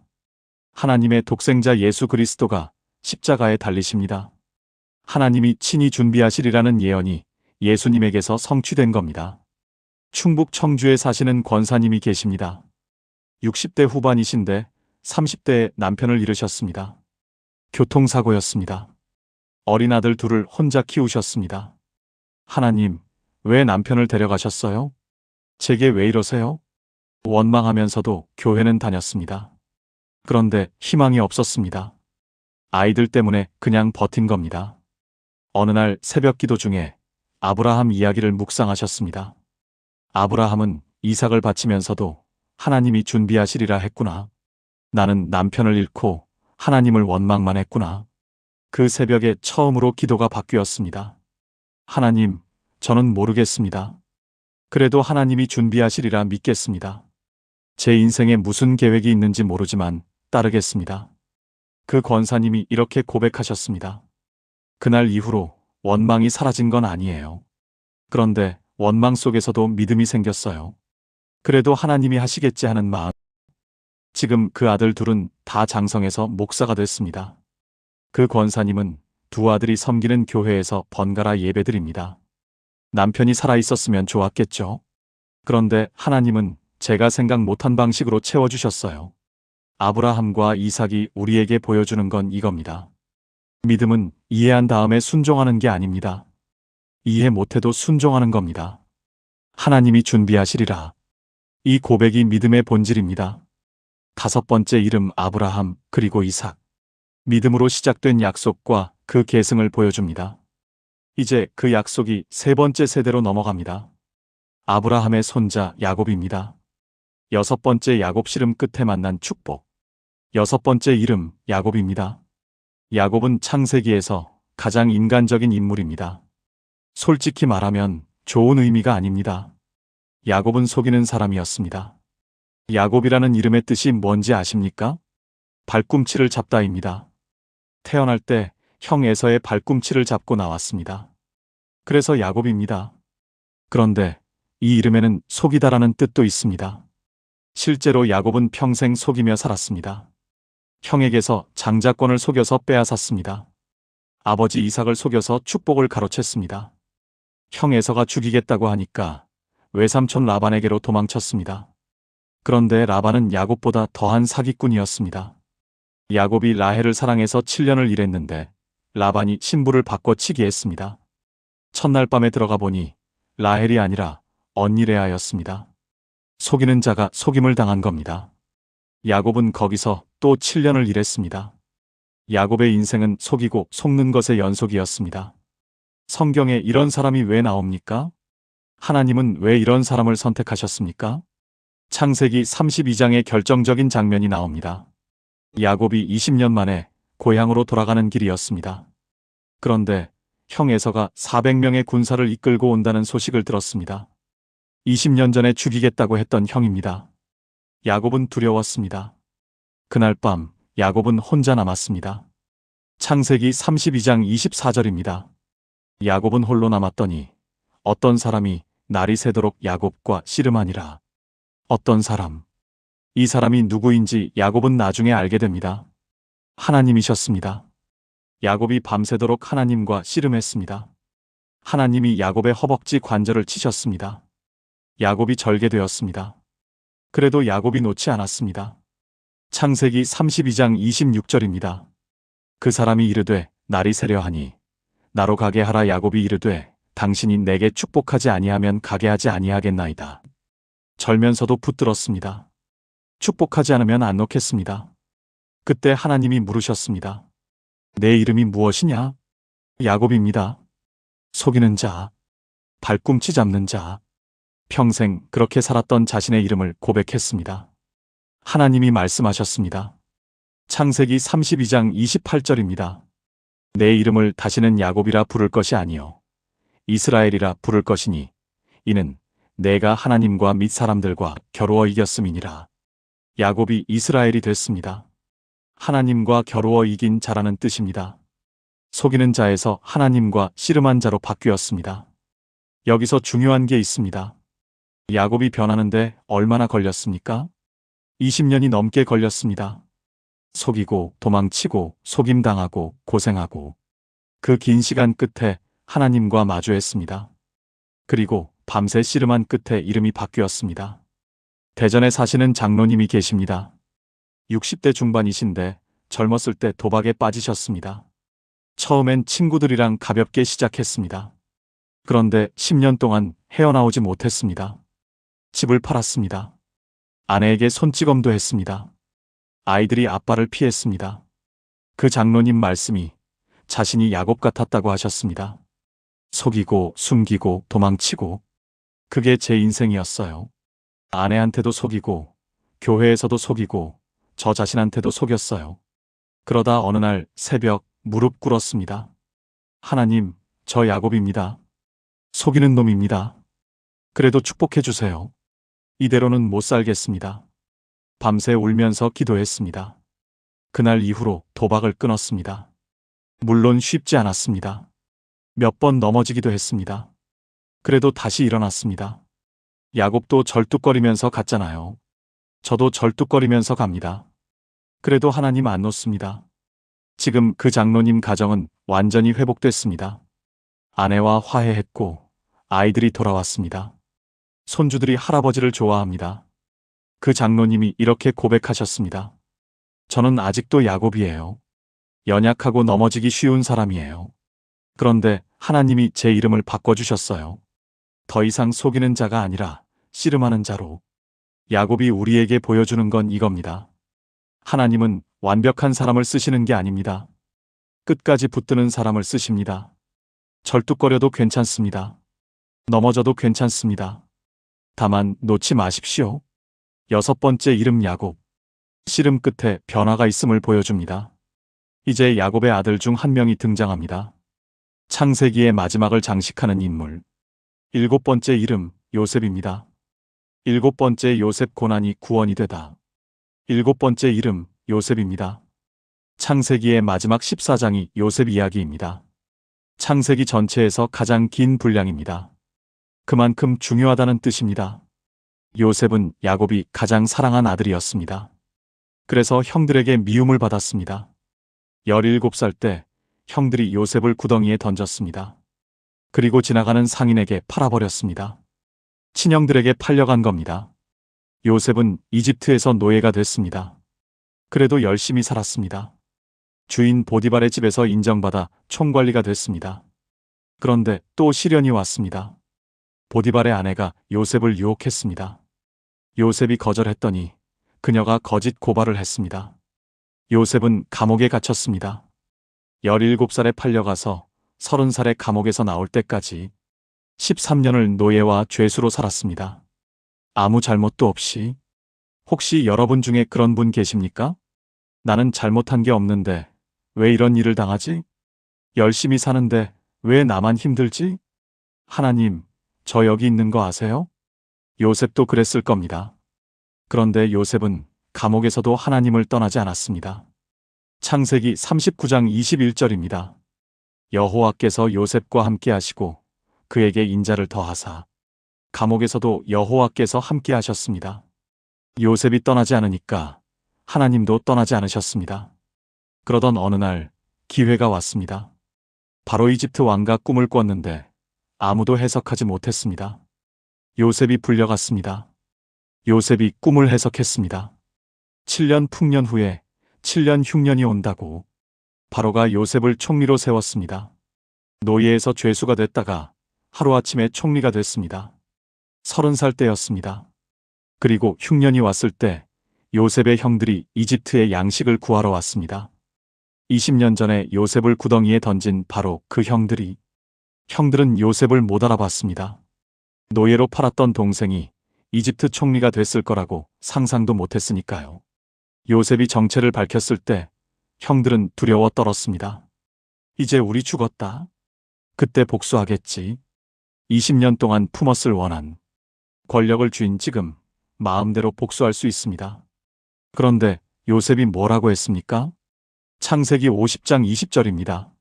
[SPEAKER 1] 하나님의 독생자 예수 그리스도가 십자가에 달리십니다. 하나님이 친히 준비하시리라는 예언이 예수님에게서 성취된 겁니다. 충북 청주에 사시는 권사님이 계십니다. 60대 후반이신데 30대에 남편을 잃으셨습니다. 교통사고였습니다. 어린 아들 둘을 혼자 키우셨습니다. 하나님, 왜 남편을 데려가셨어요? 제게 왜 이러세요? 원망하면서도 교회는 다녔습니다. 그런데 희망이 없었습니다. 아이들 때문에 그냥 버틴 겁니다. 어느 날 새벽 기도 중에 아브라함 이야기를 묵상하셨습니다. 아브라함은 이삭을 바치면서도 하나님이 준비하시리라 했구나. 나는 남편을 잃고 하나님을 원망만 했구나. 그 새벽에 처음으로 기도가 바뀌었습니다. 하나님, 저는 모르겠습니다. 그래도 하나님이 준비하시리라 믿겠습니다. 제 인생에 무슨 계획이 있는지 모르지만 따르겠습니다. 그 권사님이 이렇게 고백하셨습니다. 그날 이후로 원망이 사라진 건 아니에요. 그런데 원망 속에서도 믿음이 생겼어요. 그래도 하나님이 하시겠지 하는 마음. 지금 그 아들 둘은 다 장성해서 목사가 됐습니다. 그 권사님은 두 아들이 섬기는 교회에서 번갈아 예배드립니다. 남편이 살아있었으면 좋았겠죠. 그런데 하나님은 제가 생각 못한 방식으로 채워주셨어요. 아브라함과 이삭이 우리에게 보여주는 건 이겁니다. 믿음은 이해한 다음에 순종하는 게 아닙니다. 이해 못해도 순종하는 겁니다. 하나님이 준비하시리라. 이 고백이 믿음의 본질입니다. 다섯 번째 이름 아브라함 그리고 이삭. 믿음으로 시작된 약속과 그 계승을 보여줍니다. 이제 그 약속이 세 번째 세대로 넘어갑니다. 아브라함의 손자 야곱입니다. 여섯 번째 야곱 씨름 끝에 만난 축복. 여섯 번째 이름 야곱입니다. 야곱은 창세기에서 가장 인간적인 인물입니다. 솔직히 말하면 좋은 의미가 아닙니다. 야곱은 속이는 사람이었습니다. 야곱이라는 이름의 뜻이 뭔지 아십니까? 발꿈치를 잡다입니다. 태어날 때 형 에서의 발꿈치를 잡고 나왔습니다. 그래서 야곱입니다. 그런데 이 이름에는 속이다라는 뜻도 있습니다. 실제로 야곱은 평생 속이며 살았습니다. 형에게서 장자권을 속여서 빼앗았습니다. 아버지 이삭을 속여서 축복을 가로챘습니다. 형 에서가 죽이겠다고 하니까 외삼촌 라반에게로 도망쳤습니다. 그런데 라반은 야곱보다 더한 사기꾼이었습니다. 야곱이 라헬을 사랑해서 7년을 일했는데 라반이 신부를 바꿔치기 했습니다. 첫날 밤에 들어가 보니 라헬이 아니라 언니 레아였습니다. 속이는 자가 속임을 당한 겁니다. 야곱은 거기서 또 7년을 일했습니다. 야곱의 인생은 속이고 속는 것의 연속이었습니다. 성경에 이런 사람이 왜 나옵니까? 하나님은 왜 이런 사람을 선택하셨습니까? 창세기 32장의 결정적인 장면이 나옵니다. 야곱이 20년 만에 고향으로 돌아가는 길이었습니다. 그런데 형 에서가 400명의 군사를 이끌고 온다는 소식을 들었습니다. 20년 전에 죽이겠다고 했던 형입니다. 야곱은 두려웠습니다. 그날 밤 야곱은 혼자 남았습니다. 창세기 32장 24절입니다. 야곱은 홀로 남았더니 어떤 사람이 날이 새도록 야곱과 씨름하니라. 어떤 사람. 이 사람이 누구인지 야곱은 나중에 알게 됩니다. 하나님이셨습니다. 야곱이 밤새도록 하나님과 씨름했습니다. 하나님이 야곱의 허벅지 관절을 치셨습니다. 야곱이 절개되었습니다. 그래도 야곱이 놓지 않았습니다. 창세기 32장 26절입니다. 그 사람이 이르되 날이 새려 하니 나로 가게 하라. 야곱이 이르되 당신이 내게 축복하지 아니하면 가게 하지 아니하겠나이다. 절면서도 붙들었습니다. 축복하지 않으면 안 놓겠습니다. 그때 하나님이 물으셨습니다. 내 이름이 무엇이냐? 야곱입니다. 속이는 자, 발꿈치 잡는 자. 평생 그렇게 살았던 자신의 이름을 고백했습니다. 하나님이 말씀하셨습니다. 창세기 32장 28절입니다. 내 이름을 다시는 야곱이라 부를 것이 아니요 이스라엘이라 부를 것이니 이는 내가 하나님과 및 사람들과 겨루어 이겼음이니라. 야곱이 이스라엘이 됐습니다. 하나님과 겨루어 이긴 자라는 뜻입니다. 속이는 자에서 하나님과 씨름한 자로 바뀌었습니다. 여기서 중요한 게 있습니다. 야곱이 변하는데 얼마나 걸렸습니까? 20년이 넘게 걸렸습니다. 속이고 도망치고 속임당하고 고생하고 그 긴 시간 끝에 하나님과 마주했습니다. 그리고 밤새 씨름한 끝에 이름이 바뀌었습니다. 대전에 사시는 장로님이 계십니다. 60대 중반이신데 젊었을 때 도박에 빠지셨습니다. 처음엔 친구들이랑 가볍게 시작했습니다. 그런데 10년 동안 헤어나오지 못했습니다. 집을 팔았습니다. 아내에게 손찌검도 했습니다. 아이들이 아빠를 피했습니다. 그 장로님 말씀이 자신이 야곱 같았다고 하셨습니다. 속이고 숨기고 도망치고 그게 제 인생이었어요. 아내한테도 속이고 교회에서도 속이고 저 자신한테도 속였어요. 그러다 어느 날 새벽 무릎 꿇었습니다. 하나님, 저 야곱입니다. 속이는 놈입니다. 그래도 축복해 주세요. 이대로는 못 살겠습니다. 밤새 울면서 기도했습니다. 그날 이후로 도박을 끊었습니다. 물론 쉽지 않았습니다. 몇 번 넘어지기도 했습니다. 그래도 다시 일어났습니다. 야곱도 절뚝거리면서 갔잖아요. 저도 절뚝거리면서 갑니다. 그래도 하나님 안 놓습니다. 지금 그 장로님 가정은 완전히 회복됐습니다. 아내와 화해했고 아이들이 돌아왔습니다. 손주들이 할아버지를 좋아합니다. 그 장로님이 이렇게 고백하셨습니다. 저는 아직도 야곱이에요. 연약하고 넘어지기 쉬운 사람이에요. 그런데 하나님이 제 이름을 바꿔주셨어요. 더 이상 속이는 자가 아니라 씨름하는 자로. 야곱이 우리에게 보여주는 건 이겁니다. 하나님은 완벽한 사람을 쓰시는 게 아닙니다. 끝까지 붙드는 사람을 쓰십니다. 절뚝거려도 괜찮습니다. 넘어져도 괜찮습니다. 다만 놓지 마십시오. 6번째 이름 야곱. 씨름 끝에 변화가 있음을 보여줍니다. 이제 야곱의 아들 중 한 명이 등장합니다. 창세기의 마지막을 장식하는 인물. 7번째 이름 요셉입니다. 7번째 요셉 고난이 구원이 되다. 7번째 이름 요셉입니다. 창세기의 마지막 14장이 요셉 이야기입니다. 창세기 전체에서 가장 긴 분량입니다. 그만큼 중요하다는 뜻입니다. 요셉은 야곱이 가장 사랑한 아들이었습니다. 그래서 형들에게 미움을 받았습니다. 17살 때 형들이 요셉을 구덩이에 던졌습니다. 그리고 지나가는 상인에게 팔아버렸습니다. 친형들에게 팔려간 겁니다. 요셉은 이집트에서 노예가 됐습니다. 그래도 열심히 살았습니다. 주인 보디발의 집에서 인정받아 총관리가 됐습니다. 그런데 또 시련이 왔습니다. 보디발의 아내가 요셉을 유혹했습니다. 요셉이 거절했더니 그녀가 거짓 고발을 했습니다. 요셉은 감옥에 갇혔습니다. 17살에 팔려가서 30살에 감옥에서 나올 때까지 13년을 노예와 죄수로 살았습니다. 아무 잘못도 없이. 혹시 여러분 중에 그런 분 계십니까? 나는 잘못한 게 없는데 왜 이런 일을 당하지? 열심히 사는데 왜 나만 힘들지? 하나님, 저 여기 있는 거 아세요? 요셉도 그랬을 겁니다. 그런데 요셉은 감옥에서도 하나님을 떠나지 않았습니다. 창세기 39장 21절입니다. 여호와께서 요셉과 함께 하시고 그에게 인자를 더하사 감옥에서도 여호와께서 함께 하셨습니다. 요셉이 떠나지 않으니까 하나님도 떠나지 않으셨습니다. 그러던 어느 날 기회가 왔습니다. 바로 이집트 왕가 꿈을 꿨는데 아무도 해석하지 못했습니다. 요셉이 불려갔습니다. 요셉이 꿈을 해석했습니다. 7년 풍년 후에 7년 흉년이 온다고. 바로가 요셉을 총리로 세웠습니다. 노예에서 죄수가 됐다가 하루아침에 총리가 됐습니다. 30살 때였습니다. 그리고 흉년이 왔을 때 요셉의 형들이 이집트의 양식을 구하러 왔습니다. 20년 전에 요셉을 구덩이에 던진 바로 그 형들은 요셉을 못 알아봤습니다. 노예로 팔았던 동생이 이집트 총리가 됐을 거라고 상상도 못했으니까요. 요셉이 정체를 밝혔을 때 형들은 두려워 떨었습니다. 이제 우리 죽었다. 그때 복수하겠지. 20년 동안 품었을 원한, 권력을 쥔 지금 마음대로 복수할 수 있습니다. 그런데 요셉이 뭐라고 했습니까? 창세기 50장 20절입니다.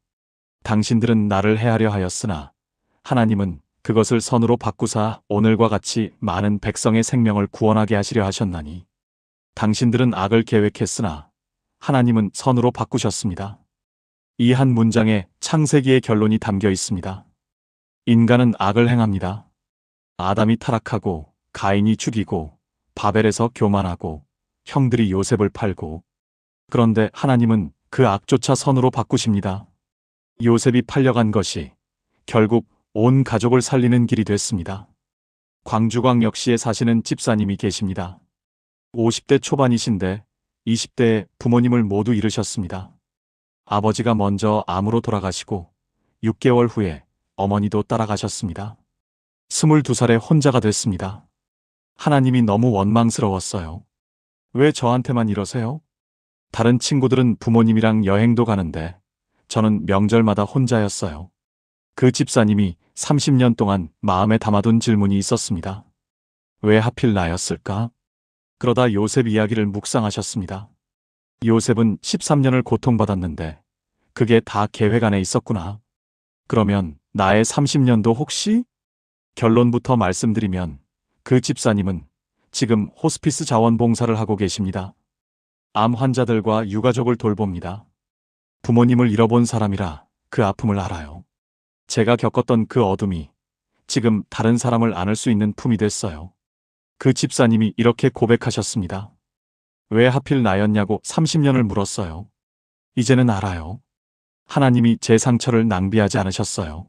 [SPEAKER 1] 당신들은 나를 해하려 하였으나 하나님은 그것을 선으로 바꾸사 오늘과 같이 많은 백성의 생명을 구원하게 하시려 하셨나니 당신들은 악을 계획했으나 하나님은 선으로 바꾸셨습니다. 이 한 문장에 창세기의 결론이 담겨 있습니다. 인간은 악을 행합니다. 아담이 타락하고 가인이 죽이고 바벨에서 교만하고 형들이 요셉을 팔고, 그런데 하나님은 그 악조차 선으로 바꾸십니다. 요셉이 팔려간 것이 결국 온 가족을 살리는 길이 됐습니다. 광주광역시에 사시는 집사님이 계십니다. 50대 초반이신데 20대에 부모님을 모두 잃으셨습니다. 아버지가 먼저 암으로 돌아가시고 6개월 후에 어머니도 따라가셨습니다. 22살에 혼자가 됐습니다. 하나님이 너무 원망스러웠어요. 왜 저한테만 이러세요? 다른 친구들은 부모님이랑 여행도 가는데 저는 명절마다 혼자였어요. 그 집사님이 30년 동안 마음에 담아둔 질문이 있었습니다. 왜 하필 나였을까? 그러다 요셉 이야기를 묵상하셨습니다. 요셉은 13년을 고통받았는데 그게 다 계획 안에 있었구나. 그러면 나의 30년도 혹시? 결론부터 말씀드리면 그 집사님은 지금 호스피스 자원봉사를 하고 계십니다. 암 환자들과 유가족을 돌봅니다. 부모님을 잃어본 사람이라 그 아픔을 알아요. 제가 겪었던 그 어둠이 지금 다른 사람을 안을 수 있는 품이 됐어요. 그 집사님이 이렇게 고백하셨습니다. 왜 하필 나였냐고 30년을 물었어요. 이제는 알아요. 하나님이 제 상처를 낭비하지 않으셨어요.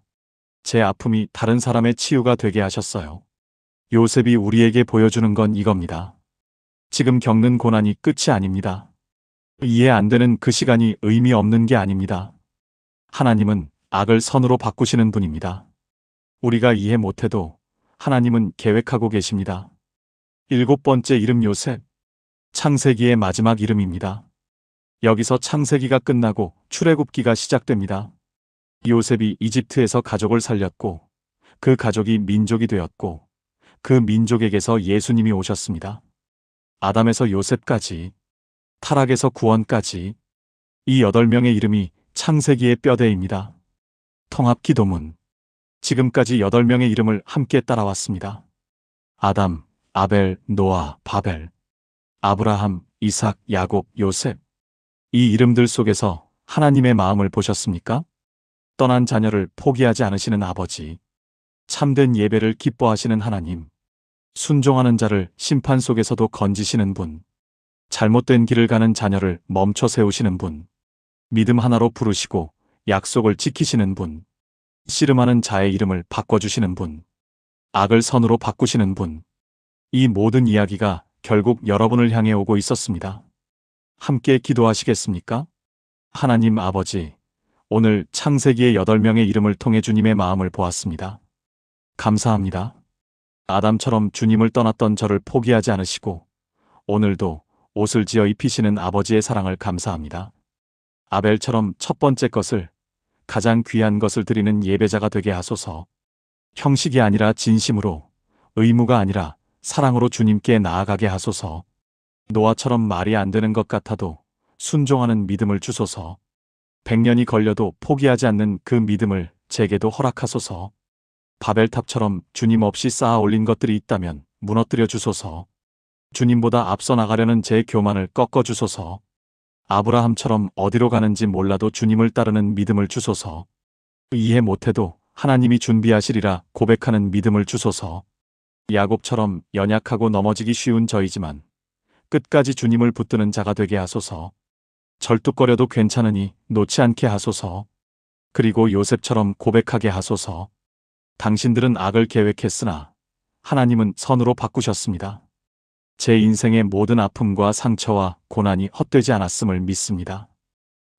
[SPEAKER 1] 제 아픔이 다른 사람의 치유가 되게 하셨어요. 요셉이 우리에게 보여주는 건 이겁니다. 지금 겪는 고난이 끝이 아닙니다. 이해 안 되는 그 시간이 의미 없는 게 아닙니다. 하나님은 악을 선으로 바꾸시는 분입니다. 우리가 이해 못해도 하나님은 계획하고 계십니다. 7번째 이름 요셉. 창세기의 마지막 이름입니다. 여기서 창세기가 끝나고 출애굽기가 시작됩니다. 요셉이 이집트에서 가족을 살렸고 그 가족이 민족이 되었고 그 민족에게서 예수님이 오셨습니다. 아담에서 요셉까지, 타락에서 구원까지 이 8명의 이름이 창세기의 뼈대입니다. 통합 기도문. 지금까지 8명의 이름을 함께 따라왔습니다. 아담, 아벨, 노아, 바벨, 아브라함, 이삭, 야곱, 요셉. 이 이름들 속에서 하나님의 마음을 보셨습니까? 떠난 자녀를 포기하지 않으시는 아버지, 참된 예배를 기뻐하시는 하나님, 순종하는 자를 심판 속에서도 건지시는 분, 잘못된 길을 가는 자녀를 멈춰 세우시는 분, 믿음 하나로 부르시고 약속을 지키시는 분, 씨름하는 자의 이름을 바꿔주시는 분, 악을 선으로 바꾸시는 분. 이 모든 이야기가 결국 여러분을 향해 오고 있었습니다. 함께 기도하시겠습니까? 하나님 아버지, 오늘 창세기의 8명의 이름을 통해 주님의 마음을 보았습니다. 감사합니다. 아담처럼 주님을 떠났던 저를 포기하지 않으시고 오늘도 옷을 지어 입히시는 아버지의 사랑을 감사합니다. 아벨처럼 첫 번째 것을, 가장 귀한 것을 드리는 예배자가 되게 하소서. 형식이 아니라 진심으로, 의무가 아니라 사랑으로 주님께 나아가게 하소서. 노아처럼 말이 안 되는 것 같아도 순종하는 믿음을 주소서. 100년이 걸려도 포기하지 않는 그 믿음을 제게도 허락하소서. 바벨탑처럼 주님 없이 쌓아 올린 것들이 있다면 무너뜨려 주소서. 주님보다 앞서 나가려는 제 교만을 꺾어 주소서. 아브라함처럼 어디로 가는지 몰라도 주님을 따르는 믿음을 주소서. 이해 못해도 하나님이 준비하시리라 고백하는 믿음을 주소서. 야곱처럼 연약하고 넘어지기 쉬운 저이지만 끝까지 주님을 붙드는 자가 되게 하소서. 절뚝거려도 괜찮으니 놓지 않게 하소서. 그리고 요셉처럼 고백하게 하소서. 당신들은 악을 계획했으나 하나님은 선으로 바꾸셨습니다. 제 인생의 모든 아픔과 상처와 고난이 헛되지 않았음을 믿습니다.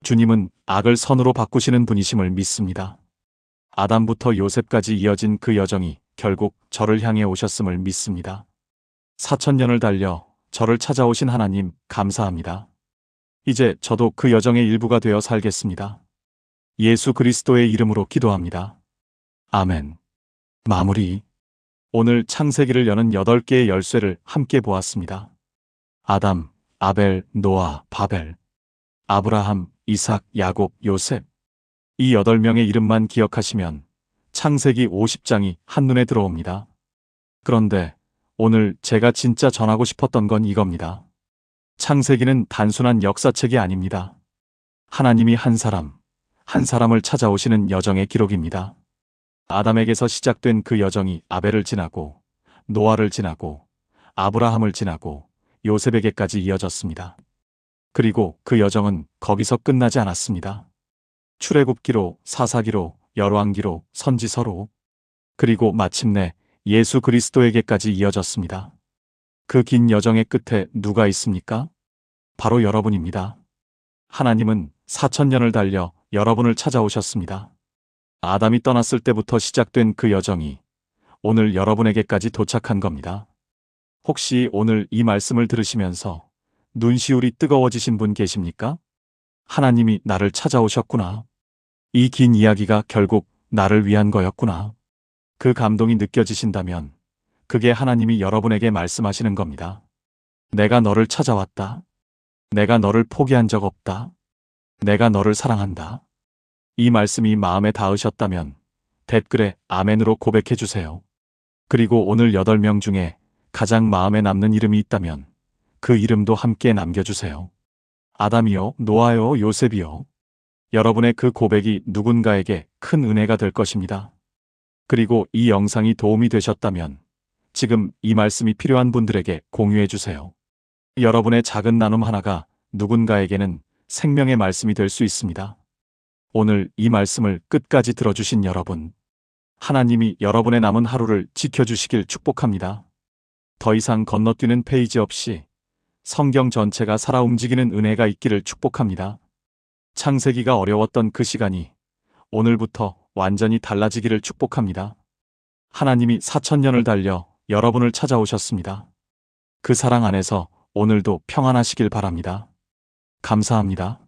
[SPEAKER 1] 주님은 악을 선으로 바꾸시는 분이심을 믿습니다. 아담부터 요셉까지 이어진 그 여정이 결국 저를 향해 오셨음을 믿습니다. 4000년을 달려 저를 찾아오신 하나님 감사합니다. 이제 저도 그 여정의 일부가 되어 살겠습니다. 예수 그리스도의 이름으로 기도합니다. 아멘. 마무리. 오늘 창세기를 여는 8개의 열쇠를 함께 보았습니다. 아담, 아벨, 노아, 바벨, 아브라함, 이삭, 야곱, 요셉. 이 8명의 이름만 기억하시면 창세기 50장이 한눈에 들어옵니다. 그런데 오늘 제가 진짜 전하고 싶었던 건 이겁니다. 창세기는 단순한 역사책이 아닙니다. 하나님이 한 사람을 찾아오시는 여정의 기록입니다. 아담에게서 시작된 그 여정이 아벨을 지나고 노아를 지나고 아브라함을 지나고 요셉에게까지 이어졌습니다. 그리고 그 여정은 거기서 끝나지 않았습니다. 출애굽기로, 사사기로, 열왕기로, 선지서로, 그리고 마침내 예수 그리스도에게까지 이어졌습니다. 그 긴 여정의 끝에 누가 있습니까? 바로 여러분입니다. 하나님은 4000년을 달려 여러분을 찾아오셨습니다. 아담이 떠났을 때부터 시작된 그 여정이 오늘 여러분에게까지 도착한 겁니다. 혹시 오늘 이 말씀을 들으시면서 눈시울이 뜨거워지신 분 계십니까? 하나님이 나를 찾아오셨구나. 이 긴 이야기가 결국 나를 위한 거였구나. 그 감동이 느껴지신다면 그게 하나님이 여러분에게 말씀하시는 겁니다. 내가 너를 찾아왔다. 내가 너를 포기한 적 없다. 내가 너를 사랑한다. 이 말씀이 마음에 닿으셨다면 댓글에 아멘으로 고백해 주세요. 그리고 오늘 8명 중에 가장 마음에 남는 이름이 있다면 그 이름도 함께 남겨주세요. 아담이요, 노아요, 요셉이요. 여러분의 그 고백이 누군가에게 큰 은혜가 될 것입니다. 그리고 이 영상이 도움이 되셨다면 지금 이 말씀이 필요한 분들에게 공유해 주세요. 여러분의 작은 나눔 하나가 누군가에게는 생명의 말씀이 될 수 있습니다. 오늘 이 말씀을 끝까지 들어주신 여러분, 하나님이 여러분의 남은 하루를 지켜주시길 축복합니다. 더 이상 건너뛰는 페이지 없이 성경 전체가 살아 움직이는 은혜가 있기를 축복합니다. 창세기가 어려웠던 그 시간이 오늘부터 완전히 달라지기를 축복합니다. 하나님이 4000년을 달려 여러분을 찾아오셨습니다. 그 사랑 안에서 오늘도 평안하시길 바랍니다. 감사합니다.